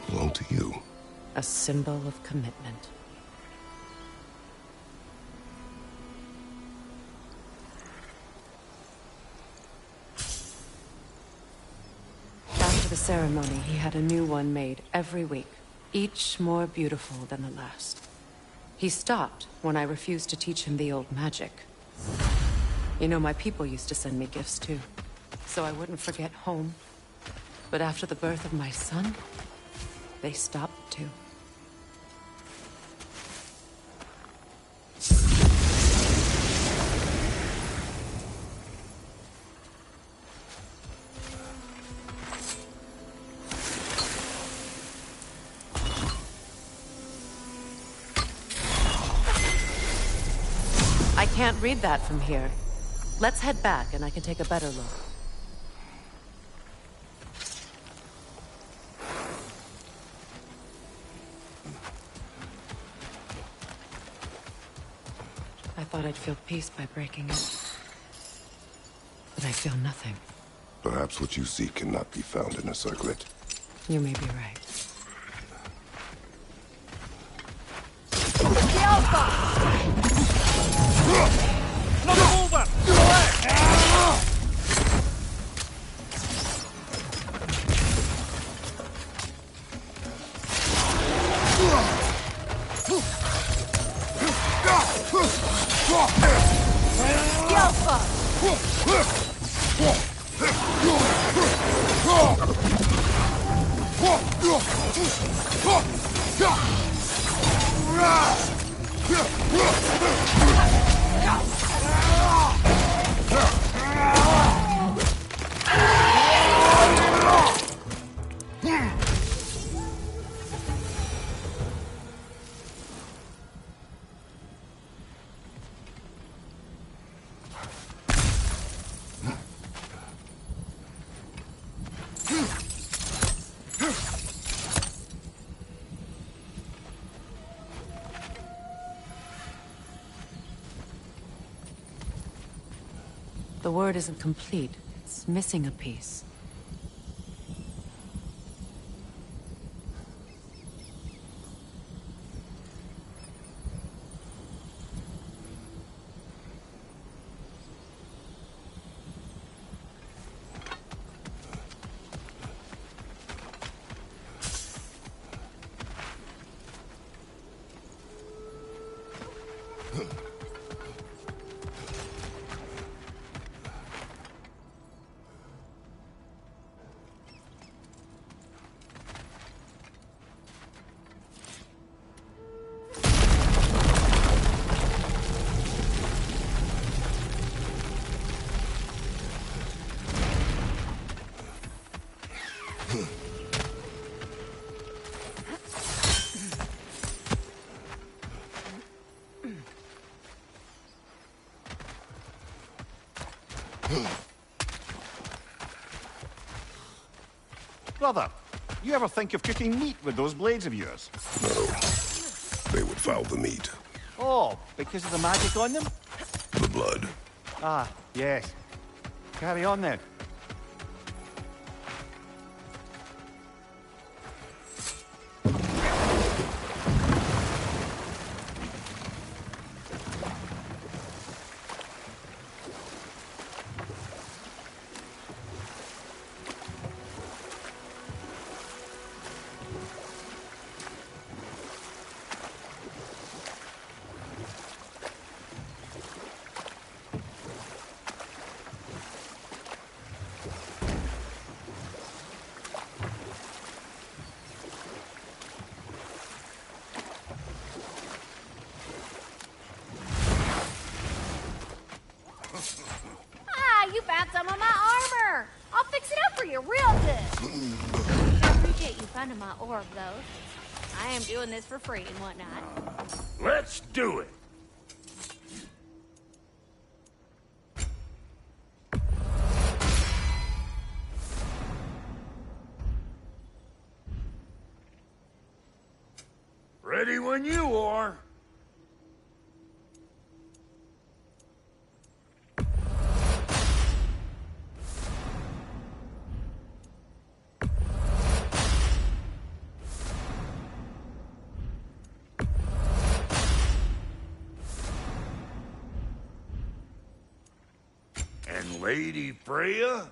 Belong to you. A symbol of commitment. After the ceremony, he had a new one made every week, each more beautiful than the last. He stopped when I refused to teach him the old magic. You know, my people used to send me gifts too, so I wouldn't forget home. But after the birth of my son, they stopped too. I can't read that from here. Let's head back and I can take a better look. I thought I'd feel peace by breaking it. But I feel nothing. Perhaps what you seek cannot be found in a circlet. You may be right. The Alpha! Another mover! The word isn't complete. It's missing a piece. Brother, you ever think of cooking meat with those blades of yours? No. They would foul the meat. Oh, because of the magic on them? The blood. Ah, yes. Carry on then. You found some of my armor! I'll fix it up for you real good! I appreciate you finding my orb, though. I am doing this for free and whatnot. Let's do it! Ready when you are. And Lady Freya?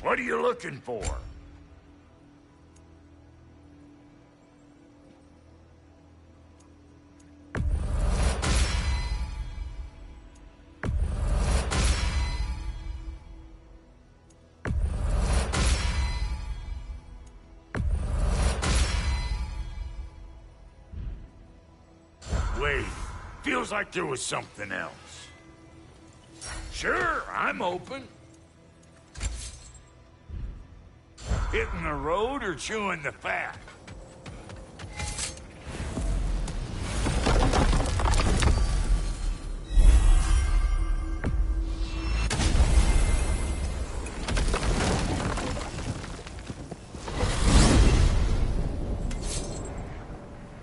What are you looking for? Wait, feels like there was something else. Sure, I'm open. Hitting the road or chewing the fat?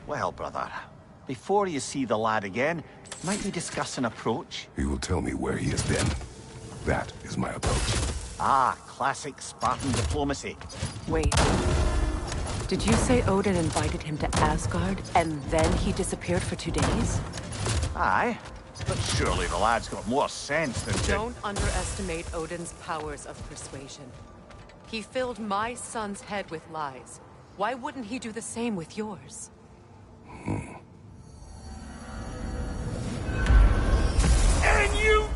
Well, brother, before you see the lad again, might we discuss an approach? He will tell me where he has been. That is my approach. Ah, classic Spartan diplomacy. Wait. Did you say Odin invited him to Asgard, and then he disappeared for 2 days? Aye, but surely the lad's got more sense than to... Don't underestimate Odin's powers of persuasion. He filled my son's head with lies. Why wouldn't he do the same with yours? And you...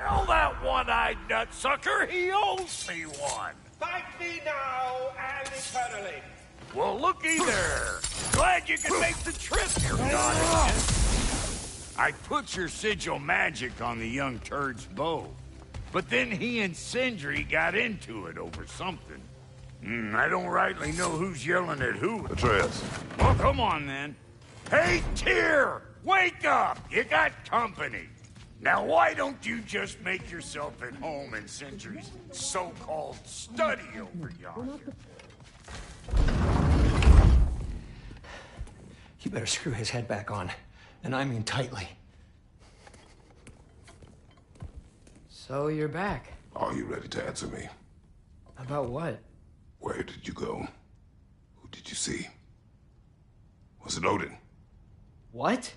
Well, that one-eyed nutsucker, he owes me one. Thank thee now and eternally. Well, looky there. Glad you could make the trip, your goddess. I put your sigil magic on the young turd's bow, but then he and Sindri got into it over something. I don't rightly know who's yelling at who. Atreus. Well, come on, then. Hey, Tyr! Wake up! You got company. Now, why don't you just make yourself at home in Sindri's so-called study over yonder? You better screw his head back on. And I mean tightly. So you're back. Are you ready to answer me? About what? Where did you go? Who did you see? Was it Odin? What?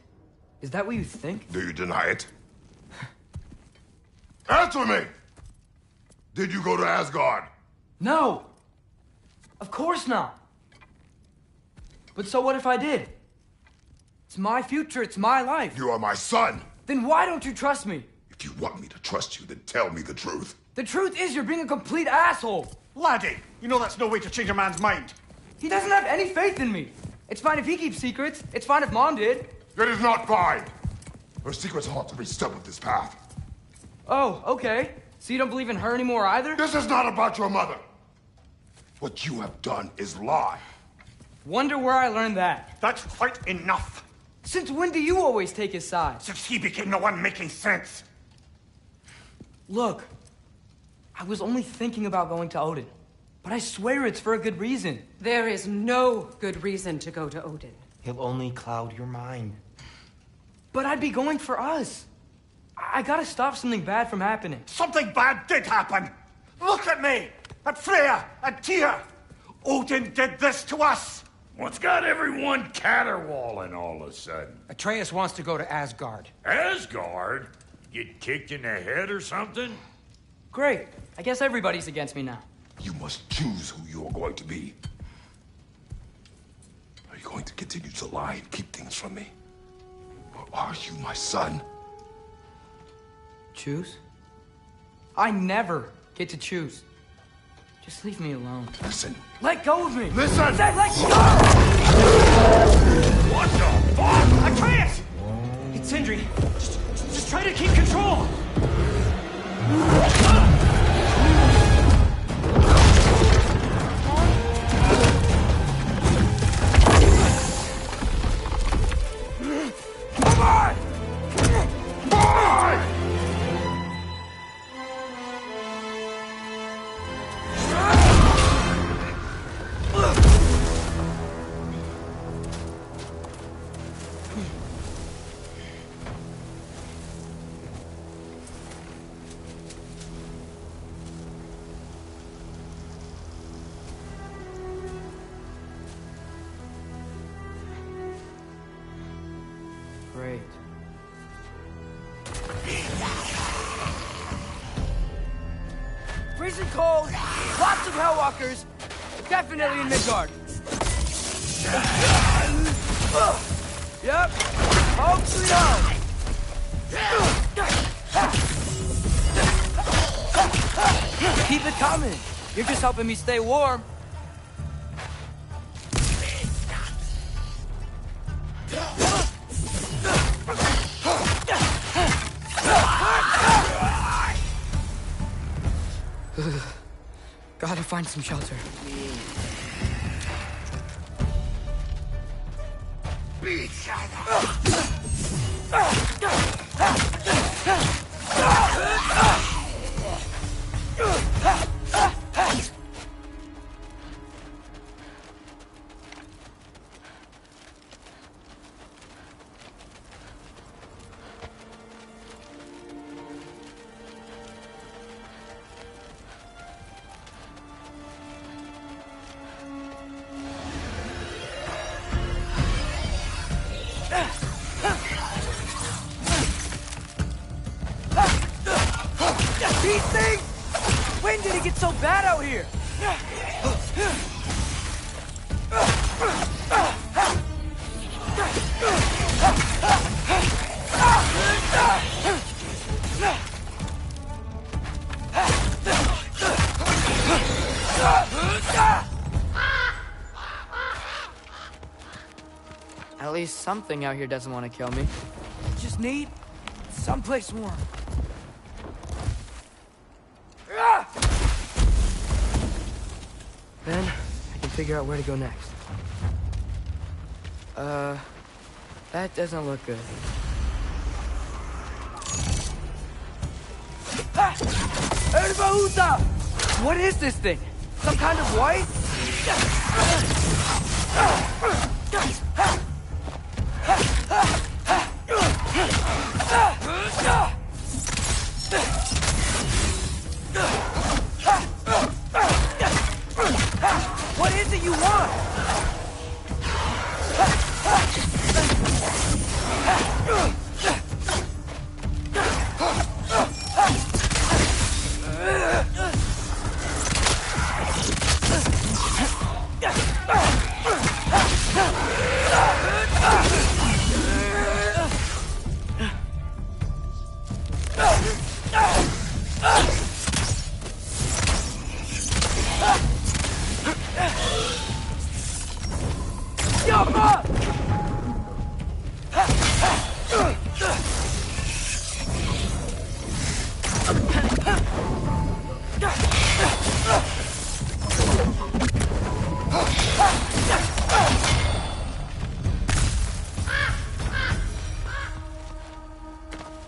Is that what you think? Do you deny it? Answer me! Did you go to Asgard? No! Of course not! But so what if I did? It's my future, it's my life. You are my son! Then why don't you trust me? If you want me to trust you, then tell me the truth. The truth is you're being a complete asshole! Laddie, you know that's no way to change a man's mind. He doesn't have any faith in me. It's fine if he keeps secrets. It's fine if Mom did. It is not fine! Her secrets haunt every step of this path. Oh, okay. So you don't believe in her anymore either? This is not about your mother. What you have done is lie. Wonder where I learned that. That's quite enough. Since when do you always take his side? Since he became the one making sense. Look, I was only thinking about going to Odin, but I swear it's for a good reason. There is no good reason to go to Odin. He'll only cloud your mind. But I'd be going for us. I gotta stop something bad from happening. Something bad did happen. Look at me, at Freya, at Tyr. Odin did this to us. What's got everyone caterwauling all of a sudden? Atreus wants to go to Asgard. Asgard? Get kicked in the head or something? Great. I guess everybody's against me now. You must choose who you are going to be. Are you going to continue to lie and keep things from me? Or are you my son? Choose? I never get to choose. Just leave me alone. Listen. Let go of me! Listen! I said let go! What the fuck? Atreus! It's Sindri. Just try to keep control. Come on! Come on! Great. Freezing cold, lots of Hellwalkers, definitely in Midgard. Yep, home sweet home. Keep it coming. You're just helping me stay warm. Gotta find some shelter. These things! When did it get so bad out here? At least something out here doesn't want to kill me. Just need someplace warm. Then I can figure out where to go next. That doesn't look good. Erbaúta! What is this thing? Some kind of white? What is it you want?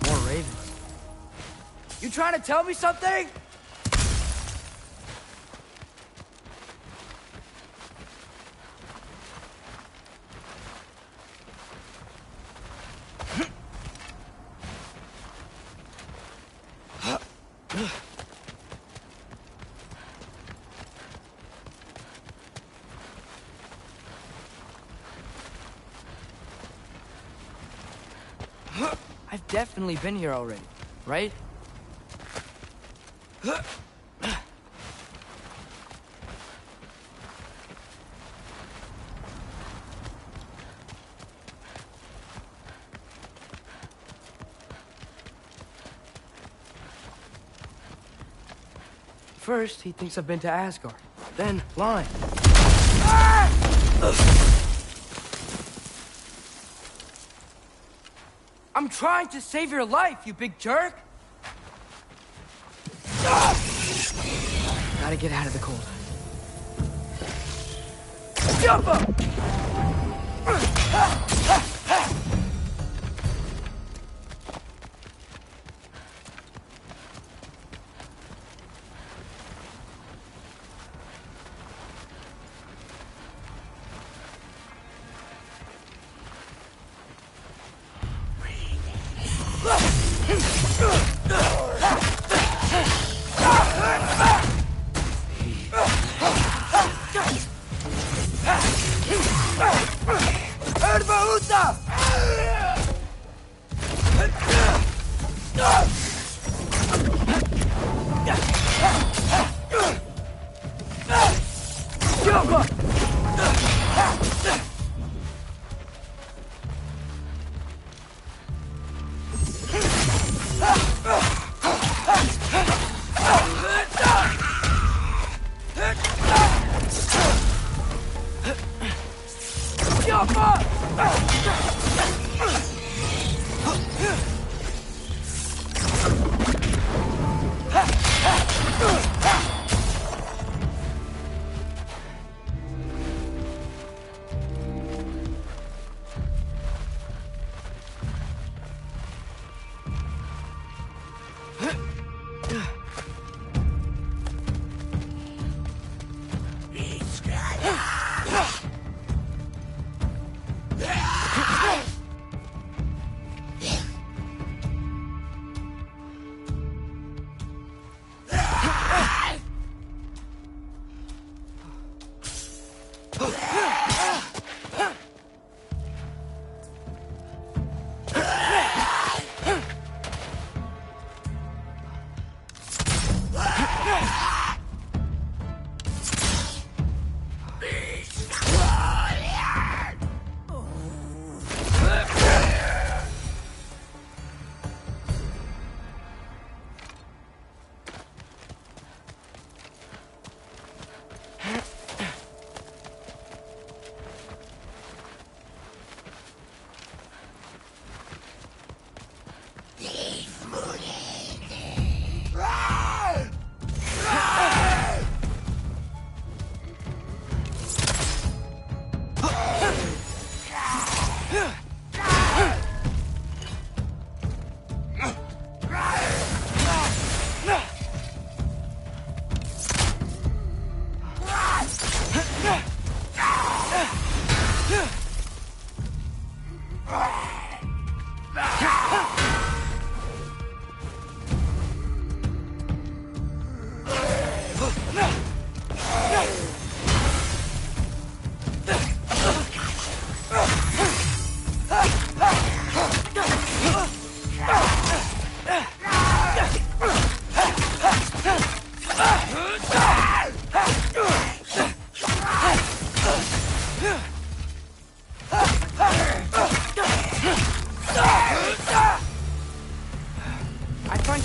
More ravens. You trying to tell me something? I've definitely been here already, right? First, he thinks I've been to Asgard. Then, lying. I'm trying to save your life, you big jerk! Gotta get out of the cold. Jump up!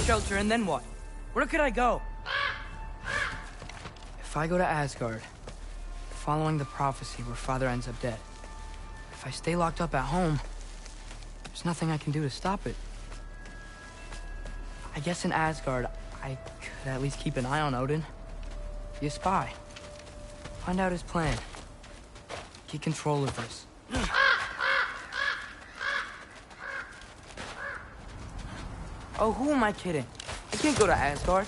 shelter, and then what? Where could I go? If I go to Asgard, following the prophecy where Father ends up dead, if I stay locked up at home, there's nothing I can do to stop it. I guess in Asgard, I could at least keep an eye on Odin. Be a spy. Find out his plan. Get control of this. Oh, who am I kidding? I can't go to Asgard.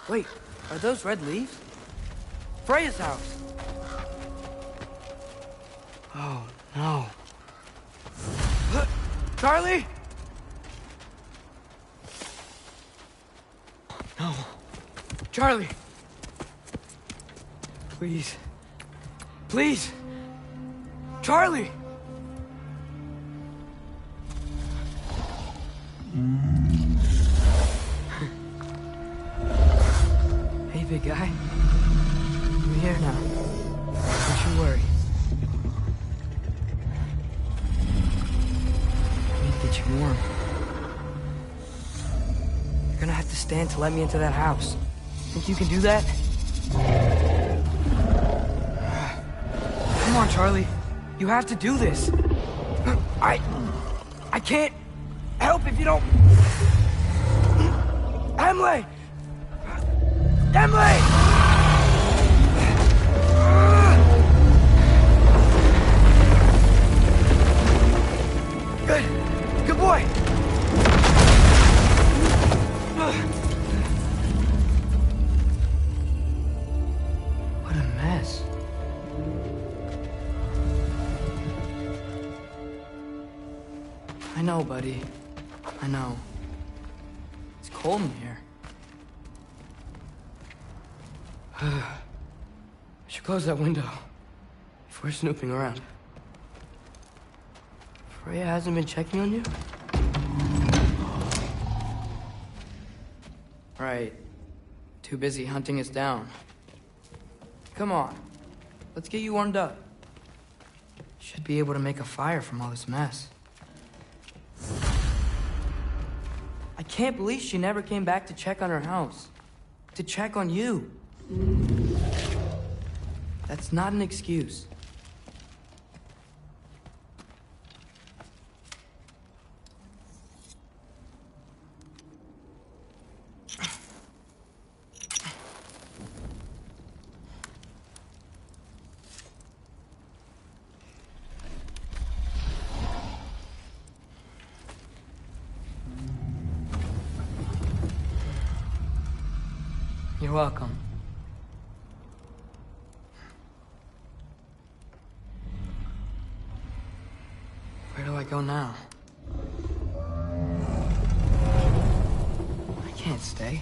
Wait, are those red leaves? Freya's house! Oh, no. Charlie? No. Charlie! Please. Please! Charlie! Hey, big guy. I'm here now. Don't you worry. I need to get you warm. You're gonna have to stand to let me into that house. Think you can do that? Come on, Charlie. You have to do this. I can't help if you don't... Emily! Emily! Good. Good boy. What a mess. I know, buddy. I know. It's cold in here. I should close that window before snooping around. Freya hasn't been checking on you? Right. Too busy hunting us down. Come on. Let's get you warmed up. Should be able to make a fire from all this mess. I can't believe she never came back to check on her house. To check on you. That's not an excuse. You're welcome. Where do I go now? I can't stay.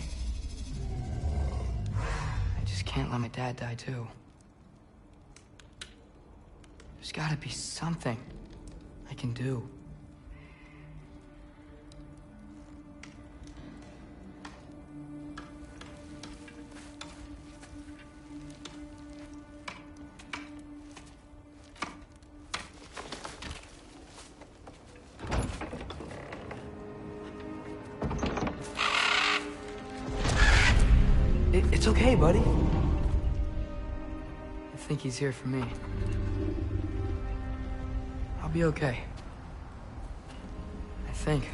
I just can't let my dad die too. There's gotta be something I can do. It's okay, buddy. I think he's here for me. I'll be okay. I think.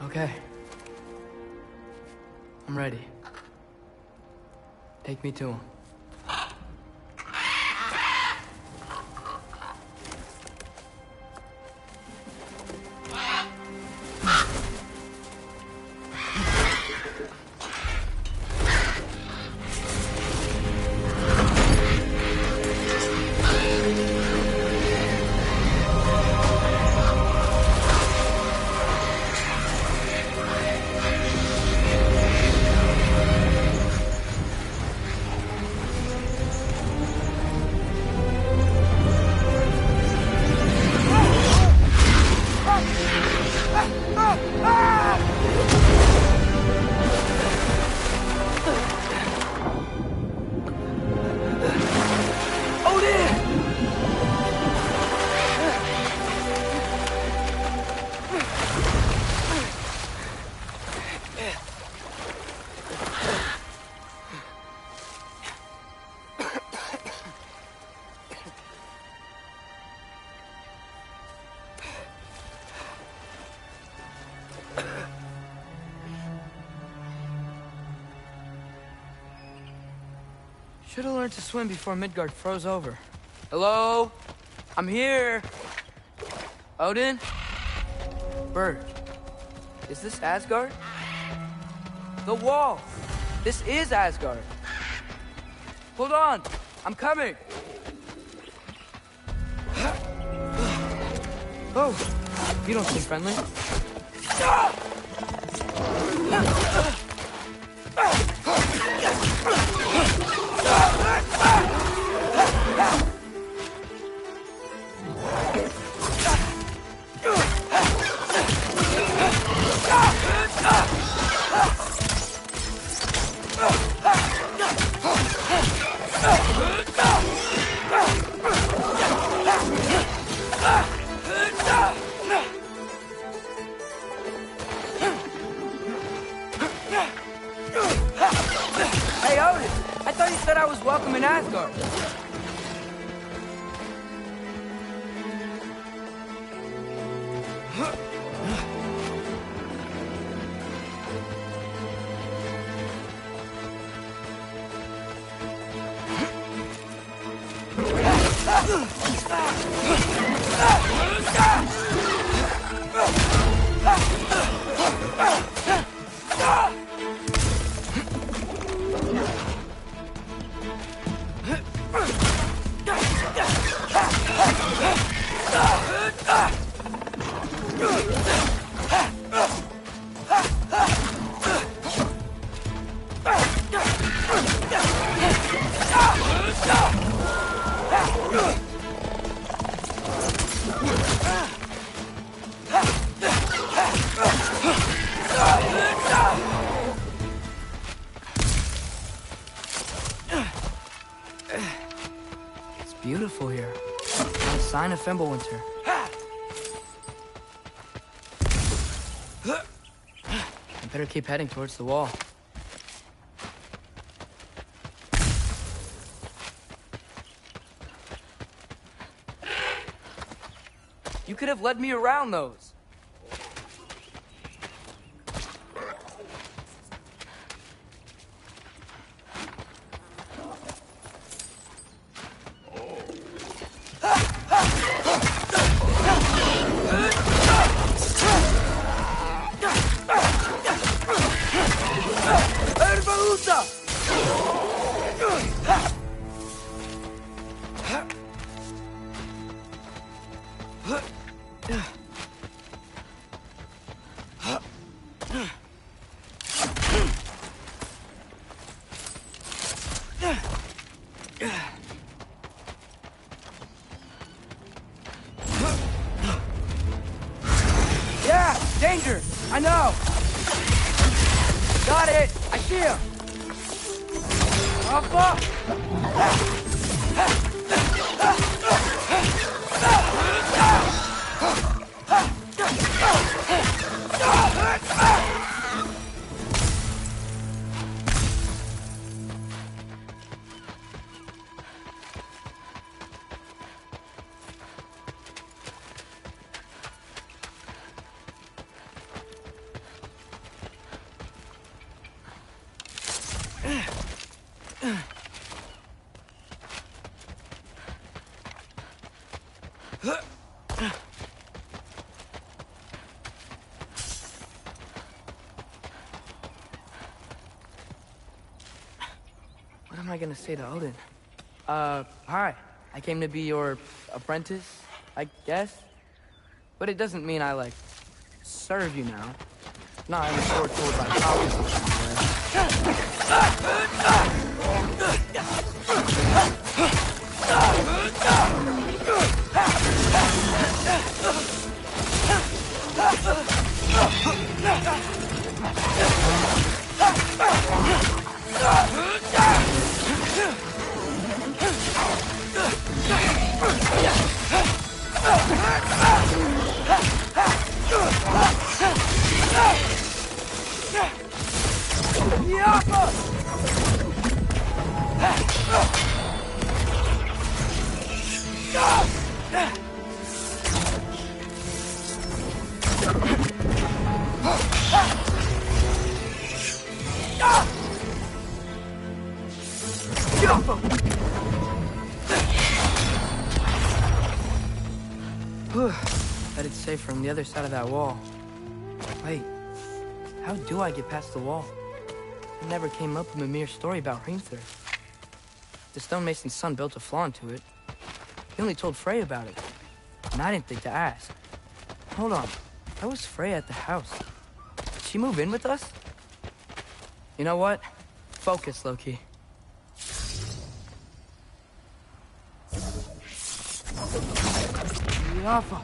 Okay. I'm ready. Take me to him. Should have learned to swim before Midgard froze over. Hello? I'm here. Odin? Bird. Is this Asgard? The wall. This is Asgard. Hold on. I'm coming. Oh, you don't seem friendly. Hey, Odin! I thought you said I was welcome in Asgard. It's beautiful here. Not a sign of Fimbulwinter. I better keep heading towards the wall. You could have led me around those. Yeah, danger! I know! Got it! I see him! Oh, fuck! What am I gonna say to Odin? Hi. I came to be your apprentice, I guess? But it doesn't mean I, like, serve you now. Not in a short tool by Jump him! Bet it's safe from the other side of that wall. Wait, how do I get past the wall? It never came up in Mimir's story about Hrimthur. The stonemason's son built a flaw into it. He only told Frey about it, and I didn't think to ask. Hold on, how was Frey at the house? Did she move in with us? You know what? Focus, Loki. Awful.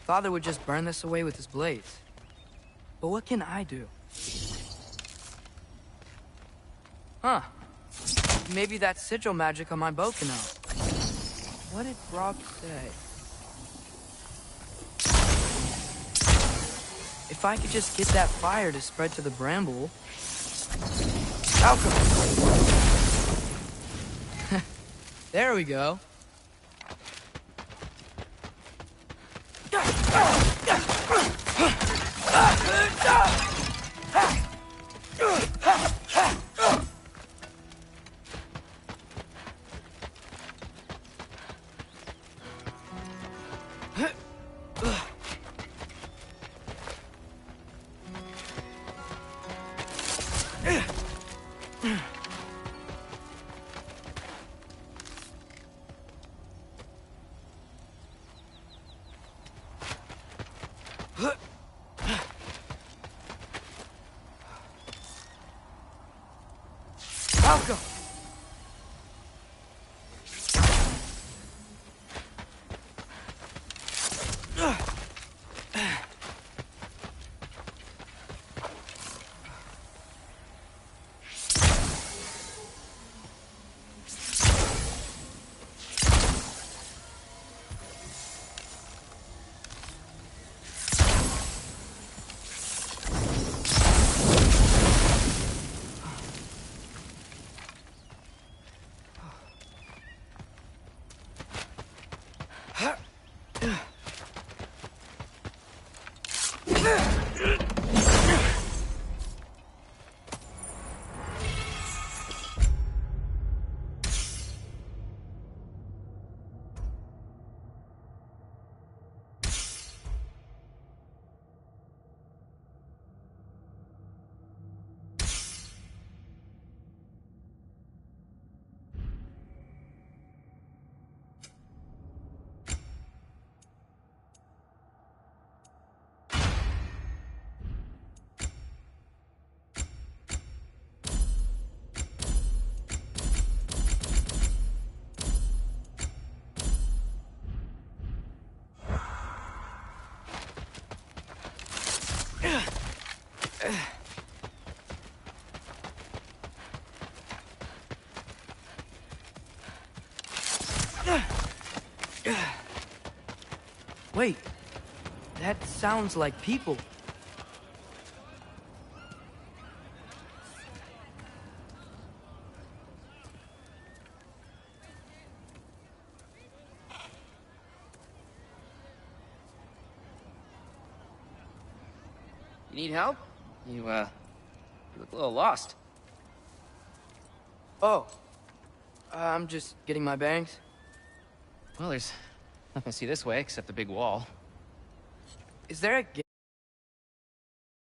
Father would just burn this away with his blades. But what can I do? Huh. Maybe that sigil magic on my bow can help. What did Brock say? If I could just get that fire to spread to the bramble... Alchemy! There we go. Malcolm! Wait, that sounds like people. You need help? You look a little lost. Oh, I'm just getting my bangs. Well, there's nothing to see this way except the big wall. Is there a